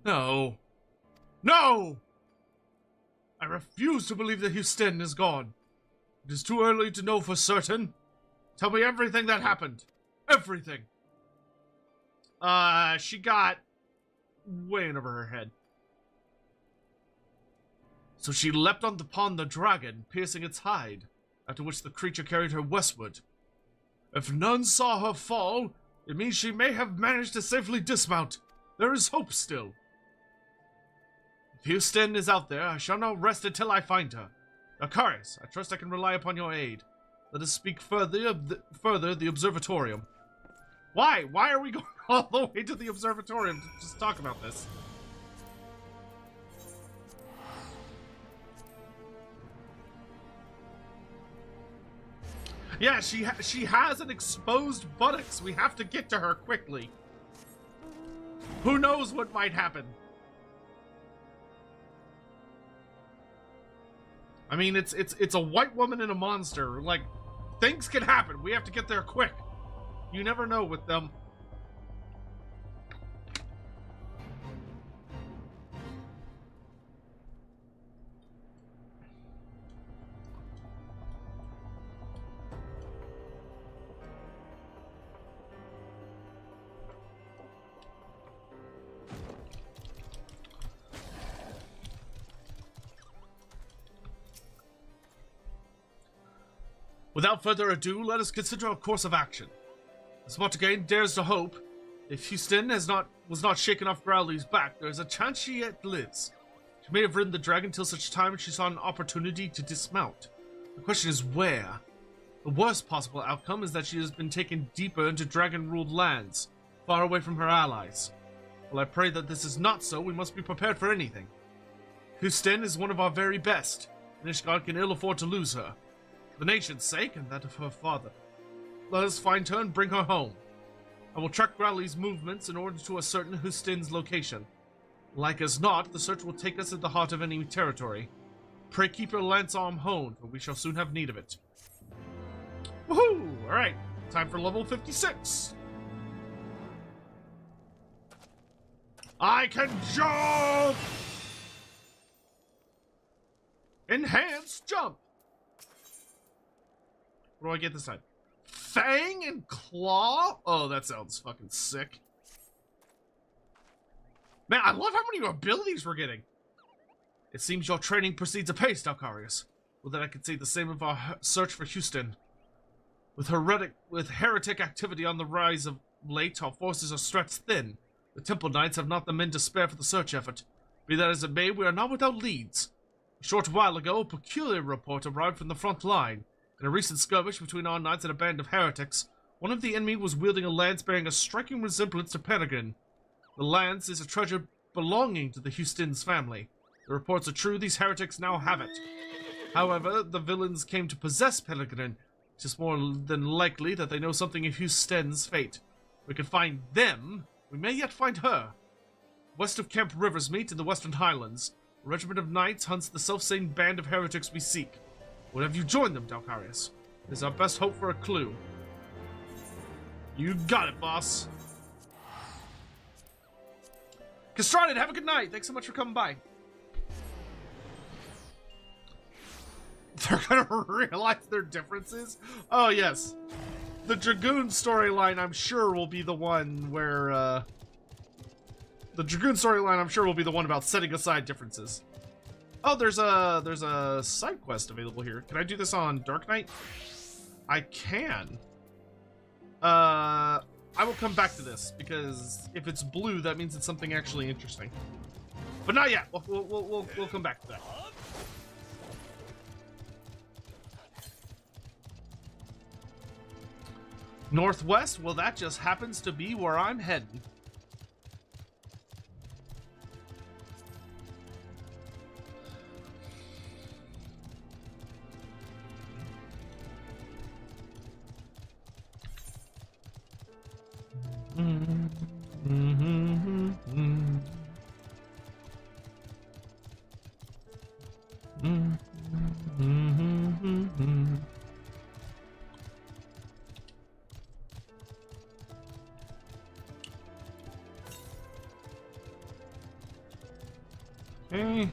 Speaker 1: No, No! I refuse to believe that Houston is gone. It is too early to know for certain. Tell me everything that happened. Everything. She got way over her head. So she leapt upon the dragon, piercing its hide, after which the creature carried her westward. If none saw her fall, it means she may have managed to safely dismount. There is hope still. If Houston is out there, I shall not rest until I find her. Akarius, I trust I can rely upon your aid. Let us speak further of the observatorium. Why? Why are we going all the way to the observatorium to just talk about this? Yeah, she has an exposed buttocks. We have to get to her quickly. Who knows what might happen? I mean, it's a white woman and a monster. Like, things can happen. We have to get there quick. You never know with them. Without further ado, let us consider our course of action. As Mortigain dares to hope, if Houston was not shaken off Growly's back, there is a chance she yet lives. She may have ridden the dragon till such time as she saw an opportunity to dismount. The question is where? The worst possible outcome is that she has been taken deeper into dragon-ruled lands, far away from her allies. While I pray that this is not so, we must be prepared for anything. Houston is one of our very best, and Ishgard can ill afford to lose her. For the nation's sake, and that of her father. Let us find her and bring her home. I will track Growly's movements in order to ascertain Houston's location. Like as not, the search will take us at the heart of enemy territory. Pray keep your lance arm honed, for we shall soon have need of it. Woohoo! Alright, time for level 56. I can jump! Enhanced jump! What do I get this time? Fang and Claw? Oh, that sounds fucking sick. Man, I love how many abilities we're getting. It seems your training proceeds apace, Dalkarius. Well, then I can say the same of our search for Houston. With heretic activity on the rise of late, our forces are stretched thin. The Temple Knights have not the men to spare for the search effort. Be that as it may, we are not without leads. A short while ago, a peculiar report arrived from the front line. In a recent skirmish between our knights and a band of heretics, one of the enemy was wielding a lance bearing a striking resemblance to Peregrine. The lance is a treasure belonging to the Houston's family. The reports are true, these heretics now have it. However, the villains came to possess Peregrine. It is more than likely that they know something of Houston's fate. We can find them, we may yet find her. West of Camp Riversmeet in the Western Highlands, a regiment of knights hunts the self-same band of heretics we seek. Would have you joined them, Dalkarius? It is our best hope for a clue. You got it, boss. Castrated, have a good night. Thanks so much for coming by. They're gonna realize their differences? Oh, yes. The Dragoon storyline, I'm sure, will be the one where, the Dragoon storyline, I'm sure, will be the one about setting aside differences. Oh, there's a side quest available here. Can I do this on Dark Knight? I can. I will come back to this, because if it's blue, that means it's something actually interesting. But not yet. We'll come back to that. Northwest? Well, that just happens to be where I'm heading. Okay.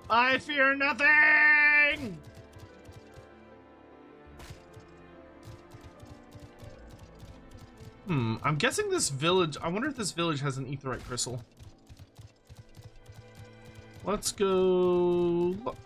Speaker 1: I fear nothing! I'm guessing this village... I wonder if this village has an aetheryte crystal. Let's go look.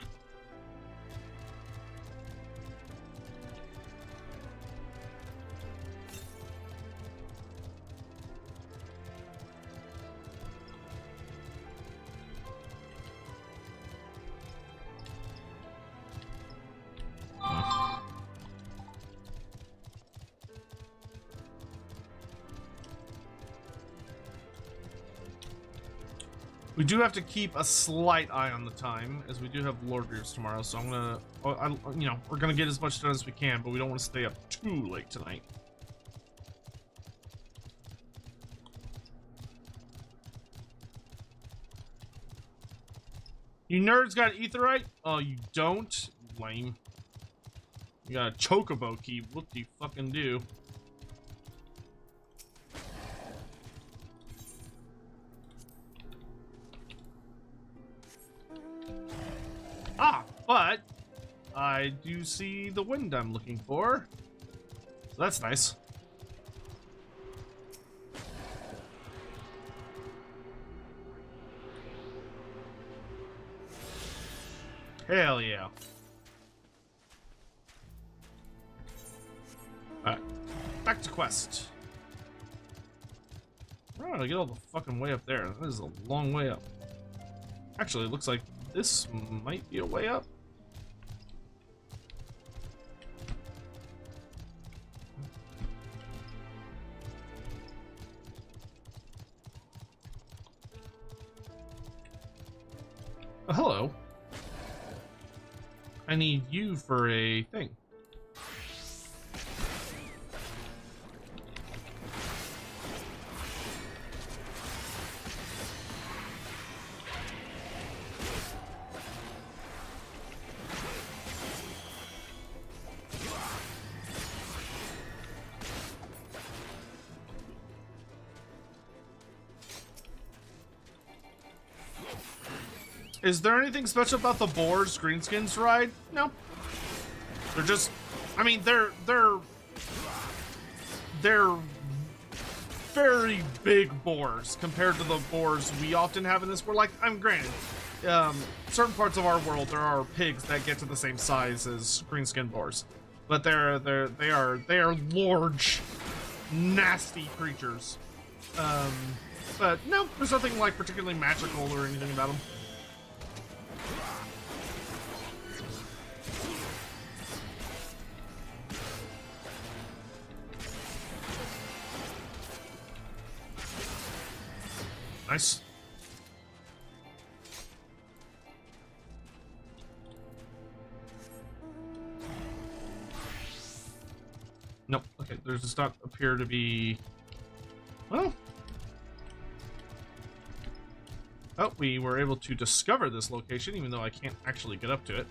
Speaker 1: We do have to keep a slight eye on the time, as we do have Lord Reefs tomorrow, so I'm gonna... you know, we're gonna get as much done as we can, but we don't want to stay up too late tonight. You nerds got aetheryte? Oh, you don't? Lame. You got a chocobo key. What do you fucking do? Ah, but I do see the wind I'm looking for. So that's nice. Hell yeah. Alright. Back to quest. Oh, I get all the fucking way up there. That is a long way up. Actually, it looks like this might be a way up. Oh, hello. I need you for a thing. Is there anything special about the boars greenskins ride? No. They're just, I mean, they're very big boars compared to the boars we often have in this world. Like, I'm granted, certain parts of our world there are pigs that get to the same size as greenskin boars, but they are large, nasty creatures. But no, there's nothing like particularly magical or anything about them. Nice. Nope. Okay, there does not appear to be... Well... Oh, we were able to discover this location, even though I can't actually get up to it.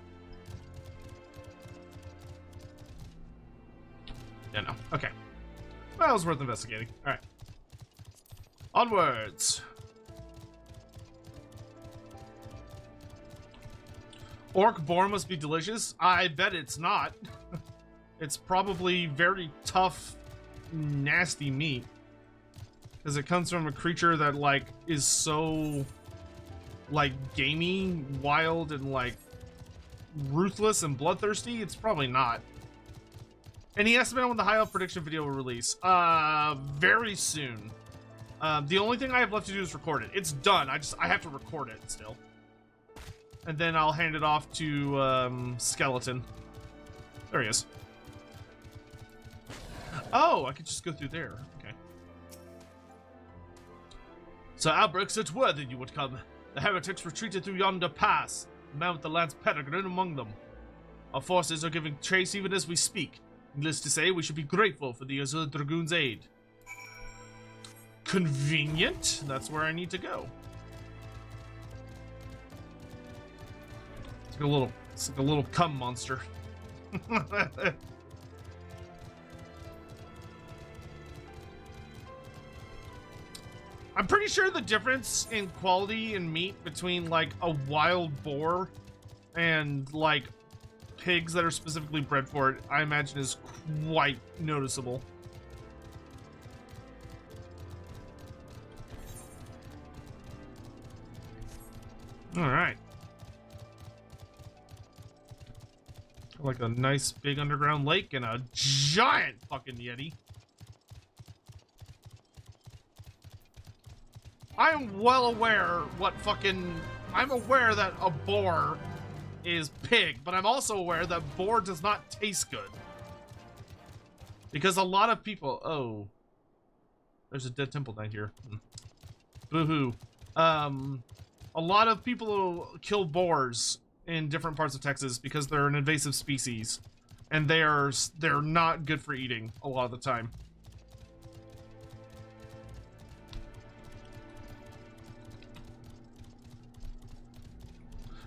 Speaker 1: Yeah, no. Okay. Well, it was worth investigating. Alright. Onwards! Orc boar must be delicious. I bet it's not. It's probably very tough, nasty meat. Because it comes from a creature that, like, is so, like, gamey, wild, and, like, ruthless and bloodthirsty. It's probably not. Any estimate on when the High Elf prediction video will release? Very soon. The only thing I have left to do is record it. It's done. I have to record it still. And then I'll hand it off to, Skeleton. There he is. Oh, I could just go through there. Okay. Sir Albrecht, it's word that you would come. The heretics retreated through yonder pass. The man with the lance peregrine among them. Our forces are giving chase even as we speak. Needless to say, we should be grateful for the Azure Dragoon's aid. Convenient. That's where I need to go. It's like a little cum monster. I'm pretty sure the difference in quality and meat between like a wild boar and like pigs that are specifically bred for it, I imagine, is quite noticeable. All right. Like a nice big underground lake and a giant fucking yeti. I am well aware I'm aware that a boar is pig, but I'm also aware that boar does not taste good. Because a lot of people, oh, there's a dead temple down here. Boo-hoo. A lot of people kill boars in different parts of Texas because they're an invasive species, and they're not good for eating a lot of the time.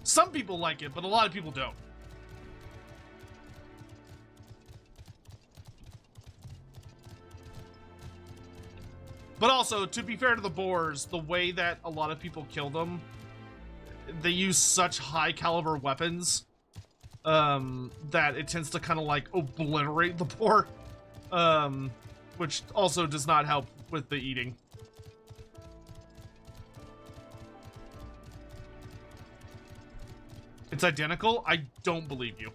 Speaker 1: Some people like it, but a lot of people don't. But also, to be fair to the boars, the way that a lot of people kill them, they use such high caliber weapons that it tends to kind of like obliterate the boar, which also does not help with the eating. It's identical? I don't believe you.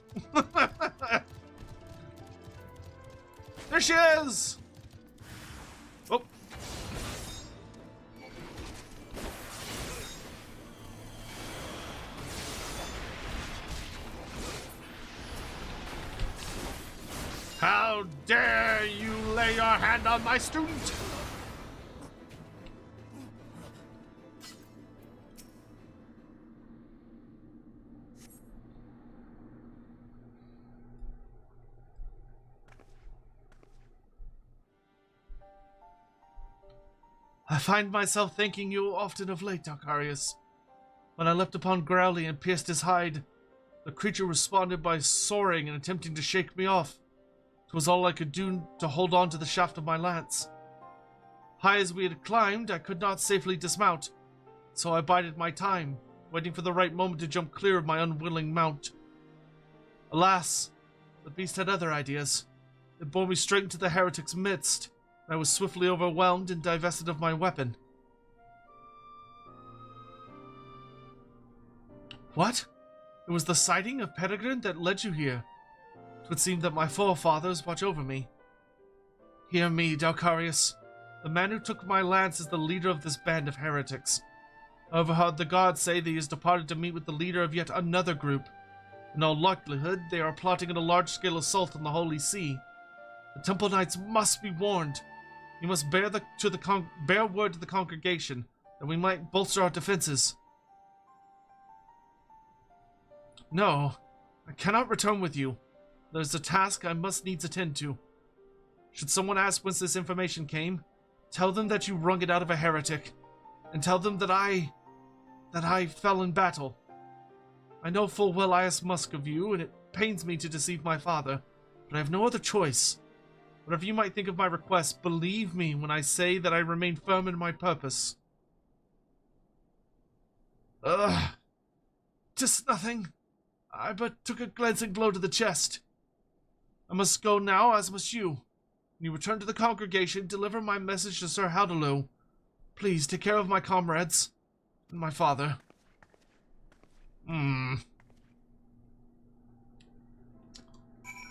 Speaker 1: There she is! Oh. How dare you lay your hand on my student! I find myself thanking you often of late, Darkarius. When I leapt upon Growly and pierced his hide, the creature responded by soaring and attempting to shake me off. 'Twas all I could do to hold on to the shaft of my lance. High as we had climbed, I could not safely dismount, so I bided my time, waiting for the right moment to jump clear of my unwilling mount. Alas, the beast had other ideas. It bore me straight into the heretic's midst, and I was swiftly overwhelmed and divested of my weapon. What? It was the sighting of Peregrine that led you here. It would seem that my forefathers watch over me. Hear me, Dalcarius. The man who took my lance is the leader of this band of heretics. I overheard the gods say that he has departed to meet with the leader of yet another group. In all likelihood, they are plotting a large-scale assault on the Holy See. The Temple Knights must be warned. You must bear word to the congregation that we might bolster our defenses. No, I cannot return with you. There is a task I must needs attend to. Should someone ask whence this information came, tell them that you wrung it out of a heretic, and tell them that I fell in battle. I know full well I asked much of you, and it pains me to deceive my father, but I have no other choice. Whatever you might think of my request, believe me when I say that I remain firm in my purpose. Ugh. 'Tis nothing. I but took a glancing blow to the chest. I must go now, as must you. When you return to the congregation, deliver my message to Sir Haldaloo. Please take care of my comrades and my father. I'm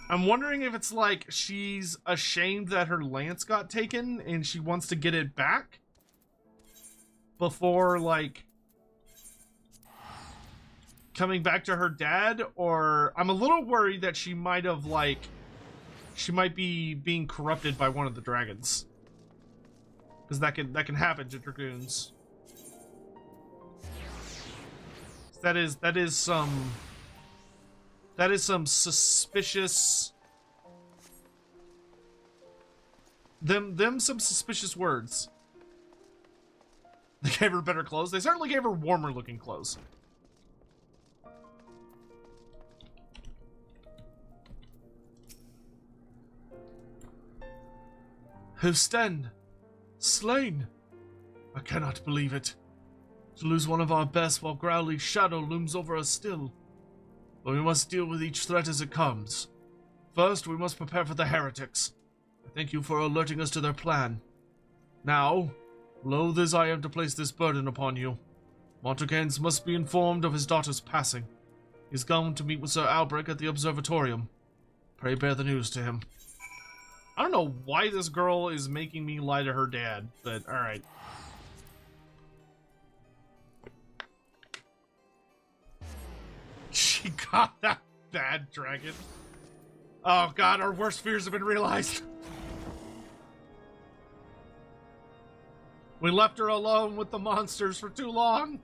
Speaker 1: wondering if it's like she's ashamed that her lance got taken and she wants to get it back before, like, coming back to her dad, or I'm a little worried that she might have, like, she might be being corrupted by one of the dragons, because that can happen to dragoons. That is some suspicious them some suspicious words. They gave her better clothes. They certainly gave her warmer looking clothes. Hosten, slain. I cannot believe it. To lose one of our best while Growly's shadow looms over us still. But we must deal with each threat as it comes. First, we must prepare for the heretics. I thank you for alerting us to their plan. Now, loath as I am to place this burden upon you, Montagues must be informed of his daughter's passing. He is gone to meet with Sir Albrecht at the observatorium. Pray bear the news to him. I don't know why this girl is making me lie to her dad, but alright. She got that bad dragon. Oh god, our worst fears have been realized. We left her alone with the monsters for too long.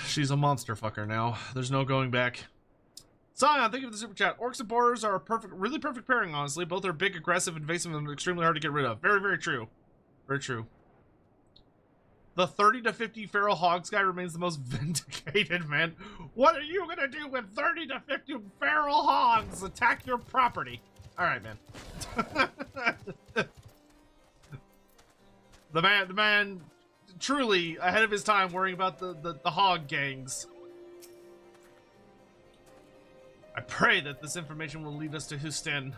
Speaker 1: She's a monster fucker now. There's no going back. Sion, thank you for the super chat. Orcs and boars are a really perfect pairing, honestly. Both are big, aggressive, invasive, and extremely hard to get rid of. Very, very true. Very true. The 30 to 50 feral hogs guy remains the most vindicated, man. What are you gonna do with 30 to 50 feral hogs? Attack your property. Alright, man. The man, truly ahead of his time worrying about the hog gangs. I pray that this information will lead us to Hosten.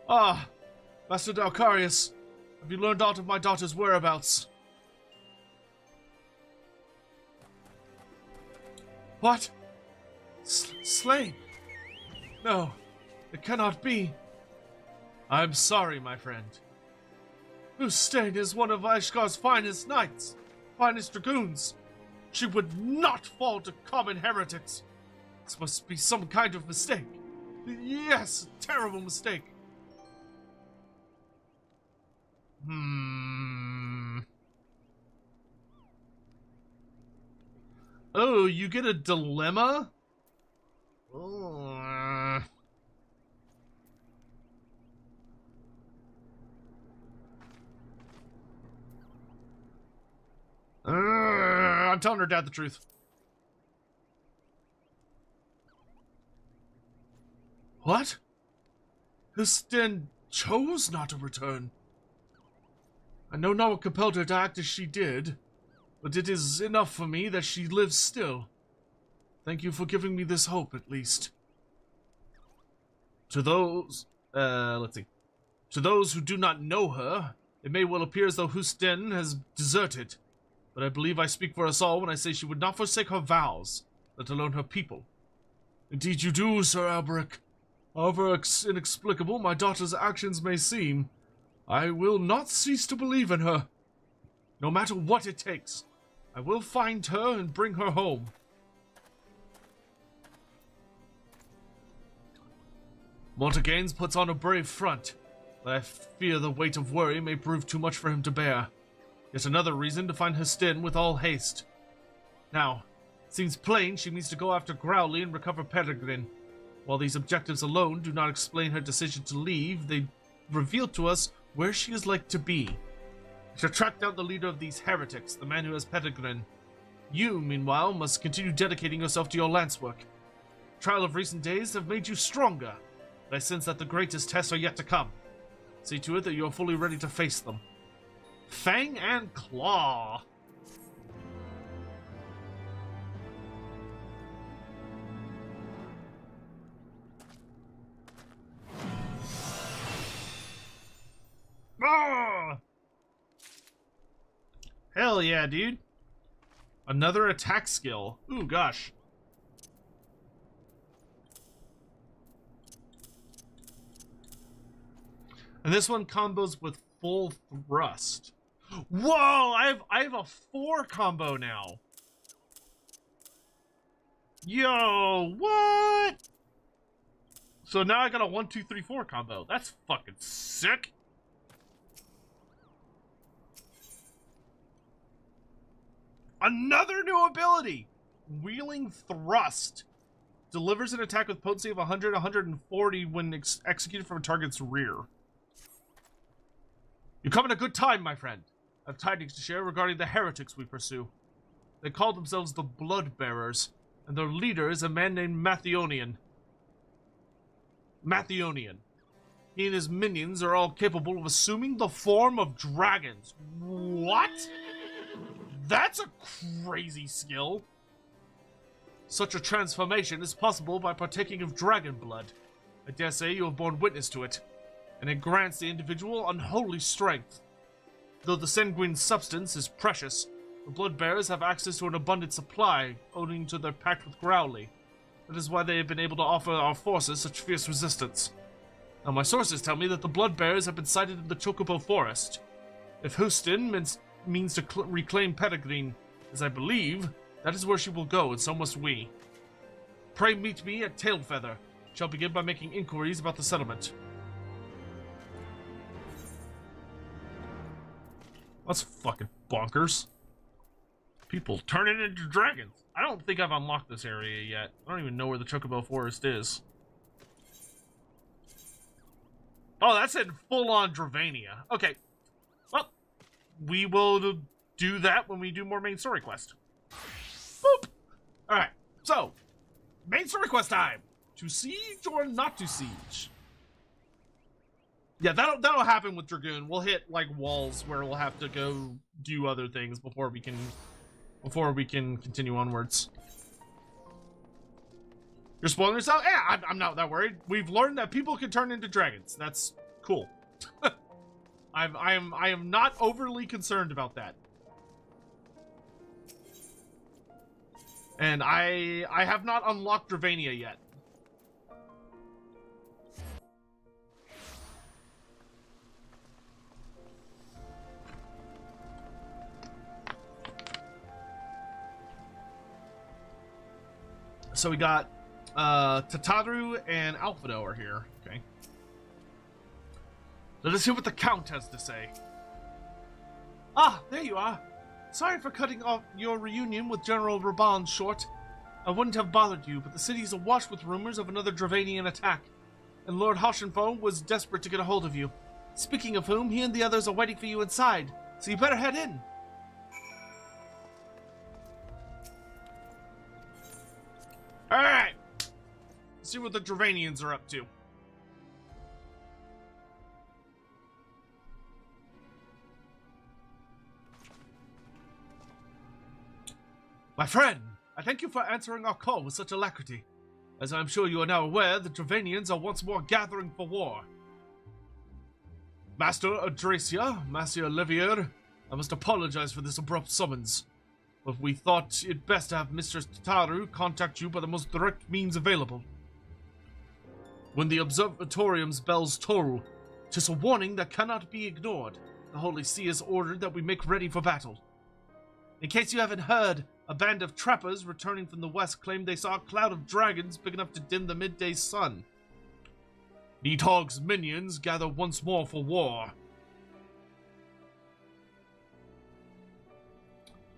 Speaker 1: Ah, Master Dalcarius, have you learned aught of my daughter's whereabouts? What? Slain? No, it cannot be. I'm sorry, my friend. Hosten is one of Ishgar's finest knights, finest dragoons. She would not fall to common heretics. This must be some kind of mistake. Yes, terrible mistake. Oh, you get a dilemma? I'm telling her dad the truth. What? Hosten chose not to return. I know not what compelled her to act as she did, but it is enough for me that she lives still. Thank you for giving me this hope, at least. To those, let's see. To those who do not know her, it may well appear as though Hosten has deserted. But I believe I speak for us all when I say she would not forsake her vows, let alone her people. Indeed you do, Sir Albrecht. However inexplicable my daughter's actions may seem, I will not cease to believe in her. No matter what it takes, I will find her and bring her home. Montagues puts on a brave front, but I fear the weight of worry may prove too much for him to bear. Yet another reason to find Hosten with all haste. Now, it seems plain she means to go after Growly and recover Peregrine. While these objectives alone do not explain her decision to leave, they reveal to us where she is like to be. To track down the leader of these heretics, the man who has Peregrine. You, meanwhile, must continue dedicating yourself to your lance work. The trial of recent days have made you stronger, but I sense that the greatest tests are yet to come. See to it that you are fully ready to face them. Fang and Claw. Ah! Hell yeah, dude. Another attack skill. Ooh, gosh. And this one combos with full thrust. Whoa! I have a 4 combo now. Yo, what? So now I got a 1, 2, 3, 4 combo. That's fucking sick. Another new ability! Wheeling Thrust. delivers an attack with potency of 100, 140 when executed from a target's rear. You come at a good time, my friend. I have tidings to share regarding the heretics we pursue. They call themselves the Blood Bearers, and their leader is a man named Mathionian. He and his minions are all capable of assuming the form of dragons. What? That's a crazy skill. Such a transformation is possible by partaking of dragon blood. I dare say you have borne witness to it, and it grants the individual unholy strength. Though the sanguine substance is precious, the blood bearers have access to an abundant supply, owing to their pact with Growly. That is why they have been able to offer our forces such fierce resistance. Now my sources tell me that the blood bearers have been sighted in the Chocobo Forest. If Houston means to reclaim Peregrine, as I believe, that is where she will go, and so must we. Pray meet me at Tailfeather. Shall begin by making inquiries about the settlement. That's fucking bonkers. People turning into dragons. I don't think I've unlocked this area yet. I don't even know where the Chocobo Forest is. Oh, that's in full-on Dravania. Okay. Well, we will do that when we do more main story quest. Boop! Alright, so, main story quest time. To siege or not to siege? Yeah, that'll happen with Dragoon. We'll hit, like, walls where we'll have to go do other things before we can continue onwards. You're spoiling yourself? Yeah, I'm not that worried. We've learned that people can turn into dragons. That's cool. I am not overly concerned about that. And I have not unlocked Dravania yet. So we got Tataru and Alphado are here. Okay. Let us hear what the Count has to say. Ah, there you are. Sorry for cutting off your reunion with General Raubahn short. I wouldn't have bothered you, but the city is awash with rumors of another Dravanian attack, and Lord Hoshenfo was desperate to get a hold of you. Speaking of whom, he and the others are waiting for you inside, so you better head in. Alright! Let's see what the Dravanians are up to. My friend, I thank you for answering our call with such alacrity. As I am sure you are now aware, the Dravanians are once more gathering for war. Master Adracia, Master Levier, I must apologize for this abrupt summons, but we thought it best to have Mistress Tataru contact you by the most direct means available. When the observatorium's bells toll, 'tis a warning that cannot be ignored. The Holy See has ordered that we make ready for battle. In case you haven't heard, a band of trappers returning from the west claimed they saw a cloud of dragons big enough to dim the midday sun. Needhog's minions gather once more for war.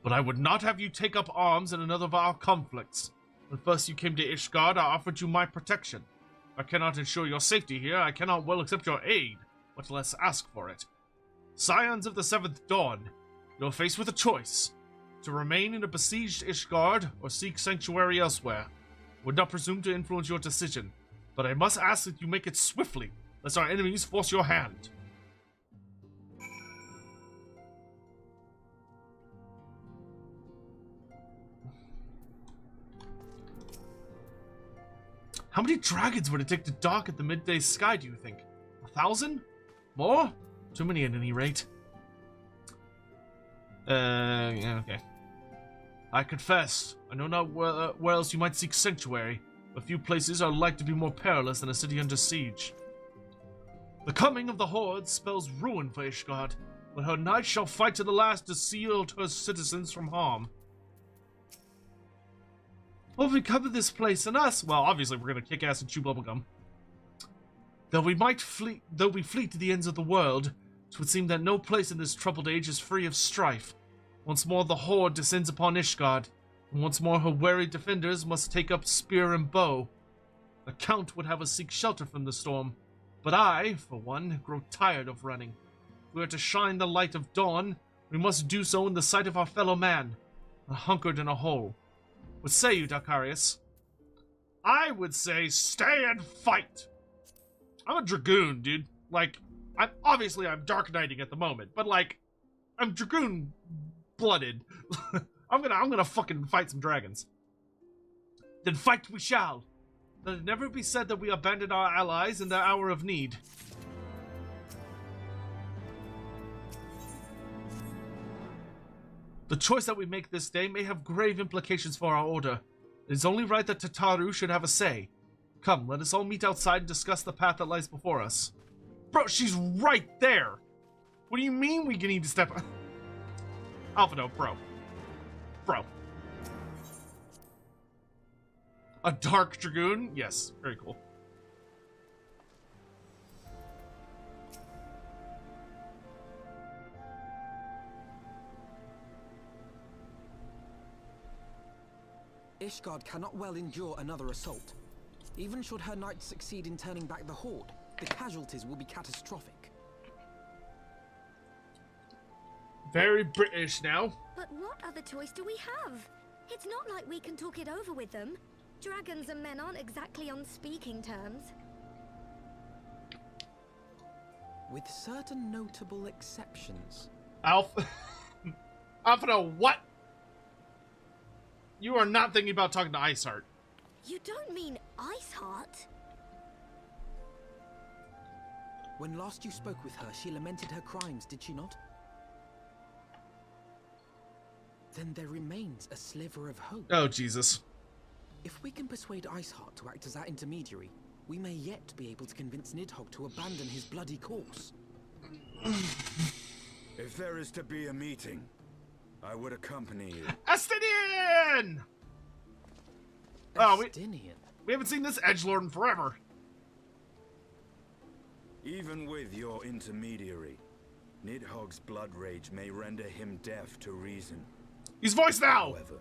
Speaker 1: But I would not have you take up arms in another of our conflicts. When first you came to Ishgard, I offered you my protection. I cannot ensure your safety here, I cannot well accept your aid, much less ask for it. Scions of the Seventh Dawn, you're faced with a choice. To remain in a besieged Ishgard, or seek sanctuary elsewhere. Would not presume to influence your decision, but I must ask that you make it swiftly, lest our enemies force your hand. How many dragons would it take to dock at the midday sky, do you think? 1,000? More? Too many at any rate. Yeah, okay. I confess, I know not where else you might seek sanctuary, but few places are like to be more perilous than a city under siege. The coming of the Horde spells ruin for Ishgard, but her knights shall fight to the last to shield her citizens from harm. What have we come to this place and us? Well, obviously we're gonna kick ass and chew bubblegum. Though we flee to the ends of the world, it would seem that no place in this troubled age is free of strife. Once more the Horde descends upon Ishgard, Once more, her wary defenders must take up spear and bow. The Count would have us seek shelter from the storm, but I, for one, grow tired of running. If we are to shine the light of dawn, we must do so in the sight of our fellow man, hunkered in a hole. What say you, Dacarius? I would say stay and fight! I'm a Dragoon, dude. Like, I'm Dark Knighting at the moment, but like, I'm Dragoon-blooded. I'm gonna fucking fight some dragons. Then fight we shall. Let it never be said that we abandoned our allies in their hour of need. The choice that we make this day may have grave implications for our order. It is only right that Tataru should have a say. Come, let us all meet outside and discuss the path that lies before us. Bro, she's right there! What do you mean we need to step... Alphino, bro. Bro. A Dark Dragoon? Yes, very cool.
Speaker 5: Ishgard cannot well endure another assault. Even should her knights succeed in turning back the horde, the casualties will be catastrophic.
Speaker 1: Very British now.
Speaker 6: But what other choice do we have? It's not like we can talk it over with them. Dragons and men aren't exactly on speaking terms.
Speaker 5: With certain notable exceptions.
Speaker 1: Alphino, what? You are not thinking about talking to Iceheart.
Speaker 6: You don't mean Iceheart?
Speaker 5: When last you spoke with her, she lamented her crimes, did she not? Then there remains a sliver of hope.
Speaker 1: Oh, Jesus.
Speaker 5: If we can persuade Iceheart to act as our intermediary, we may yet be able to convince Nidhogg to abandon his bloody course.
Speaker 2: If there is to be a meeting, I would accompany you.
Speaker 1: Estinian! Oh,
Speaker 5: Estinian?
Speaker 1: We haven't seen this edgelord in forever.
Speaker 2: Even with your intermediary, Nidhogg's blood rage may render him deaf to reason.
Speaker 1: He's voiced now!
Speaker 2: However,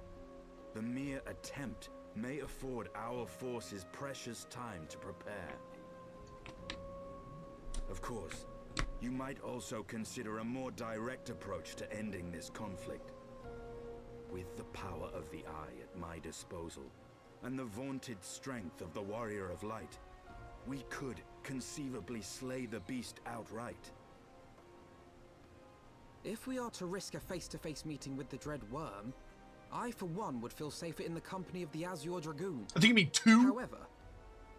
Speaker 2: the mere attempt may afford our forces precious time to prepare. Of course, you might also consider a more direct approach to ending this conflict. With the power of the Eye at my disposal, and the vaunted strength of the Warrior of Light, we could conceivably slay the beast outright.
Speaker 5: If we are to risk a face-to-face meeting with the Dread Worm, I for one would feel safer in the company of the Azure Dragoon.
Speaker 1: I think you mean two?
Speaker 5: However,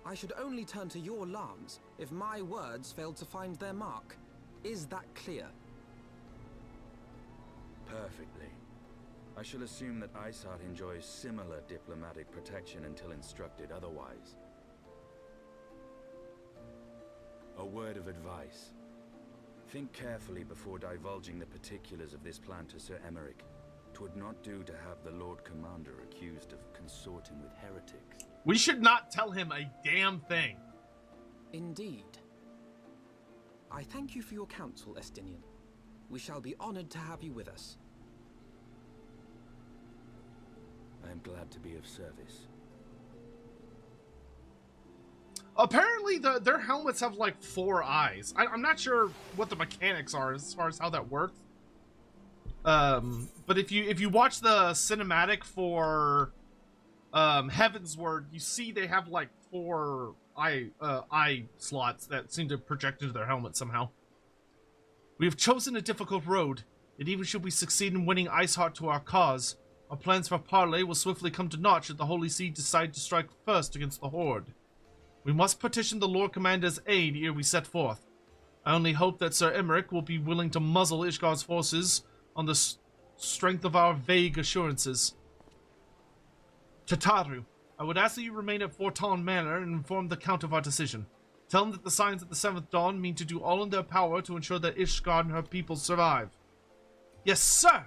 Speaker 5: I should only turn to your lance if my words failed to find their mark. Is that clear?
Speaker 2: Perfectly. I shall assume that Iceheart enjoys similar diplomatic protection until instructed otherwise. A word of advice. Think carefully before divulging the particulars of this plan to Sir Emmerich. 'Twould not do to have the Lord Commander accused of consorting with heretics.
Speaker 1: We should not tell him a damn thing.
Speaker 5: Indeed. I thank you for your counsel, Estinian. We shall be honored to have you with us.
Speaker 2: I am glad to be of service.
Speaker 1: Apparently, their helmets have like 4 eyes. I'm not sure what the mechanics are as far as how that works. But if you watch the cinematic for Heavensward, you see they have like 4 eye slots that seem to project into their helmet somehow. We have chosen a difficult road, and even should we succeed in winning Iceheart to our cause, our plans for parley will swiftly come to naught should the Holy See decide to strike first against the Horde. We must petition the Lord Commander's aid ere we set forth. I only hope that Sir Emmerich will be willing to muzzle Ishgard's forces on the strength of our vague assurances. Tataru, I would ask that you remain at Forton Manor and inform the Count of our decision. Tell him that the signs of the 7th Dawn mean to do all in their power to ensure that Ishgard and her people survive. Yes, sir!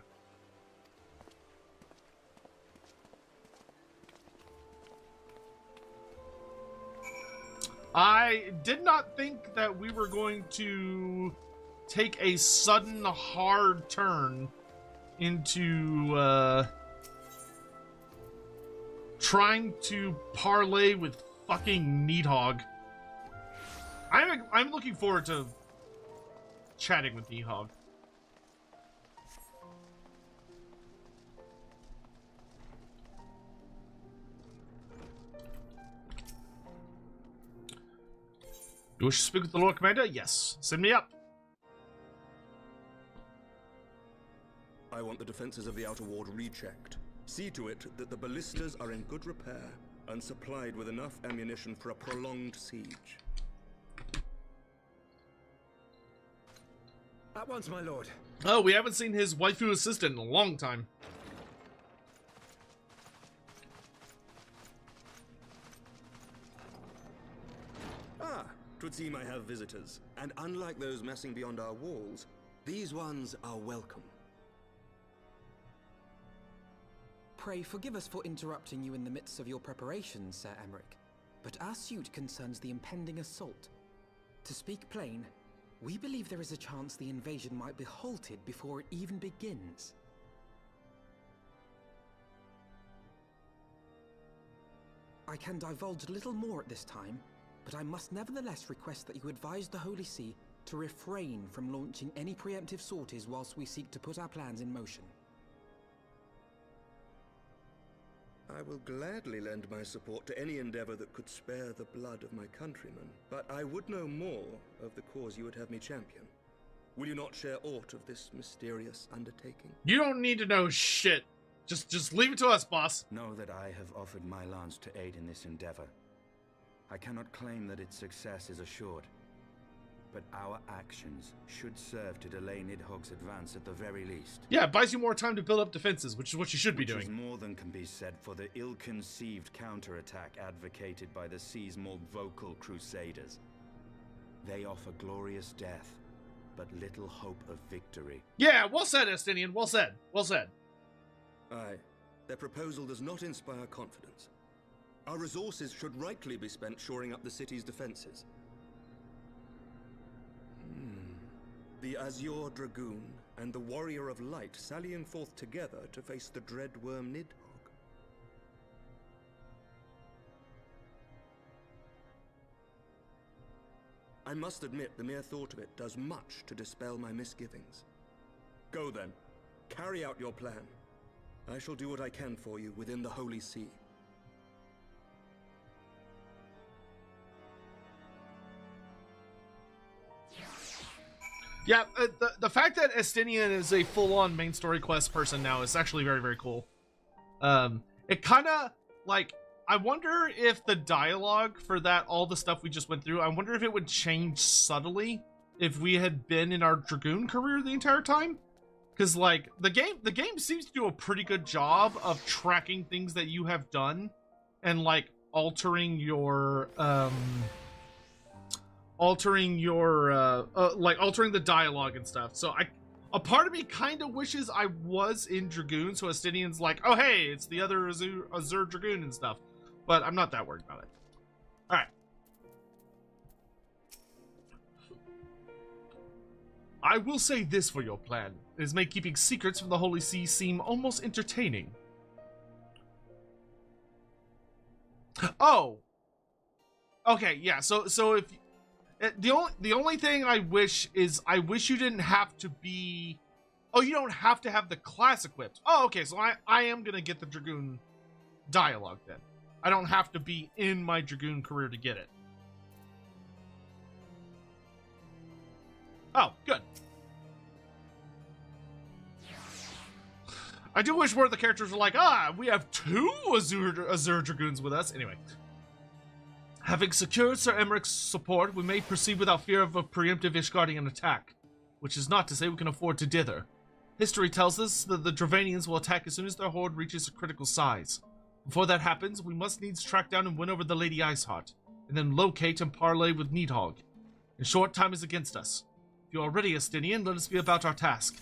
Speaker 1: I did not think that we were going to take a sudden hard turn into trying to parlay with fucking Needhog. I'm looking forward to chatting with Needhog. You wish to speak with the Lord Commander? Yes. Send me up.
Speaker 2: I want the defenses of the outer ward rechecked. See to it that the ballistas are in good repair and supplied with enough ammunition for a prolonged siege.
Speaker 5: At once, my lord.
Speaker 1: Oh, we haven't seen his waifu assistant in a long time.
Speaker 2: Ah, 'twould seem I have visitors. And unlike those messing beyond our walls, these ones are welcome.
Speaker 5: Pray forgive us for interrupting you in the midst of your preparations, Sir Emmerich, but our suit concerns the impending assault. To speak plain, we believe there is a chance the invasion might be halted before it even begins. I can divulge little more at this time, but I must nevertheless request that you advise the Holy See to refrain from launching any preemptive sorties whilst we seek to put our plans in motion.
Speaker 2: I will gladly lend my support to any endeavor that could spare the blood of my countrymen, but I would know more of the cause you would have me champion. Will you not share aught of this mysterious undertaking?
Speaker 1: You don't need to know shit. Just leave it to us, boss.
Speaker 2: Know that I have offered my lance to aid in this endeavor. I cannot claim that its success is assured, but our actions should serve to delay Nidhogg's advance at the very least.
Speaker 1: Yeah, it buys you more time to build up defenses, which is what you should be doing.
Speaker 2: Which is more than can be said for the ill-conceived counterattack advocated by the sea's more vocal crusaders. They offer glorious death, but little hope of victory.
Speaker 1: Yeah, well said, Estinian. Well said. Well said.
Speaker 2: Aye, their proposal does not inspire confidence. Our resources should rightly be spent shoring up the city's defenses. The Azure Dragoon and the Warrior of Light sallying forth together to face the dread worm Nidhogg. I must admit the mere thought of it does much to dispel my misgivings. Go then, carry out your plan. I shall do what I can for you within the Holy See.
Speaker 1: Yeah, the fact that Estinian is a full-on main story quest person now is actually very, very cool. It kind of, like, I wonder if the dialogue for that, all the stuff we just went through, I wonder if it would change subtly if we had been in our Dragoon career the entire time. Because, like, the game seems to do a pretty good job of tracking things that you have done and, like, altering your altering the dialogue and stuff. So a part of me kind of wishes I was in Dragoon, so Estinian's like, oh hey, it's the other Azure Dragoon and stuff. But I'm not that worried about it. Alright. I will say this for your plan. It has made keeping secrets from the Holy See seem almost entertaining. Oh! Okay, yeah, so if... The only thing I wish is I wish you didn't have to be... Oh, you don't have to have the class equipped. Oh, okay, so I am going to get the Dragoon dialogue then. I don't have to be in my Dragoon career to get it. Oh, good. I do wish more of the characters were like, we have 2 Azure Dragoons with us. Anyway. Having secured Sir Emmerich's support, we may proceed without fear of a preemptive Ishgardian attack, which is not to say we can afford to dither. History tells us that the Dravanians will attack as soon as their horde reaches a critical size. Before that happens, we must needs track down and win over the Lady Iceheart, and then locate and parley with Nidhogg. In short, time is against us. If you are ready, Estinian, let us be about our task.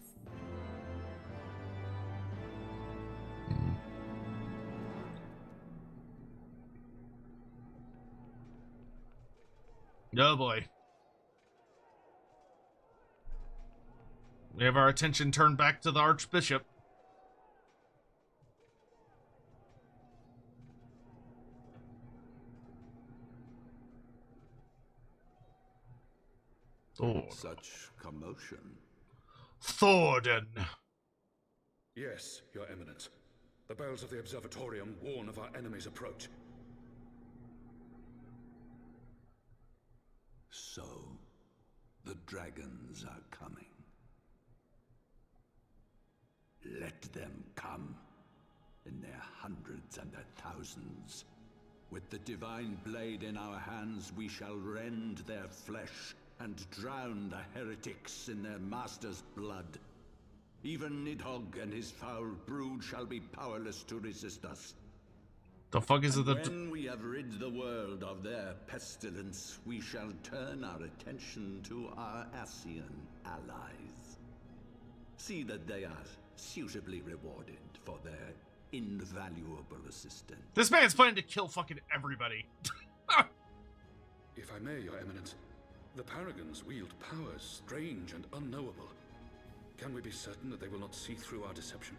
Speaker 1: Oh boy. We have our attention turned back to the Archbishop. Thor.
Speaker 2: Such commotion.
Speaker 1: Thorden.
Speaker 7: Yes, Your Eminence. The bells of the observatorium warn of our enemy's approach.
Speaker 2: So, the dragons are coming. Let them come, in their hundreds and their thousands. With the divine blade in our hands, we shall rend their flesh and drown the heretics in their master's blood. Even Nidhogg and his foul brood shall be powerless to resist us.
Speaker 1: The fuck is it?
Speaker 2: When we have rid the world of their pestilence, we shall turn our attention to our Ascian allies. See that they are suitably rewarded for their invaluable assistance.
Speaker 1: This man's planning to kill fucking everybody.
Speaker 7: If I may, Your Eminence, the Paragons wield powers strange and unknowable. Can we be certain that they will not see through our deception?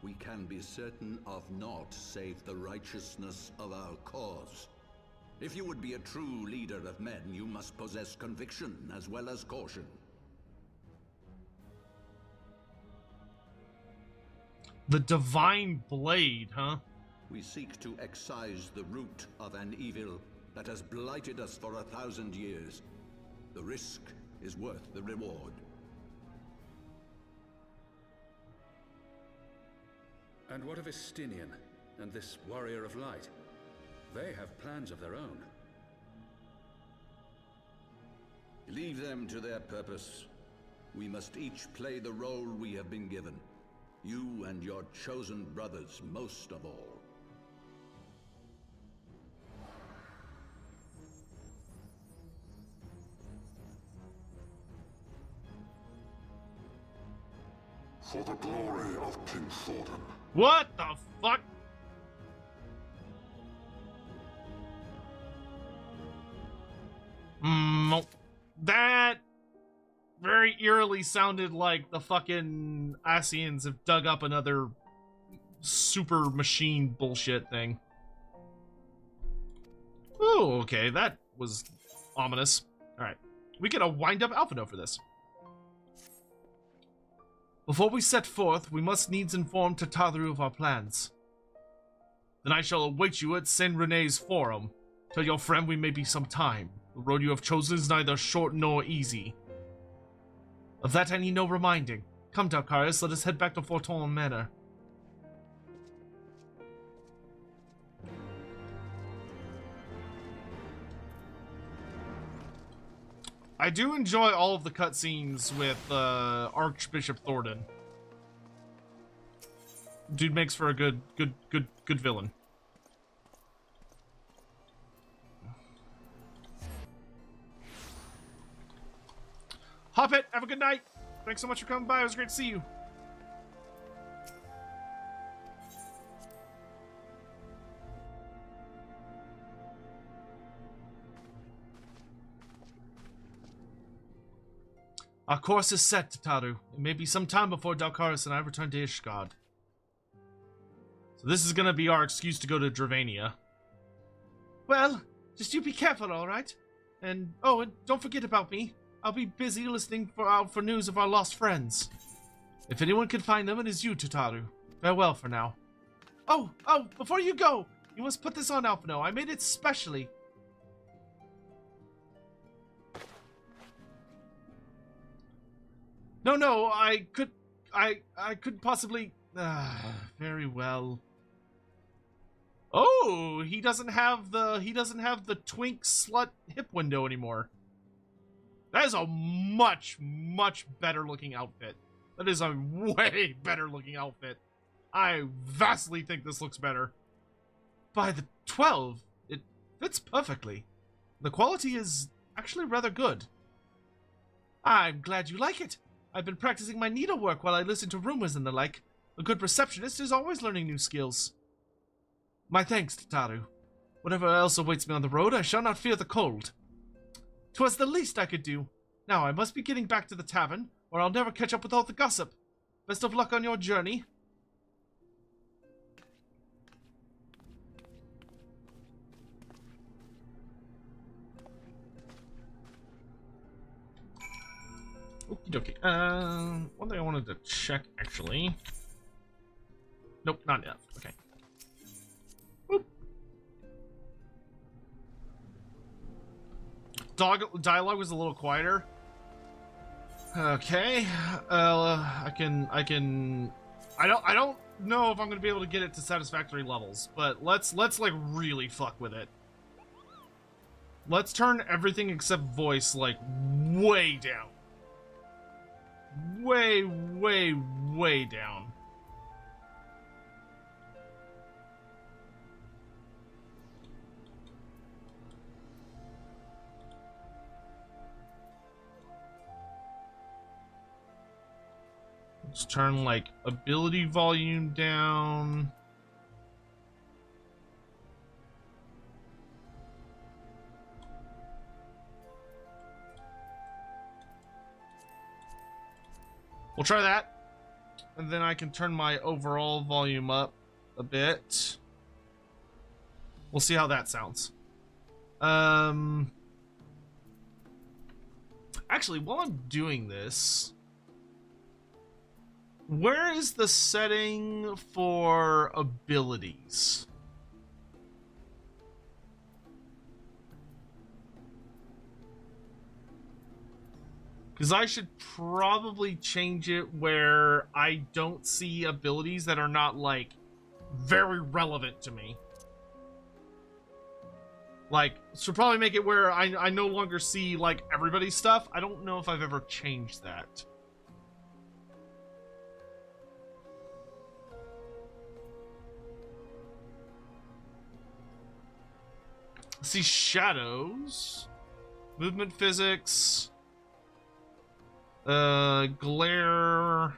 Speaker 2: We can be certain of naught save the righteousness of our cause. If you would be a true leader of men, you must possess conviction as well as caution.
Speaker 1: The divine blade, huh?
Speaker 2: We seek to excise the root of an evil that has blighted us for 1,000 years. The risk is worth the reward.
Speaker 7: And what of Estinian and this Warrior of Light? They have plans of their own.
Speaker 2: Leave them to their purpose. We must each play the role we have been given. You and your chosen brothers most of all.
Speaker 8: For the glory of King Thorden.
Speaker 1: What the fuck? That very eerily sounded like the fucking Ascians have dug up another super machine bullshit thing. Oh, okay, that was ominous. Alright, we get a wind-up alpha note for this. Before we set forth, we must needs inform Tataru of our plans. Then I shall await you at Saint Rene's Forum. Tell your friend we may be some time. The road you have chosen is neither short nor easy. Of that I need no reminding. Come, Dalkarius, let us head back to Forton Manor. I do enjoy all of the cutscenes with Archbishop Thorden. Dude makes for a good villain. Hoppet, have a good night. Thanks so much for coming by. It was great to see you. Our course is set, Tataru. It may be some time before Dalkaris and I return to Ishgard. So this is gonna be our excuse to go to Dravania. Well, just you be careful, alright? And, oh, and don't forget about me. I'll be busy listening for news of our lost friends. If anyone can find them, it is you, Tataru. Farewell for now. Oh, before you go, you must put this on, Alphino. I made it specially. No, I could possibly... very well. Oh, he doesn't have the twink slut hip window anymore. That is a much better looking outfit. That is a way better looking outfit. I vastly think this looks better. By the 12, it fits perfectly. The quality is actually rather good. I'm glad you like it. I've been practicing my needlework while I listen to rumors and the like. A good receptionist is always learning new skills. My thanks, Tataru. Whatever else awaits me on the road, I shall not fear the cold. 'Twas the least I could do. Now I must be getting back to the tavern, or I'll never catch up with all the gossip. Best of luck on your journey. Okie dokie. One thing I wanted to check, actually. Nope, not yet. Okay. Boop. Dialogue was a little quieter. Okay. I don't know if I'm gonna be able to get it to satisfactory levels, but let's like really fuck with it. Let's turn everything except voice like way down. Way, way, way down. Let's turn like ability volume down. We'll try that, and then I can turn my overall volume up a bit. We'll see how that sounds. Actually, while I'm doing this, where is the setting for abilities? Because I should probably change it where I don't see abilities that are not, like, very relevant to me. Like, should probably make it where I no longer see, like, everybody's stuff. I don't know if I've ever changed that. See shadows, movement physics, glare.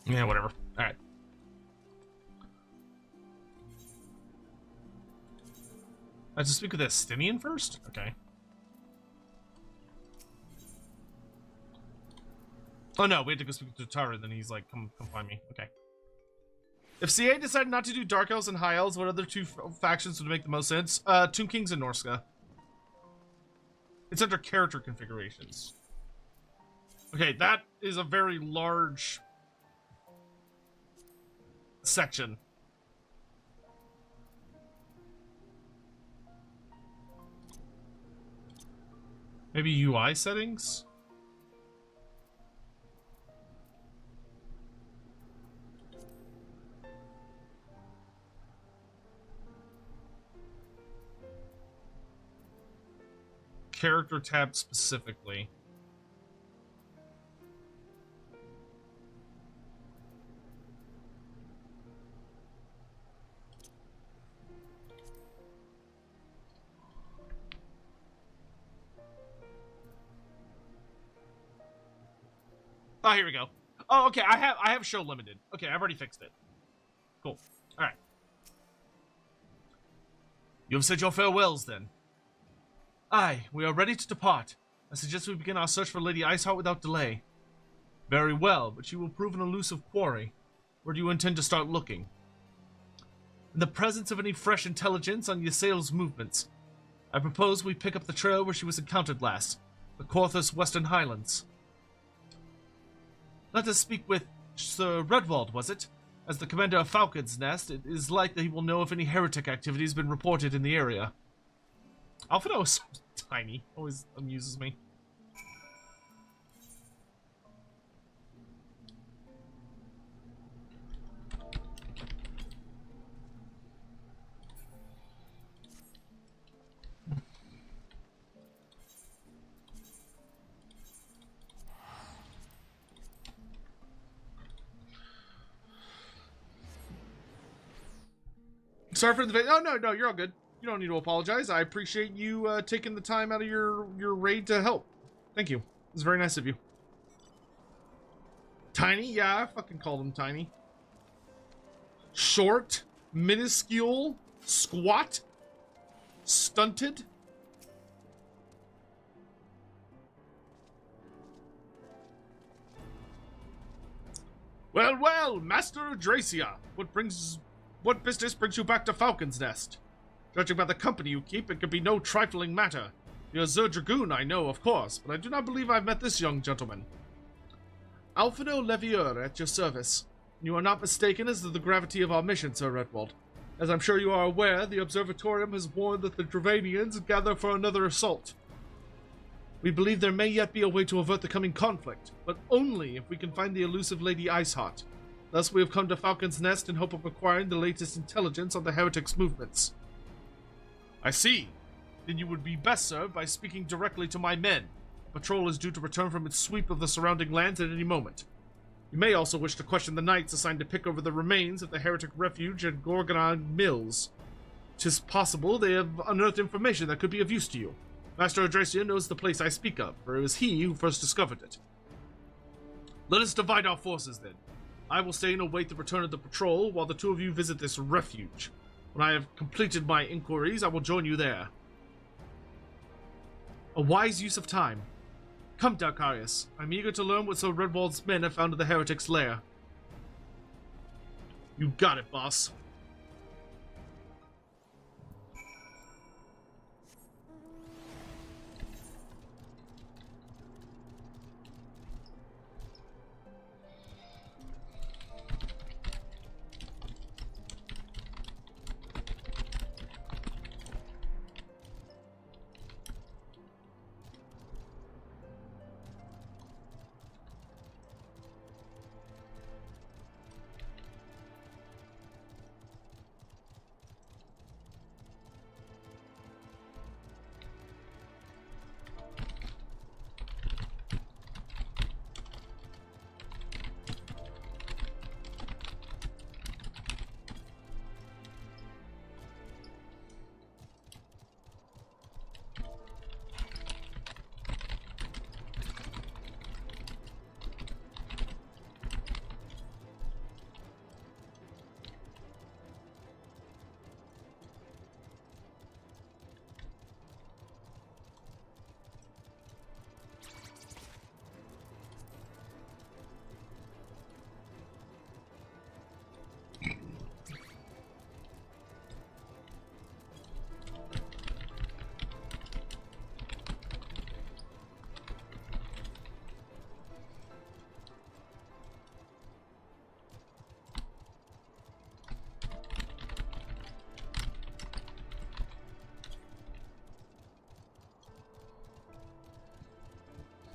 Speaker 1: Yeah, whatever. All right. I have to speak with Estinian first? Okay. Oh no, we had to go speak to Tara, then he's like, come find me. Okay. If CA decided not to do Dark Elves and High Elves, what other two factions would make the most sense? Tomb Kings and Norska. It's under character configurations. Okay, that is a very large section. Maybe UI settings? Character tab specifically. Oh, here we go. Oh, okay. I have show limited. Okay, I've already fixed it. Cool. All right. You have said your farewells, then. Aye, we are ready to depart. I suggest we begin our search for Lady Iceheart without delay. Very well, but she will prove an elusive quarry. Where do you intend to start looking? In the presence of any fresh intelligence on Ysael's movements, I propose we pick up the trail where she was encountered last, the Corthus Western Highlands. Let us speak with Sir Redwald, was it? As the commander of Falcon's Nest, it is likely he will know if any heretic activity has been reported in the area. Alphinaud is so tiny. Always amuses me. Sorry for the... Oh, no, you're all good. You don't need to apologize. I appreciate you taking the time out of your raid to help. Thank you. It's very nice of you. Tiny? Yeah, I fucking called him tiny. Short, minuscule, squat, stunted. Well, Master Adracia, what business brings you back to Falcon's Nest? Judging by the company you keep, it could be no trifling matter. The Azure Dragoon, I know, of course, but I do not believe I've met this young gentleman. Alfredo Levieur, at your service. You are not mistaken as to the gravity of our mission, Sir Redwald. As I'm sure you are aware, the Observatorium has warned that the Dravanians gather for another assault. We believe there may yet be a way to avert the coming conflict, but only if we can find the elusive Lady Iceheart. Thus we have come to Falcon's Nest in hope of acquiring the latest intelligence on the heretics' movements. I see. Then you would be best served by speaking directly to my men. The patrol is due to return from its sweep of the surrounding lands at any moment. You may also wish to question the knights assigned to pick over the remains of the heretic refuge at Gorgonon Mills. 'Tis possible they have unearthed information that could be of use to you. Master Adracia knows the place I speak of, for it was he who first discovered it. Let us divide our forces, then. I will stay and await the return of the patrol, while the two of you visit this refuge. When I have completed my inquiries, I will join you there. A wise use of time. Come, Darkarius. I'm eager to learn what Sir Redwald's men have found in the heretic's lair. You got it, boss.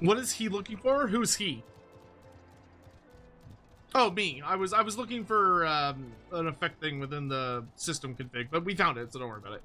Speaker 1: What is he looking for? Who's he? Oh, me. I was looking for an effect thing within the system config, but we found it, so don't worry about it.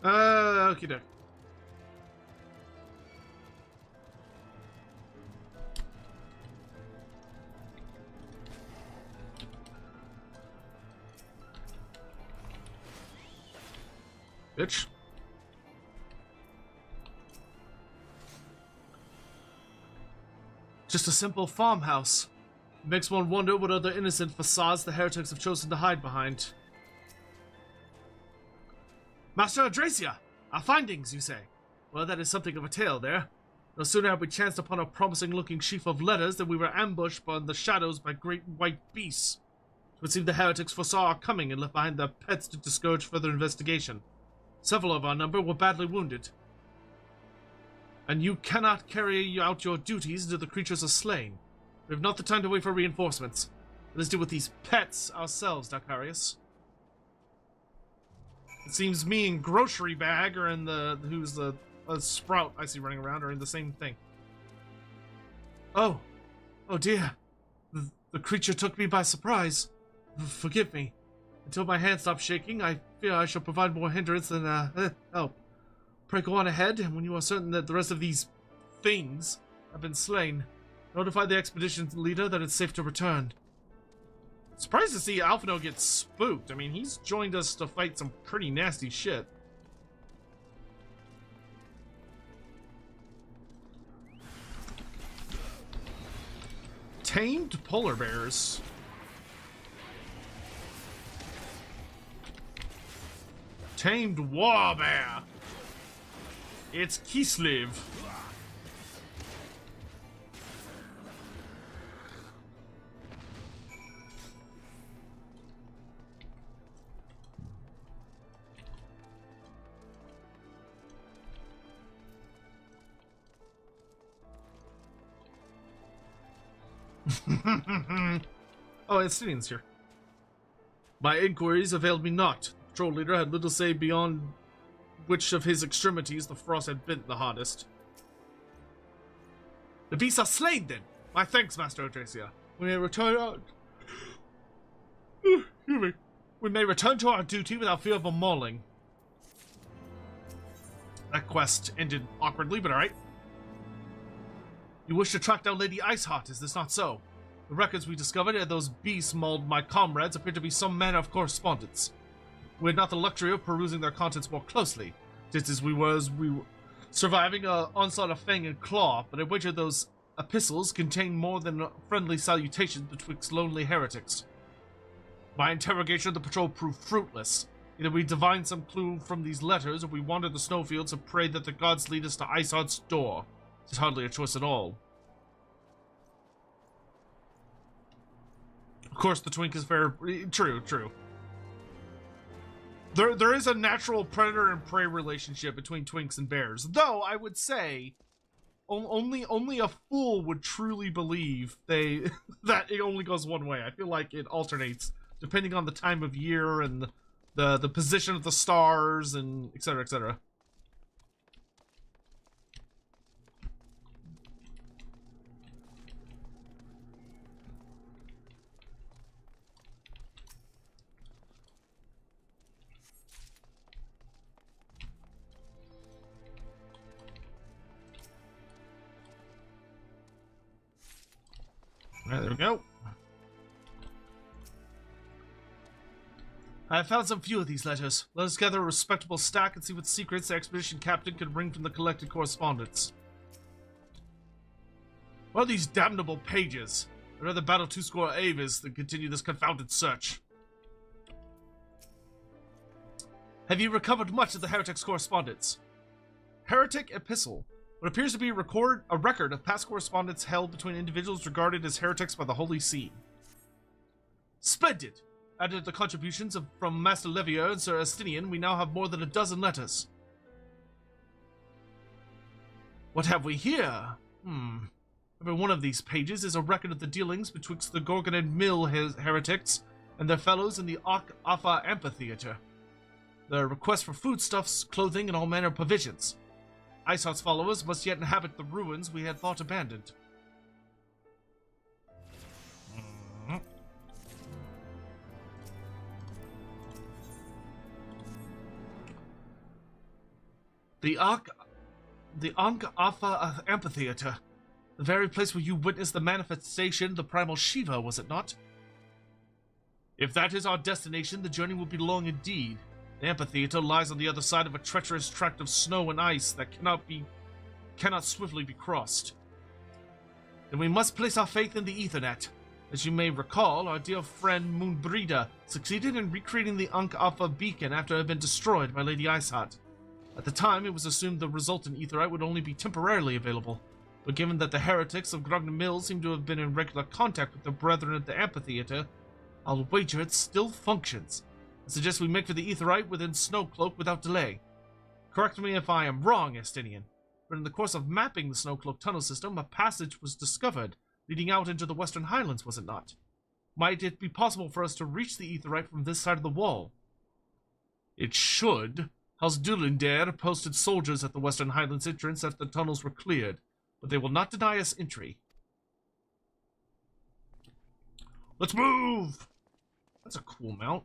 Speaker 1: Okie doke. Bitch. Just a simple farmhouse. It makes one wonder what other innocent facades the heretics have chosen to hide behind. Master Adracia! Our findings, you say? Well, that is something of a tale there. No sooner had we chanced upon a promising-looking sheaf of letters than we were ambushed by the shadows by great white beasts. It would seem the heretics foresaw our coming and left behind their pets to discourage further investigation. Several of our number were badly wounded. And you cannot carry out your duties until the creatures are slain. We have not the time to wait for reinforcements. Let us deal with these pets ourselves, Dacarius. It seems me and Grocery Bag are in who's the Sprout I see running around are in the same thing. Oh dear. The creature took me by surprise. Forgive me. Until my hand stops shaking, I fear I shall provide more hindrance than help. Pray go on ahead, and when you are certain that the rest of these things have been slain, notify the expedition leader that it's safe to return. Surprised to see Alphino get spooked. I mean, he's joined us to fight some pretty nasty shit. Tamed polar bears. Tamed war bear. It's Kislev. Oh, Estinian's here. My inquiries availed me not. The patrol leader had little say beyond which of his extremities the frost had bent the hardest. The beasts are slain, then! My thanks, Master Odresia. We may return our... Excuse me. We may return to our duty without fear of a mauling. That quest ended awkwardly, but alright. You wish to track down Lady Iceheart, is this not so? The records we discovered at those beasts mauled my comrades appear to be some manner of correspondence. We had not the luxury of perusing their contents more closely, just as we were surviving an onslaught of fang and claw, but I wager those epistles contain more than friendly salutations betwixt lonely heretics. My interrogation of the patrol proved fruitless. Either we divine some clue from these letters, or we wander the snowfields and pray that the gods lead us to Iceheart's door. It's hardly a choice at all. Of course, the twink is fair. True. There is a natural predator and prey relationship between twinks and bears, though I would say only a fool would truly believe that it only goes one way. I feel like it alternates depending on the time of year and the position of the stars and etc. etc. There we go. I have found some few of these letters. Let us gather a respectable stack and see what secrets the expedition captain could wring from the collected correspondence. What are these damnable pages? I'd rather battle 2 Avis than continue this confounded search. Have you recovered much of the heretic's correspondence? Heretic Epistle. What appears to be a record of past correspondence held between individuals regarded as heretics by the Holy See. Splendid! Added to the contributions from Master Levier and Sir Estinian, we now have more than a dozen letters. What have we here? Every one of these pages is a record of the dealings betwixt the Gorgonid Mill heretics and their fellows in the Alpha Amphitheater. Their requests for foodstuffs, clothing, and all manner of provisions. Iceheart's followers must yet inhabit the ruins we had thought abandoned. The Ankh-Alpha Amphitheater. The very place where you witnessed the manifestation of the primal Shiva, was it not? If that is our destination, the journey will be long indeed. The amphitheater lies on the other side of a treacherous tract of snow and ice that cannot swiftly be crossed. Then we must place our faith in the Ethernet. As you may recall, our dear friend Moonbrida succeeded in recreating the Ankh-Alpha beacon after it had been destroyed by Lady Iceheart. At the time, it was assumed the resultant Etherite would only be temporarily available, But given that the heretics of Grogna Mill seem to have been in regular contact with their brethren at the amphitheater, I'll wager it still functions. I suggest we make for the Aetheryte within Snowcloak without delay. Correct me if I am wrong, Estinian, but in the course of mapping the Snowcloak tunnel system, a passage was discovered, leading out into the Western Highlands, was it not? Might it be possible for us to reach the Aetheryte from this side of the wall? It should. House Dulinder posted soldiers at the Western Highlands entrance after the tunnels were cleared, but they will not deny us entry. Let's move! That's a cool mount.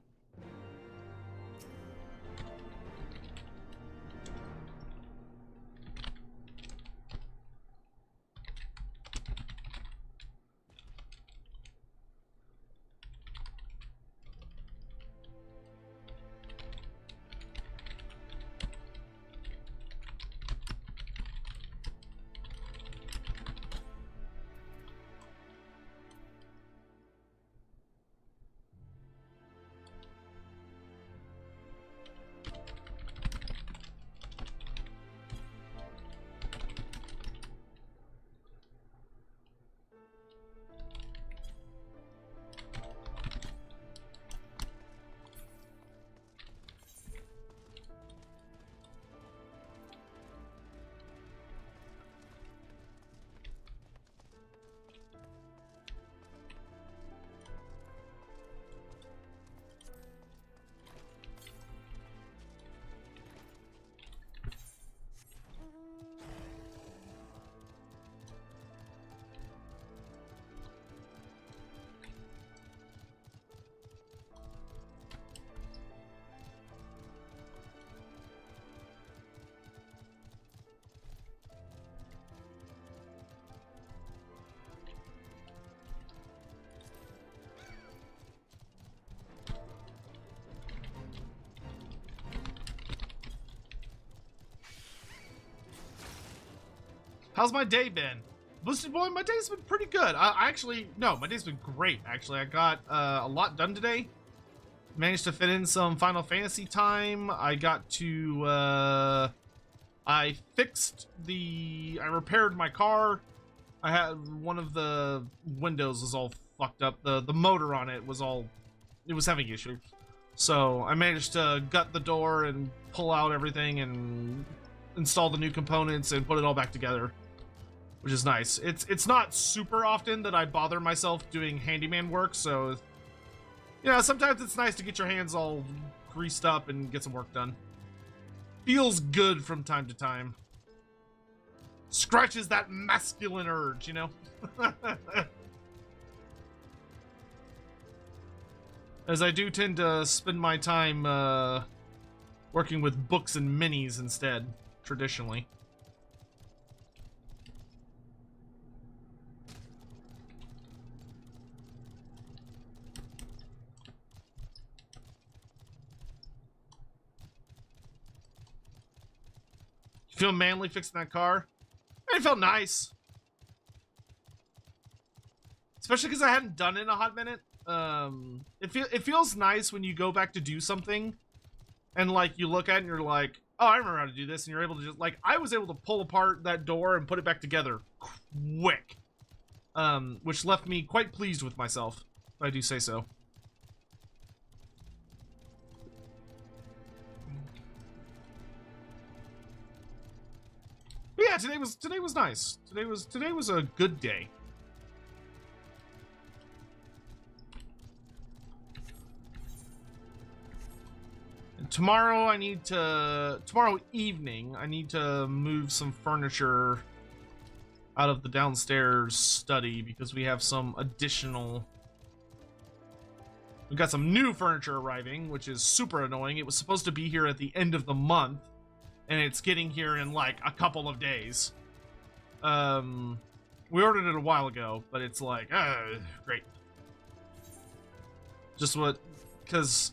Speaker 1: How's my day been? Boosted Boy, my day's been pretty good. My day's been great, actually. I got a lot done today. Managed to fit in some Final Fantasy time. I got to, I repaired my car. I had one of the windows was all fucked up. The motor on it was having issues. So I managed to gut the door and pull out everything and install the new components and put it all back together, which is nice. It's not super often that I bother myself doing handyman work, so sometimes it's nice to get your hands all greased up and get some work done. Feels good from time to time. Scratches that masculine urge, you know? As I do tend to spend my time working with books and minis instead, traditionally. You feel manly fixing that car? It felt nice. Especially because I hadn't done it in a hot minute. It feels nice when you go back to do something and like you look at it and you're like, oh, I remember how to do this, and you're able to just like, I was able to pull apart that door and put it back together quick, which left me quite pleased with myself, if I do say so. But yeah, today was nice. Today was a good day. Tomorrow evening, I need to move some furniture out of the downstairs study because we have some we've got some new furniture arriving, which is super annoying. It was supposed to be here at the end of the month, and it's getting here in like a couple of days. We ordered it a while ago, but it's like, great. Because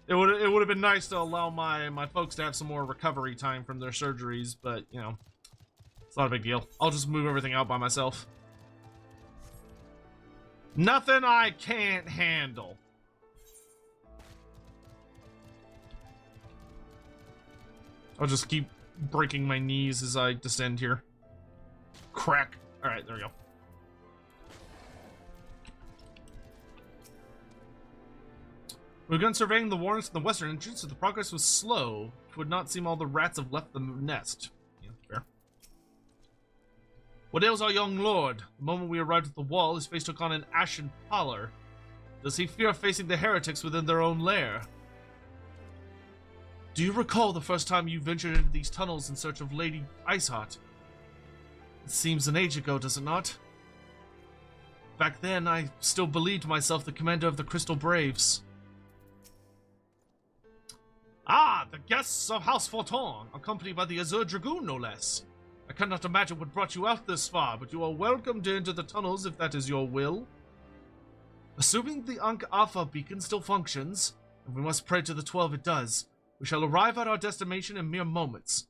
Speaker 1: it would have been nice to allow my folks to have some more recovery time from their surgeries, but it's not a big deal. I'll just move everything out by myself. Nothing I can't handle. I'll just keep breaking my knees as I descend here. crack. Alright, there we go. We begun surveying the warrens in the western entrance, so the progress was slow. It would not seem all the rats have left the nest. Yeah, fair. What ails our young lord? The moment we arrived at the wall, his face took on an ashen pallor. Does he fear facing the heretics within their own lair? Do you recall the first time you ventured into these tunnels in search of Lady Iceheart? It seems an age ago, does it not? Back then, I still believed myself the commander of the Crystal Braves. Ah, the guests of House Forton, accompanied by the Azure Dragoon, no less. I cannot imagine what brought you out this far, but you are welcome to enter the tunnels if that is your will. Assuming the Ankh Alpha beacon still functions, and we must pray to the 12 it does, we shall arrive at our destination in mere moments.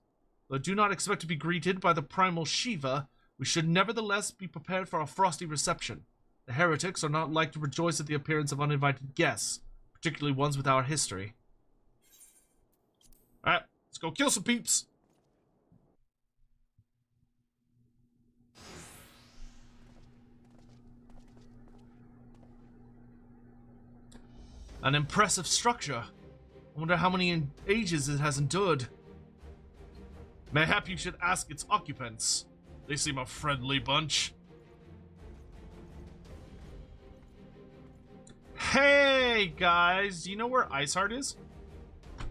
Speaker 1: Though do not expect to be greeted by the primal Shiva, we should nevertheless be prepared for a frosty reception. The heretics are not like to rejoice at the appearance of uninvited guests, particularly ones with our history. Alright, let's go kill some peeps. An impressive structure. I wonder how many ages it has endured. Mayhap you should ask its occupants. They seem a friendly bunch. Hey guys, do you know where Iceheart is?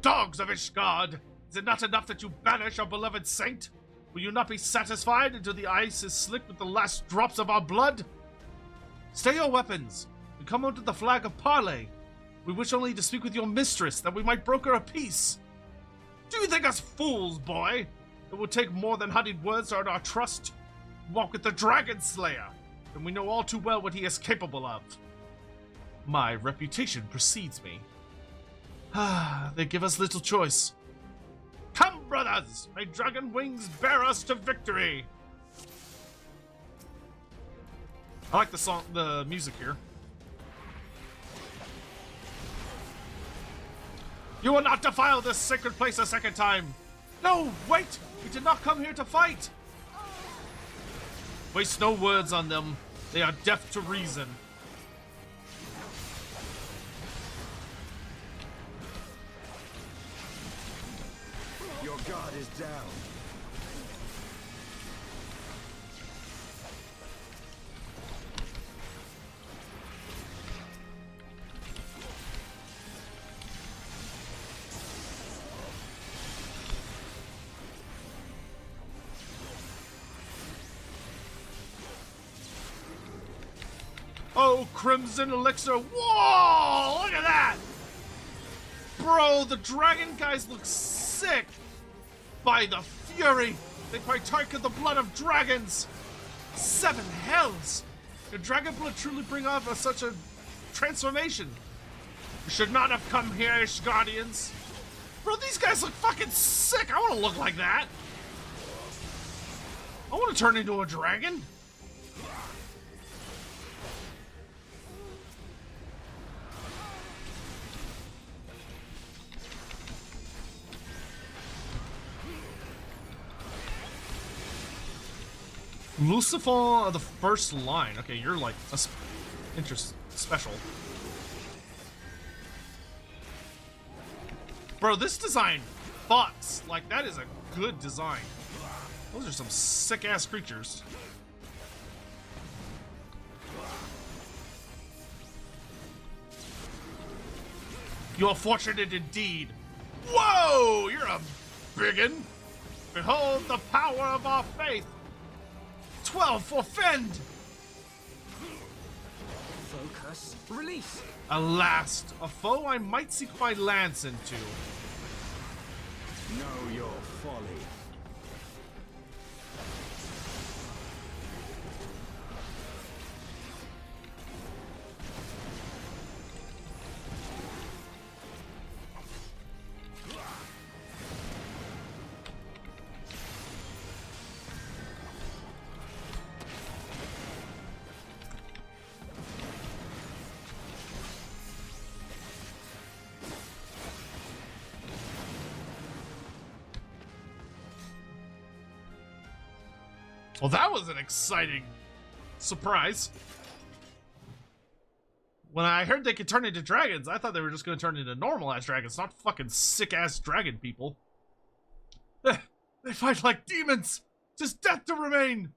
Speaker 1: Dogs of Ishgard! Is it not enough that you banish our beloved saint? Will you not be satisfied until the ice is slick with the last drops of our blood? Stay your weapons, and come under the flag of parley. We wish only to speak with your mistress, that we might broker a peace. Do you think us fools, boy? It will take more than honeyed words to earn our trust. Walk with the Dragon Slayer, and we know all too well what he is capable of. My reputation precedes me. They give us little choice. Come, brothers! May dragon wings bear us to victory! I like the music here. You will not defile this sacred place a second time! No, wait! We did not come here to fight! Waste no words on them. They are deaf to reason.
Speaker 2: Your guard is down.
Speaker 1: Oh, Crimson Elixir. Whoa! Look at that! Bro, the dragon guys look sick! By the fury! They partake of the blood of dragons! 7 hells! Did dragon blood truly bring off such a transformation? You should not have come here, Ishgardians! Bro, these guys look fucking sick! I want to look like that! I want to turn into a dragon! Lucifer, the first line. Okay, you're like a special. Bro, this design fucks. Like, that is a good design. Those are some sick-ass creatures. You are fortunate indeed. Whoa! You're a biggin. Behold the power of our faith. 12 for Fend!
Speaker 5: Focus. Release.
Speaker 1: Alas, a foe I might seek my lance into.
Speaker 2: Know your folly.
Speaker 1: Well, that was an exciting surprise. When I heard they could turn into dragons, I thought they were just going to turn into normal-ass dragons, not fucking sick-ass dragon people. They fight like demons! 'Tis death to remain!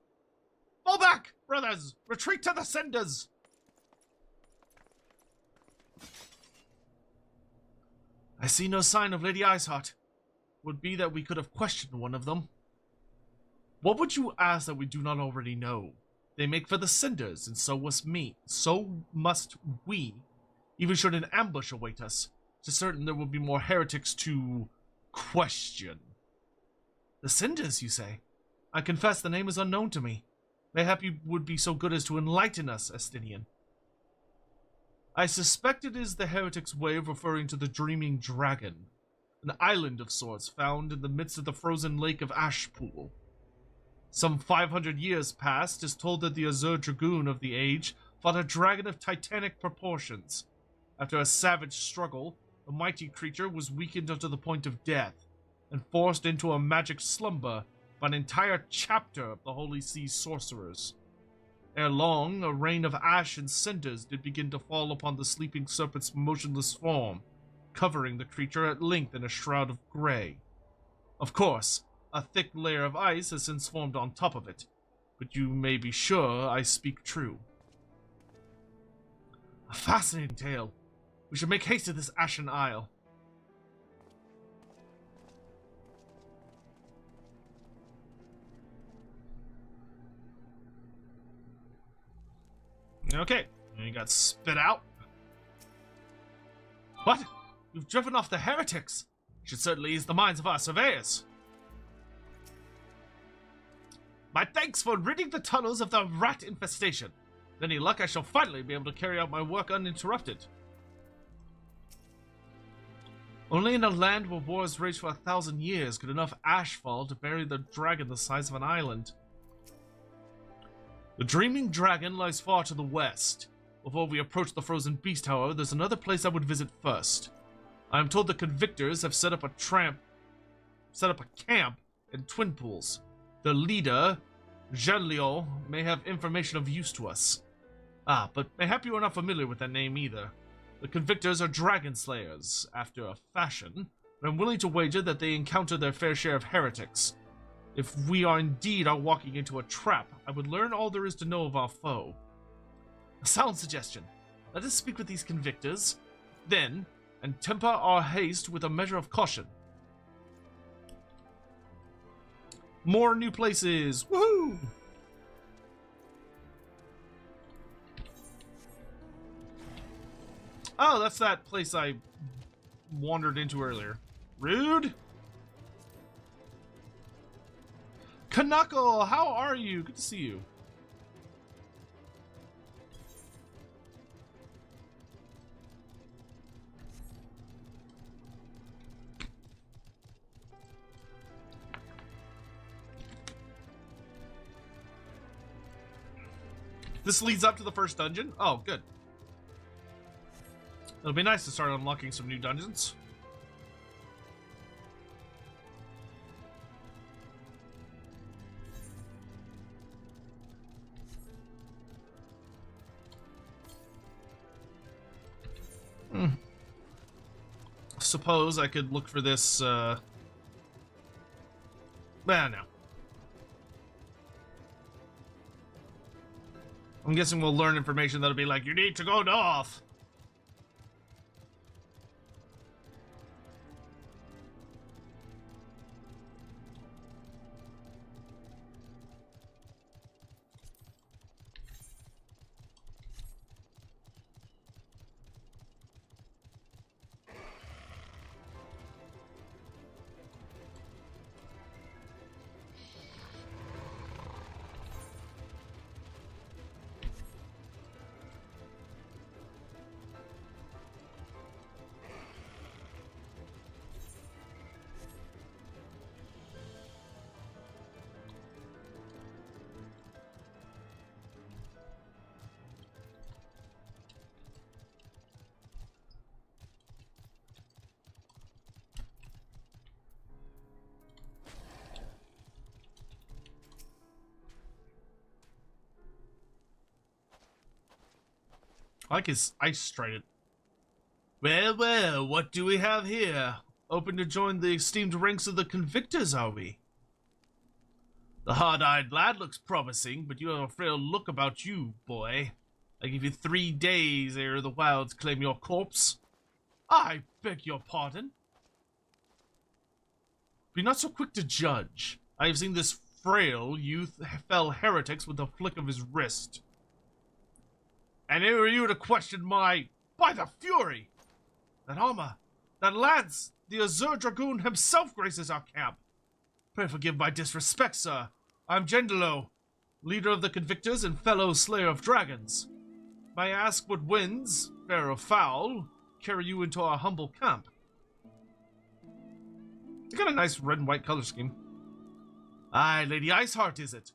Speaker 1: Fall back, brothers! Retreat to the cinders! I see no sign of Lady Iceheart. Would be that we could have questioned one of them. What would you ask that we do not already know? They make for the cinders, and so must we. Even should an ambush await us, 'tis certain there will be more heretics to question. The cinders, you say? I confess the name is unknown to me. Mayhap you would be so good as to enlighten us, Estinian. I suspect it is the heretic's way of referring to the Dreaming Dragon, an island of sorts found in the midst of the frozen lake of Ashpool. Some 500 years past, is told that the Azure Dragoon of the age fought a dragon of titanic proportions. After a savage struggle, the mighty creature was weakened unto the point of death, and forced into a magic slumber by an entire chapter of the Holy See sorcerers. Ere long, a rain of ash and cinders did begin to fall upon the sleeping serpent's motionless form, covering the creature at length in a shroud of grey. Of course, a thick layer of ice has since formed on top of it, but you may be sure I speak true. A fascinating tale. We should make haste to this ashen isle. Okay, and you got spit out. What? You've driven off the heretics? Should certainly ease the minds of our surveyors. My thanks for ridding the tunnels of the rat infestation. With any luck, I shall finally be able to carry out my work uninterrupted. Only in a land where wars raged for 1,000 years could enough ash fall to bury the dragon the size of an island. The Dreaming Dragon lies far to the west. Before we approach the frozen beast, however, there's another place I would visit first. I am told the convictors have set up a camp in Twin Pools. The leader, Jean-Leo, may have information of use to us. Ah, but mayhap you are not familiar with that name either. The convictors are dragon slayers, after a fashion, but I'm willing to wager that they encounter their fair share of heretics. If we are indeed walking into a trap, I would learn all there is to know of our foe. A sound suggestion. Let us speak with these convictors, then, and temper our haste with a measure of caution. More new places! Woohoo! Oh, that's that place I wandered into earlier. Rude! Kanako, how are you? Good to see you. This leads up to the first dungeon? Oh, good. It'll be nice to start unlocking some new dungeons. Suppose I could look for this, no. I'm guessing we'll learn information that'll be like, you need to go north. I like his ice trident. Well, well, what do we have here? Open to join the esteemed ranks of the Convictors, are we? The hard-eyed lad looks promising, but you have a frail look about you, boy. I give you 3 days ere the wilds claim your corpse. I beg your pardon. Be not so quick to judge. I have seen this frail youth fell heretics with a flick of his wrist. And who are you to question my... By the Fury! That armor, that lance, the Azure Dragoon himself graces our camp. Pray forgive my disrespect, sir. I am Gendelo, leader of the Convictors and fellow slayer of dragons. May I ask what winds, fair or foul, carry you into our humble camp? They got a nice red and white color scheme. Aye, Lady Iceheart, is it?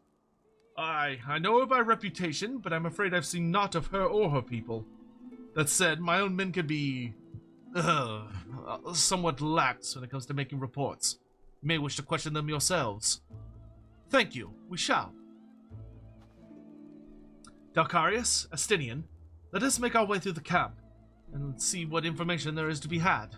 Speaker 1: Aye, I know her by reputation, but I'm afraid I've seen naught of her or her people. That said, my own men can be... somewhat lax when it comes to making reports. You may wish to question them yourselves. Thank you, we shall. Dalcarius, Astinian, let us make our way through the camp, and see what information there is to be had.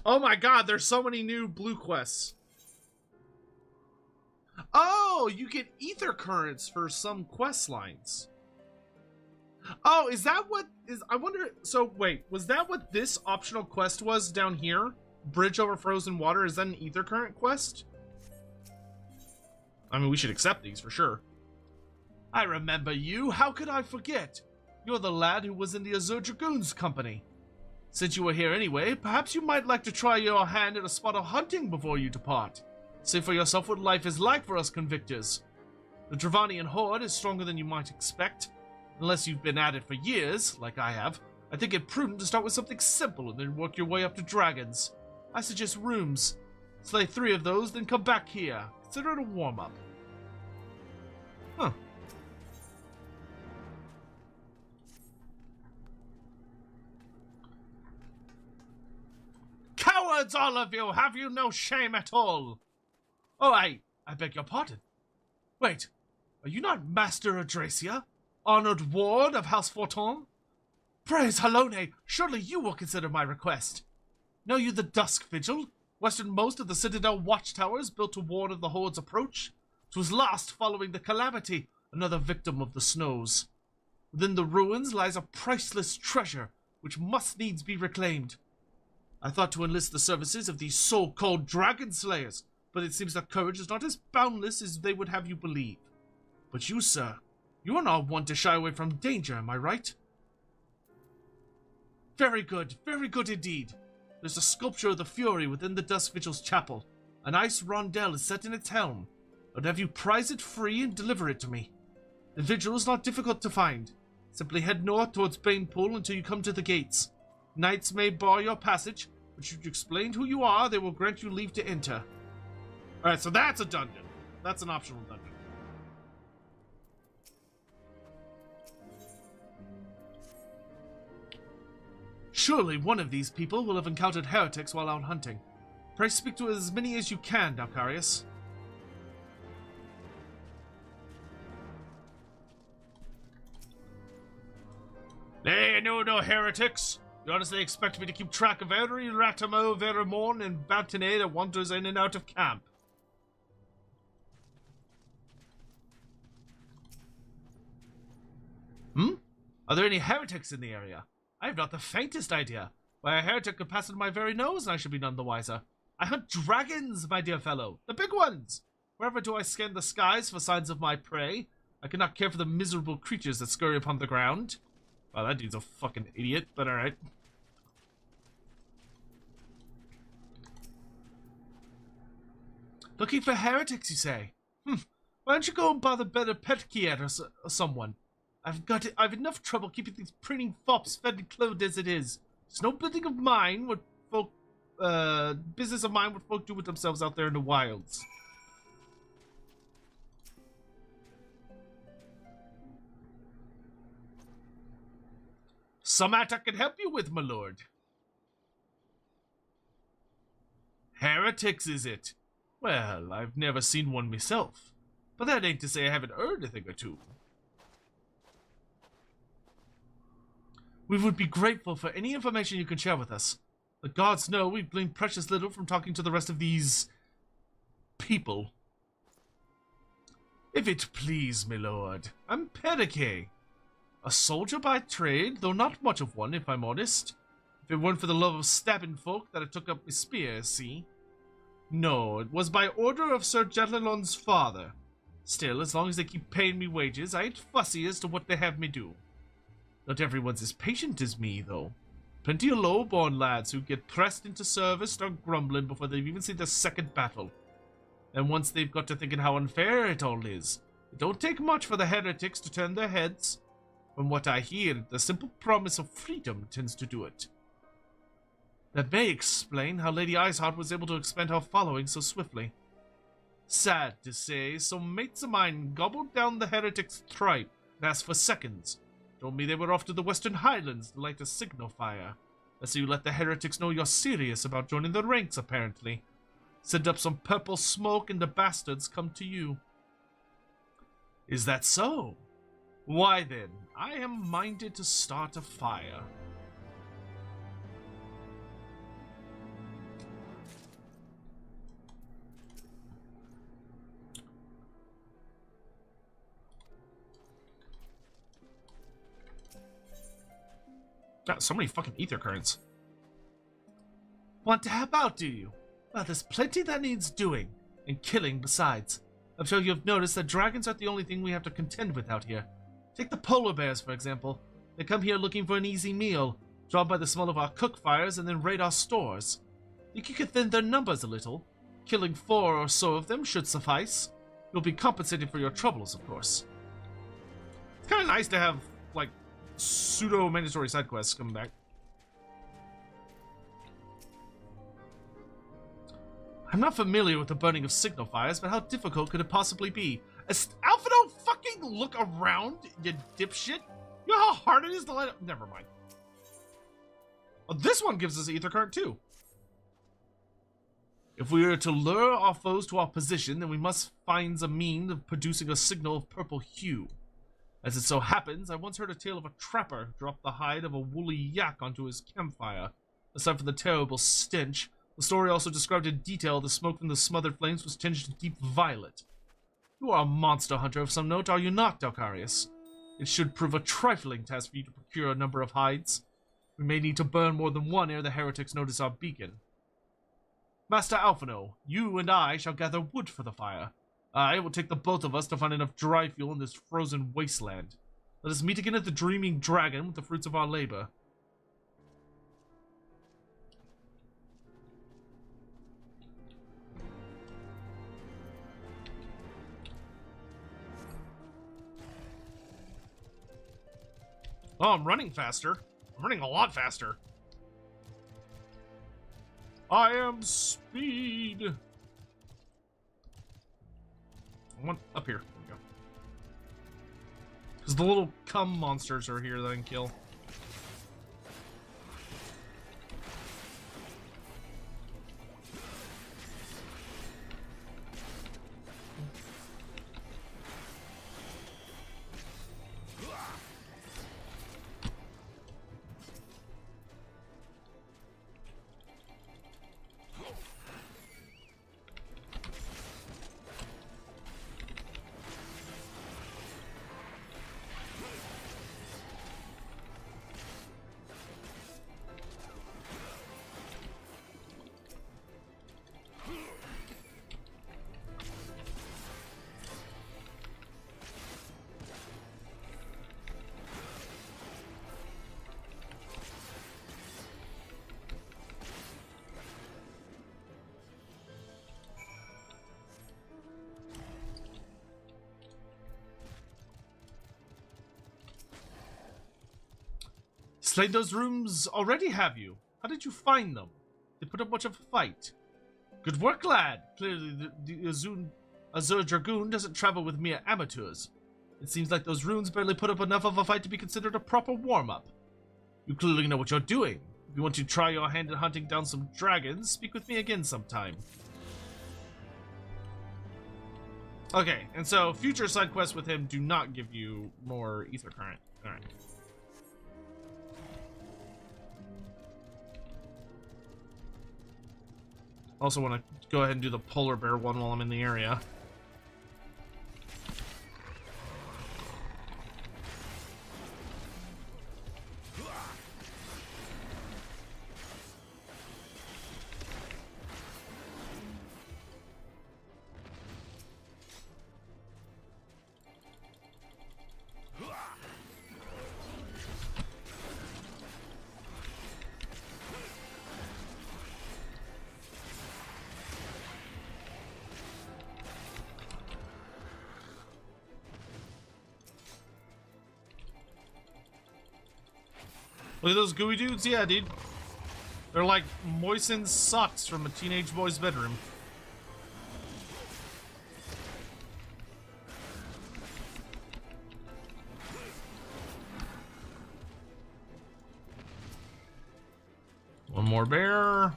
Speaker 1: Oh my god, there's so many new blue quests. Oh, you get ether currents for some quest lines. Oh, is that what is... I wonder... So, wait, was that what this optional quest was down here? Bridge over frozen water? Is that an ether current quest? I mean, we should accept these for sure. I remember you. How could I forget? You're the lad who was in the Azure Dragoons company. Since you were here anyway, perhaps you might like to try your hand at a spot of hunting before you depart. See for yourself what life is like for us Convictors. The Dravanian horde is stronger than you might expect. Unless you've been at it for years, like I have, I think it prudent to start with something simple and then work your way up to dragons. I suggest rooms. Slay 3 of those, then come back here. Consider it a warm-up. Huh. Cowards, all of you! Have you no shame at all? Oh, I beg your pardon. Wait, are you not Master Adracia? Honored ward of House Forton? Praise Halone, surely you will consider my request. Know you the Dusk Vigil, westernmost of the Citadel watchtowers built to ward of the Horde's approach? 'Twas lost following the calamity, another victim of the snows. Within the ruins lies a priceless treasure, which must needs be reclaimed. I thought to enlist the services of these so-called dragon slayers, but it seems their courage is not as boundless as they would have you believe. But you, sir, you are not one to shy away from danger, am I right? Very good indeed. There's a sculpture of the Fury within the Dusk Vigil's chapel. An ice rondelle is set in its helm. I'd have you prize it free and deliver it to me. The Vigil is not difficult to find. Simply head north towards Banepool until you come to the gates. Knights may bar your passage, but should you explain who you are, they will grant you leave to enter. Alright, so that's a dungeon. That's an optional dungeon. Surely one of these people will have encountered heretics while out hunting. Pray speak to as many as you can, Dalcarius. They know no heretics. You honestly expect me to keep track of every Ratamo, Veramorn, and Bantine that wanders in and out of camp? Are there any heretics in the area? I have not the faintest idea. Why, a heretic could pass under my very nose and I should be none the wiser. I hunt dragons, my dear fellow. The big ones. Wherever do I scan the skies for signs of my prey? I cannot care for the miserable creatures that scurry upon the ground. Wow, that dude's a fucking idiot, but alright. Looking for heretics, you say? Why don't you go and bother better Petkiet or someone? I've enough trouble keeping these printing fops fed and clothed as it is. It's no business of mine what folk do with themselves out there in the wilds. Some I can help you with, my lord. Heretics, is it? Well, I've never seen one myself, but that ain't to say I haven't heard a thing or two. We would be grateful for any information you can share with us. The gods know we've gleaned precious little from talking to the rest of these people. If it please, my lord, I'm Perike. A soldier by trade, though not much of one, if I'm honest. If it weren't for the love of stabbing folk that I took up my spear, see? No, it was by order of Sir Jetalon's father. Still, as long as they keep paying me wages, I ain't fussy as to what they have me do. Not everyone's as patient as me, though. Plenty of low-born lads who get pressed into service start grumbling before they've even seen their second battle. And once they've got to thinking how unfair it all is, it don't take much for the heretics to turn their heads. From what I hear, the simple promise of freedom tends to do it. That may explain how Lady Iceheart was able to expand her following so swiftly. Sad to say, some mates of mine gobbled down the heretics' tripe and asked for seconds. Told me they were off to the Western Highlands to light a signal fire. So you let the heretics know you're serious about joining the ranks, apparently. Send up some purple smoke and the bastards come to you. Is that so? Why then, I am minded to start a fire. Got so many fucking ether currents. Want to help out, do you? Well, there's plenty that needs doing, and killing besides. I'm sure you've noticed that dragons aren't the only thing we have to contend with out here. Take the polar bears, for example. They come here looking for an easy meal, drawn by the smell of our cook fires, and then raid our stores. Think you could thin their numbers a little? Killing 4 or so of them should suffice. You'll be compensated for your troubles, of course. It's kind of nice to have, like, pseudo-mandatory side quests coming back. I'm not familiar with the burning of signal fires, but how difficult could it possibly be? Alpha, don't fucking look around, you dipshit! You know how hard it is to light up? Never mind. Oh, this one gives us ether current too. If we are to lure our foes to our position, then we must find a means of producing a signal of purple hue. As it so happens, I once heard a tale of a trapper drop the hide of a woolly yak onto his campfire. Aside from the terrible stench, the story also described in detail the smoke from the smothered flames was tinged deep violet. You are a monster hunter of some note, are you not, Delcarius? It should prove a trifling task for you to procure a number of hides. We may need to burn more than one ere the heretics notice our beacon. Master Alphino, you and I shall gather wood for the fire. It will take the both of us to find enough dry fuel in this frozen wasteland. Let us meet again at the Dreaming Dragon with the fruits of our labor. Oh, I'm running faster. I'm running a lot faster. I am speed. One up here. There we go. Because the little cum monsters are here that I can kill. Slayed those rooms already, have you? How did you find them? They put up much of a fight. Good work, lad. Clearly, the Azure Dragoon doesn't travel with mere amateurs. It seems like those runes barely put up enough of a fight to be considered a proper warm-up. You clearly know what you're doing. If you want to try your hand at hunting down some dragons, speak with me again sometime. Okay, and so future side quests with him do not give you more ether current. Alright. Also want to go ahead and do the polar bear one while I'm in the area. Look at those gooey dudes? Yeah, dude. They're like moistened socks from a teenage boy's bedroom. One more bear.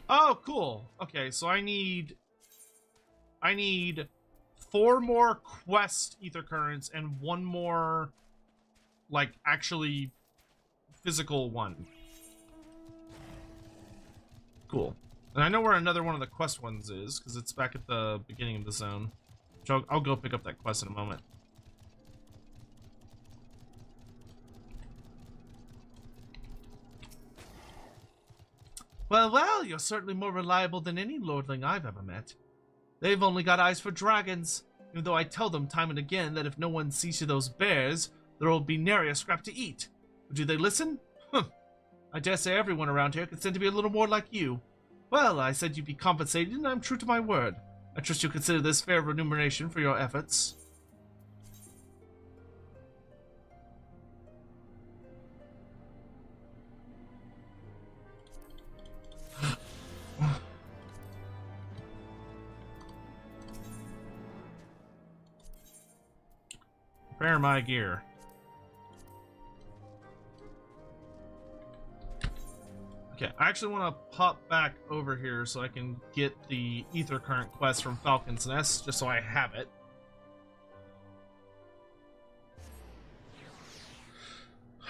Speaker 1: Oh, cool. Okay, so I need 4 more quest ether currents and 1 more, like, actually physical one. Cool. And I know where another one of the quest ones is, because it's back at the beginning of the zone. So I'll go pick up that quest in a moment. Well, well, you're certainly more reliable than any lordling I've ever met. They've only got eyes for dragons, even though I tell them time and again that if no one sees to those bears, there will be nary a scrap to eat. But do they listen? I dare say everyone around here could stand to be a little more like you. Well, I said you'd be compensated, and I'm true to my word. I trust you'll consider this fair remuneration for your efforts. Prepare my gear. Okay, I actually want to pop back over here so I can get the ether current quest from Falcon's Nest, just so I have it.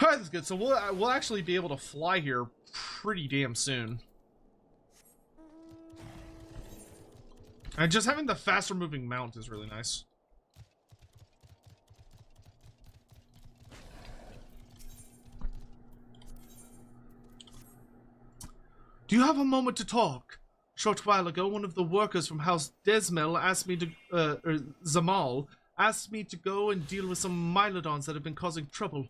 Speaker 1: Alright, that's good. So we'll actually be able to fly here pretty damn soon. And just having the faster moving mount is really nice. Do you have a moment to talk? A short while ago, one of the workers from House Desmel asked me to, Zamal, asked me to go and deal with some Mylodons that have been causing trouble.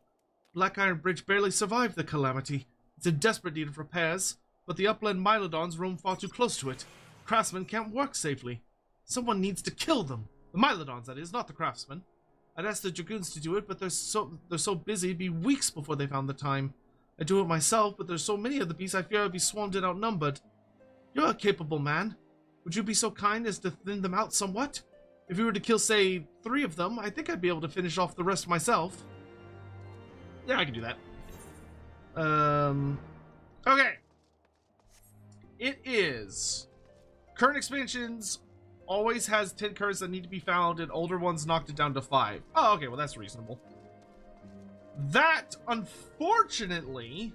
Speaker 1: Black Iron Bridge barely survived the calamity. It's in desperate need of repairs, but the upland Mylodons roam far too close to it. Craftsmen can't work safely. Someone needs to kill them. The Mylodons, that is, not the craftsmen. I'd asked the Dragoons to do it, but they're so busy it'd be weeks before they found the time. I do it myself, but there's so many of the beasts I fear I'd be swarmed and outnumbered. You're a capable man. Would you be so kind as to thin them out somewhat? If you were to kill, say, 3 of them, I think I'd be able to finish off the rest myself. Yeah, I can do that. Okay. It is. Current expansions always has 10 cards that need to be found, and older ones knocked it down to 5. Oh, okay, well that's reasonable. That, unfortunately,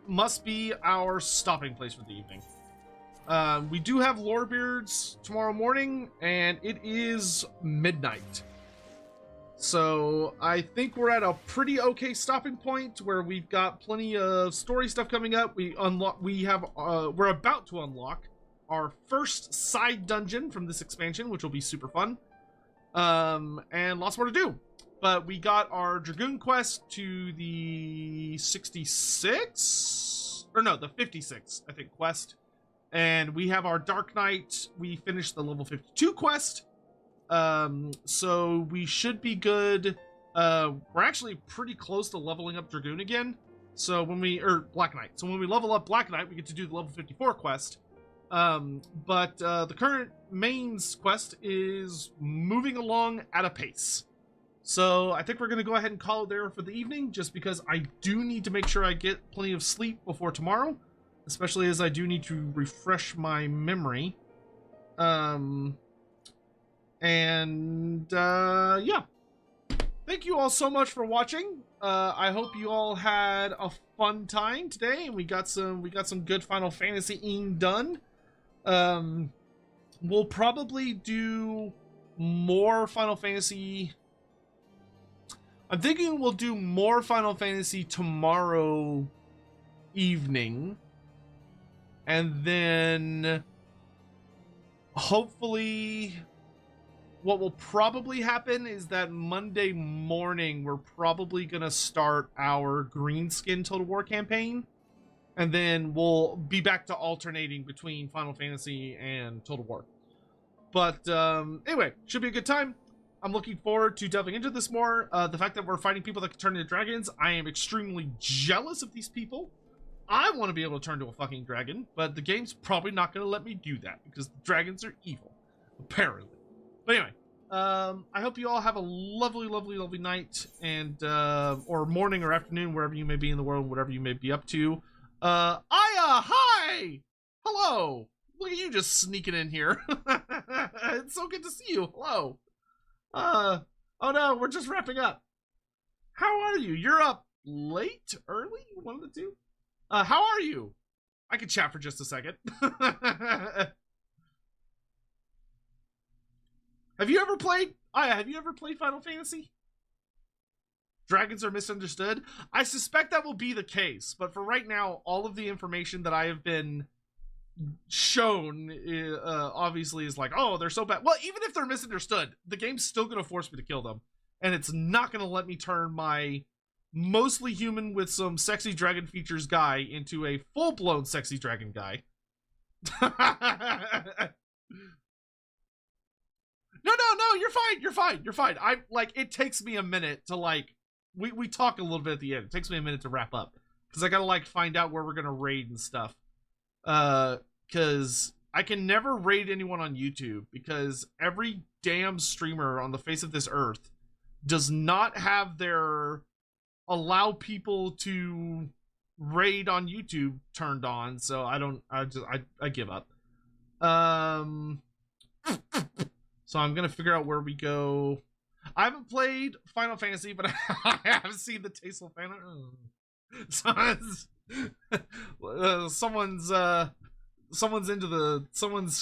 Speaker 1: must be our stopping place for the evening. We do have Lorebeards tomorrow morning, and it is midnight. So I think we're at a pretty okay stopping point where we've got plenty of story stuff coming up. We're about to unlock our first side dungeon from this expansion, which will be super fun. And lots more to do. But we got our Dragoon quest to the 66? Or no, the 56, I think, quest. And we have our Dark Knight. We finished the level 52 quest. So we should be good we're actually pretty close to leveling up Dragoon again. So when Black Knight. So when we level up Black Knight, we get to do the level 54 quest. But the current mains quest is moving along at a pace. So I think we're going to go ahead and call it there for the evening, just because I do need to make sure I get plenty of sleep before tomorrow, especially as I do need to refresh my memory. Yeah. Thank you all so much for watching. I hope you all had a fun time today, and we got some good Final Fantasy-ing done. We'll probably do more Final Fantasy. I'm thinking we'll do more Final Fantasy tomorrow evening, and then hopefully what will probably happen is that Monday morning we're probably gonna start our Greenskin Total War campaign, and then we'll be back to alternating between Final Fantasy and Total War. But anyway, should be a good time. I'm looking forward to delving into this more. The fact that we're fighting people that can turn into dragons, I am extremely jealous of these people. I want to be able to turn to a fucking dragon, but the game's probably not going to let me do that because the dragons are evil, apparently. But anyway, I hope you all have a lovely, lovely, lovely night, and or morning or afternoon, wherever you may be in the world, whatever you may be up to. Aya, hi! Hello! Look at you just sneaking in here. It's so good to see you. Hello. Oh no, we're just wrapping up. How are you? You're up late? Early? One of the two? How are you? I could chat for just a second. Have you ever played Final Fantasy? Dragons are misunderstood? I suspect that will be the case, but for right now, all of the information that I have been shown obviously is like, oh, they're so bad. Well, even if they're misunderstood, the game's still going to force me to kill them, and it's not going to let me turn my mostly human with some sexy dragon features guy into a full-blown sexy dragon guy. No, you're fine. I like, it takes me a minute to like, we talk a little bit at the end. It takes me a minute to wrap up because I gotta like find out where we're gonna raid and stuff. Because I can never raid anyone on YouTube because every damn streamer on the face of this earth does not have their allow people to raid on YouTube turned on, so I give up. So I'm gonna figure out where we go. I haven't played Final Fantasy, but I have seen the Tasteful Fan. Someone's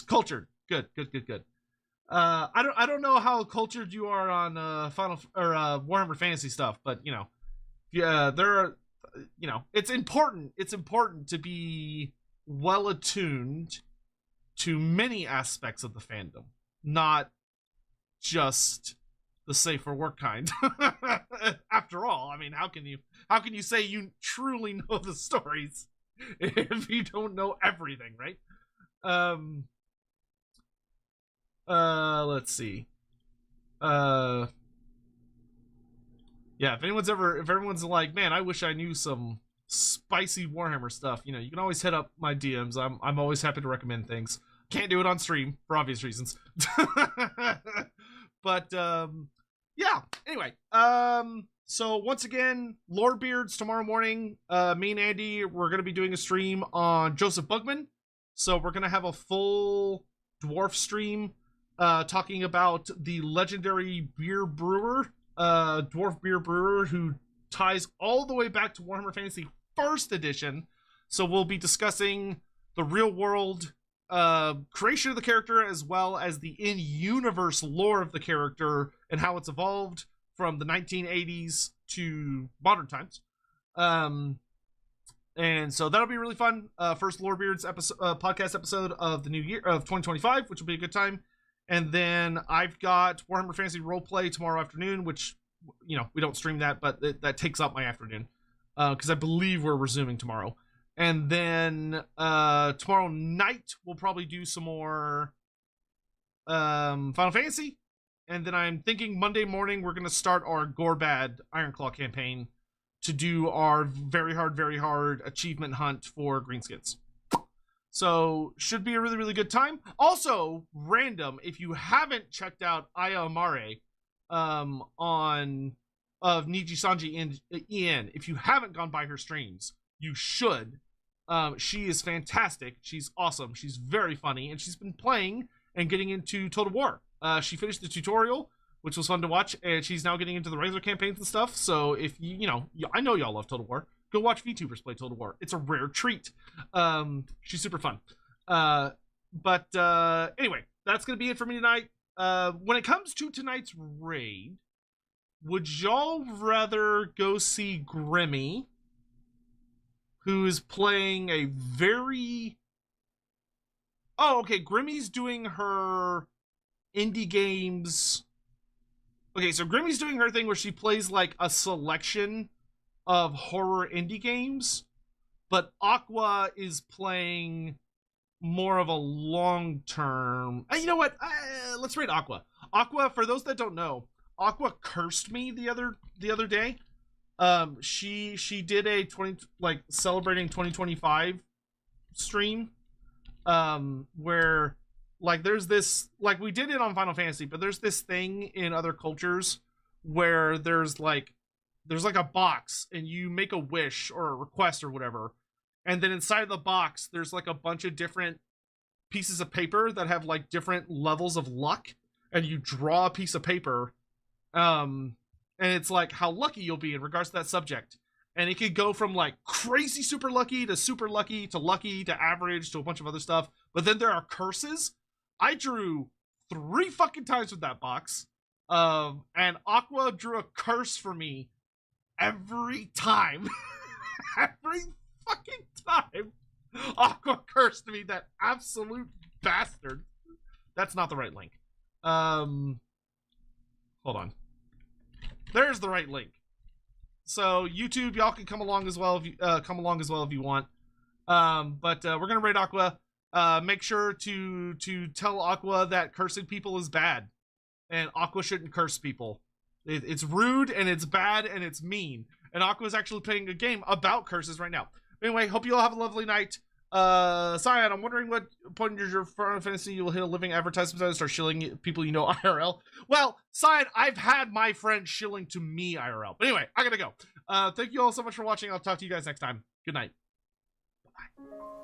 Speaker 1: cultured. Good. I don't know how cultured you are on Warhammer Fantasy stuff, but you know, yeah, there are, you know, it's important to be well attuned to many aspects of the fandom, not just the safe for work kind. After all, I mean, how can you say you truly know the stories if you don't know everything, right? Let's see. Yeah, if everyone's like, man, I wish I knew some spicy Warhammer stuff, you know, you can always hit up my DMs. I'm always happy to recommend things. Can't do it on stream for obvious reasons. But yeah, anyway, so once again, Lordbeards tomorrow morning. Me and Andy, we're gonna be doing a stream on Joseph Bugman. So we're gonna have a full dwarf stream talking about the legendary beer brewer, dwarf beer brewer, who ties all the way back to Warhammer Fantasy First Edition. So we'll be discussing the real world creation of the character, as well as the in-universe lore of the character and how it's evolved from the 1980s to modern times. And so that'll be really fun. First Lorebeards podcast episode of the new year of 2025, which will be a good time. And then I've got Warhammer Fantasy Roleplay tomorrow afternoon, which, you know, we don't stream that, but that takes up my afternoon because I believe we're resuming tomorrow. And then tomorrow night we'll probably do some more Final Fantasy. And then I'm thinking Monday morning we're going to start our Gorbad Ironclaw campaign to do our very hard achievement hunt for greenskins. So, should be a really, really good time. Also, random, if you haven't checked out Aya Amare of Niji Sanji and Ian, if you haven't gone by her streams, you should. She is fantastic. She's awesome. She's very funny, and she's been playing and getting into Total War. She finished the tutorial, which was fun to watch, and she's now getting into the regular campaigns and stuff. So if you know, I know y'all love Total War. Go watch VTubers play Total War. It's a rare treat. She's super fun. But anyway, that's gonna be it for me tonight. When it comes to tonight's raid, would y'all rather go see Grimmy, who is playing a very... Oh, okay, Grimmy's doing her indie games... Okay, so Grimmy's doing her thing where she plays, like, a selection of horror indie games, but Aqua is playing more of a long-term... You know what? Let's rate Aqua. Aqua, for those that don't know, Aqua cursed me the other day. She did a celebrating 2025 stream, where like there's this, like we did it on Final Fantasy, but there's this thing in other cultures where there's like a box and you make a wish or a request or whatever, and then inside the box there's like a bunch of different pieces of paper that have like different levels of luck, and you draw a piece of paper, and it's like how lucky you'll be in regards to that subject. And it could go from like crazy super lucky to average to a bunch of other stuff. But then there are curses. I drew 3 fucking times with that box. And Aqua drew a curse for me every time. Every fucking time. Aqua cursed me, that absolute bastard. That's not the right link. Hold on. There's the right link. So YouTube, y'all can come along as well if you want. But we're gonna raid Aqua. Make sure to tell Aqua that cursing people is bad, and Aqua shouldn't curse people. It's rude and it's bad and it's mean. And Aqua is actually playing a game about curses right now. Anyway, hope you all have a lovely night. Cyan, I'm wondering what point in your Final Fantasy you will hit a living advertisement and start shilling people you know IRL. Well, Cyan, I've had my friend shilling to me IRL. But anyway, I gotta go. Thank you all so much for watching. I'll talk to you guys next time. Good night. Bye-bye.